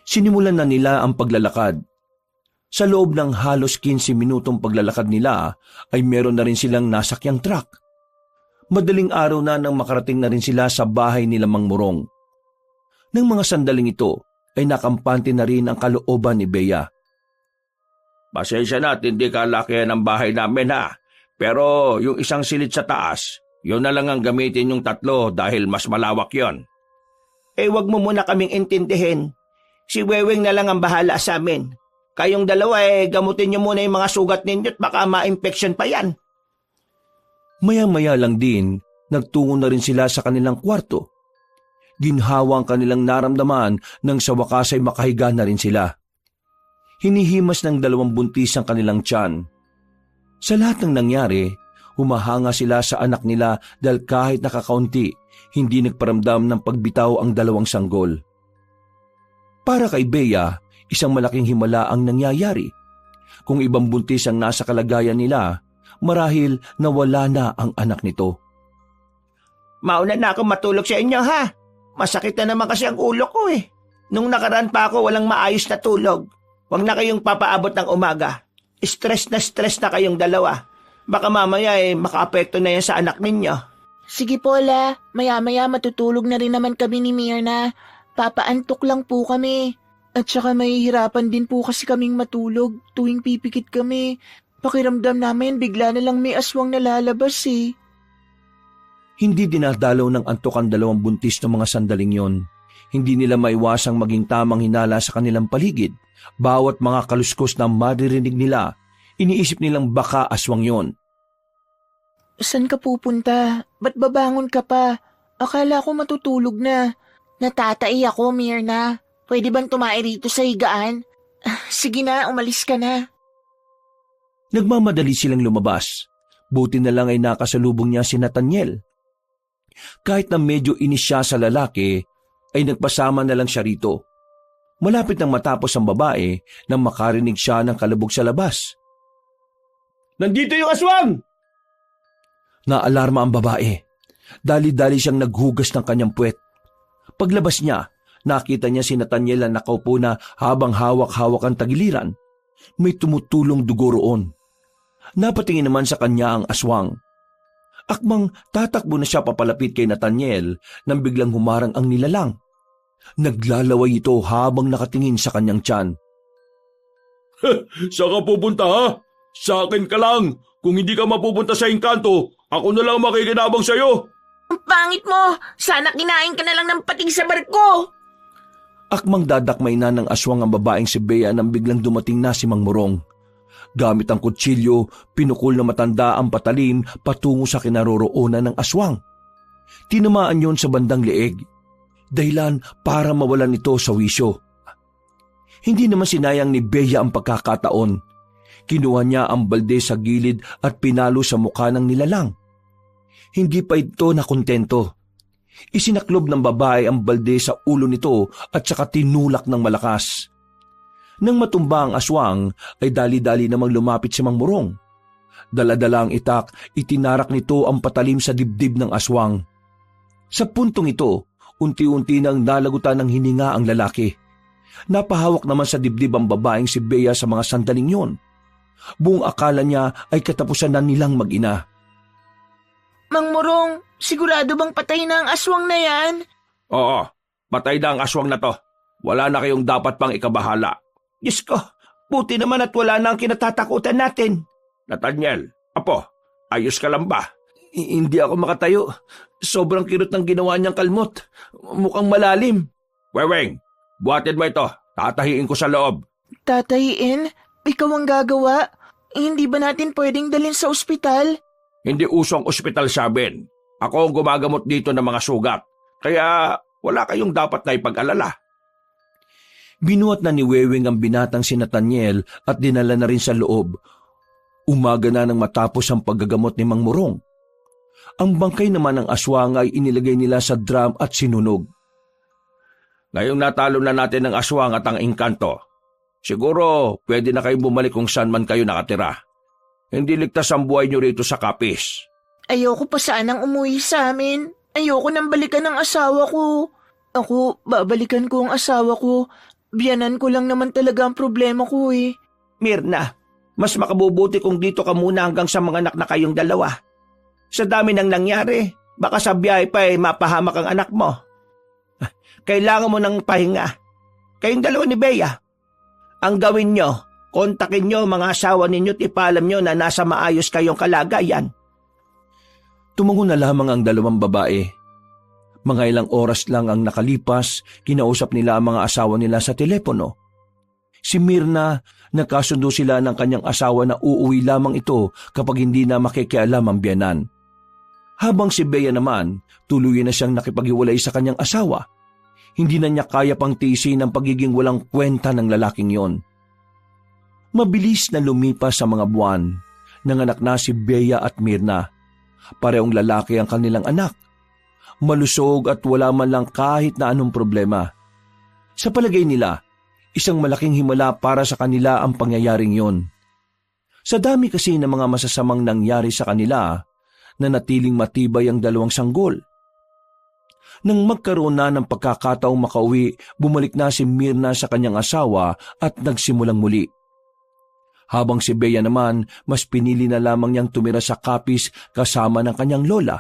S2: Sinimulan na nila ang paglalakad. Sa loob ng halos 15 minutong paglalakad nila ay meron na rin silang nasakyang truck. Madaling araw na nang makarating na rin sila sa bahay nila Mang Murong. Nang mga sandaling ito ay nakampante na rin ang kalooban ni Bea.
S3: Pasensya na at hindi kalakihan ang bahay namin ha. Pero yung isang silid sa taas, yun na lang ang gamitin yung 3 dahil mas malawak yon.
S5: Wag mo muna kaming intindihin. Si Weweng na lang ang bahala sa amin. Kayong dalawa gamutin nyo muna yung mga sugat ninyo at baka ma-infection pa yan.
S2: Maya-maya lang din, nagtungo na rin sila sa kanilang kwarto. Ginhawa ang kanilang naramdaman nang sa wakas ay makahiga na rin sila. Hinihimas ng 2 buntis ang kanilang tiyan. Sa lahat ng nangyari, humahanga sila sa anak nila dahil kahit nakakaunti, hindi nagparamdam ng pagbitaw ang 2 sanggol. Para kay Bea, isang malaking himala ang nangyayari. Kung ibang buntis ang nasa kalagayan nila, marahil nawala na ang anak nito.
S5: Mauna na ako matulog sa inyo ha. Masakit na naman kasi ang ulo ko Nung nakaraan pa ako walang maayos na tulog. Huwag na kayong papaabot ng umaga. Stress na kayong dalawa. Baka mamaya makaapekto na yan sa anak ninyo.
S4: Sige po, La. Maya-maya matutulog na rin naman kami ni Myrna. Papaantok lang po kami. At saka mahihirapan din po kasi kaming matulog tuwing pipikit kami. Pakiramdam namin bigla na lang may aswang nalalabas
S2: Hindi dinadalaw ng antok ang 2 buntis ng mga sandaling yon. Hindi nila maiwasang maging tamang hinala sa kanilang paligid. Bawat mga kaluskos na maririnig nila, iniisip nilang baka aswang yon.
S4: Saan ka pupunta? Ba't babangon ka pa? Akala ko matutulog na. Natatai ako, Myrna. Pwede bang tumae rito sa higaan? Sige na, umalis ka na.
S2: Nagmamadali silang lumabas. Buti na lang ay nakasalubong niya si Nathaniel. Kahit na medyo inis siya sa lalaki, ay nagpasama na lang siya rito. Malapit nang matapos ang babae nang makarinig siya ng kalabog sa labas.
S3: Nandito yung aswang!
S2: Naalarma ang babae. Dali-dali siyang naghugas ng kanyang puwet. Paglabas niya, nakita niya si Nathaniel na nakaupo na habang hawak-hawak ang tagiliran. May tumutulong dugo roon. Napatingin naman sa kanya ang aswang. Akmang tatakbo na siya papalapit kay Nathaniel nang biglang humarang ang nilalang. Naglalaway ito habang nakatingin sa kanyang tiyan.
S3: Saan ka pupunta ha? Sa akin ka lang. Kung hindi ka mapupunta sa engkanto, ako na lang makikinabang sa'yo.
S1: Ang pangit mo! Sana kinain ka na lang ng pating sa barko!
S2: Akmang dadakmay na ng aswang ang babaeng si Bea nang biglang dumating na si Mang Morong. Gamit ang kutsilyo, pinukol na matanda ang patalim patungo sa kinaroroonan ng aswang. Tinamaan yon sa bandang leeg. Dahilan para mawalan ito sa wisyo. Hindi naman sinayang ni Bea ang pagkakataon. Kinuha niya ang balde sa gilid at pinalo sa mukha ng nilalang. Hindi pa ito nakontento. Isinaklob ng babae ang balde sa ulo nito at saka tinulak ng malakas. Nang matumba ang aswang, ay dali-dali namang lumapit si Mang Morong. Dala-dala ang itak, itinarak nito ang patalim sa dibdib ng aswang. Sa puntong ito, unti-unti nang nalagutan ng hininga ang lalaki. Napahawak naman sa dibdib ang babaeng si Bea sa mga sandaling yon. Buong akala niya ay katapusan na nilang mag-ina.
S1: Mang Morong, sigurado bang patay na ang aswang na yan?
S3: Oo, patay na ang aswang na to. Wala na kayong dapat pang ikabahala.
S5: Diyos ko, buti naman at wala na ang kinatatakutan natin.
S3: Nathaniel, apo, ayos ka lang ba?
S2: Hindi ako makatayo. Sobrang kirot ng ginawa niyang kalmot. Mukhang malalim.
S3: Weweng, buhatin mo ito. Tatahiin ko sa loob.
S1: Tatahiin? Ikaw ang gagawa? Hindi ba natin pwedeng dalhin sa ospital?
S3: Hindi usong ospital sa amin. Ako ang gumagamot dito ng mga sugat. Kaya wala kayong dapat na ipag-alala.
S2: Binuhat na ni Weweng ang binatang si Nathaniel at dinala na rin sa loob. Umaga na nang matapos ang paggagamot ni Mang Morong. Ang bangkay naman ng aswang ay inilagay nila sa drum at sinunog.
S3: Ngayong natalo na natin ang aswang at ang engkanto, siguro pwede na kayong bumalik kung saan man kayo nakatira. Hindi ligtas ang buhay nyo rito sa Kapis.
S1: Ayoko pa sanang umuwi sa amin. Ayoko nang balikan ng asawa ko. Ako, babalikan ko ang asawa ko. Biyanan ko lang naman talaga ang problema ko eh.
S5: Mirna, mas makabubuti kung dito ka muna hanggang sa mga anak na kayong dalawa. Sa dami nang nangyari, baka sa biyahe pa mapahamak ang anak mo. Kailangan mo ng pahinga. Kayong dalawa ni Bea. Ang gawin nyo, kontakin nyo mga asawa ninyo at ipaalam nyo na nasa maayos kayong kalagayan.
S2: Tumango na lamang ang dalawang babae. Mga ilang oras lang ang nakalipas, kinausap nila ang mga asawa nila sa telepono. Si Mirna, nagkasundo sila ng kanyang asawa na uuwi lamang ito kapag hindi na makikialam ang biyanan. Habang si Bea naman, tuluyan na siyang nakipaghiwalay sa kanyang asawa. Hindi na niya kaya pang tiisin ang pagiging walang kwenta ng lalaking yon. Mabilis na lumipas sa mga buwan, nanganak na si Bea at Mirna. Parehong lalaki ang kanilang anak. Malusog at wala man lang kahit na anong problema. Sa palagay nila, isang malaking himala para sa kanila ang pangyayaring yon. Sa dami kasi ng mga masasamang nangyari sa kanila, nanatiling matibay ang dalawang sanggol. Nang magkaroon na ng pagkakataong makauwi, bumalik na si Mirna sa kanyang asawa at nagsimulang muli. Habang si Bea naman, mas pinili na lamang niyang tumira sa Kapis kasama ng kanyang lola.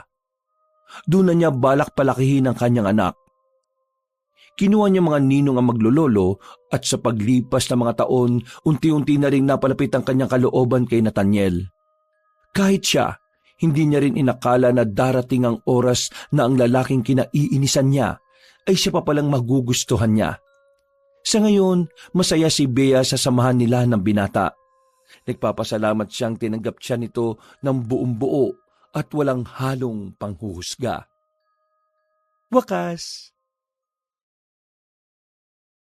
S2: Doon na niya balak palakihin ang kanyang anak. Kinuha niya mga ninong ang maglololo at sa paglipas ng mga taon, unti-unti na rin napalapit ang kanyang kalooban kay Nathaniel. Kahit siya, hindi niya rin inakala na darating ang oras na ang lalaking kinaiinisan niya ay siya pa palang magugustuhan niya. Sa ngayon, masaya si Bea sa samahan nila ng binata. Nagpapasalamat siyang tinanggap siya nito ng buong buo at walang halong panghuhusga. Wakas!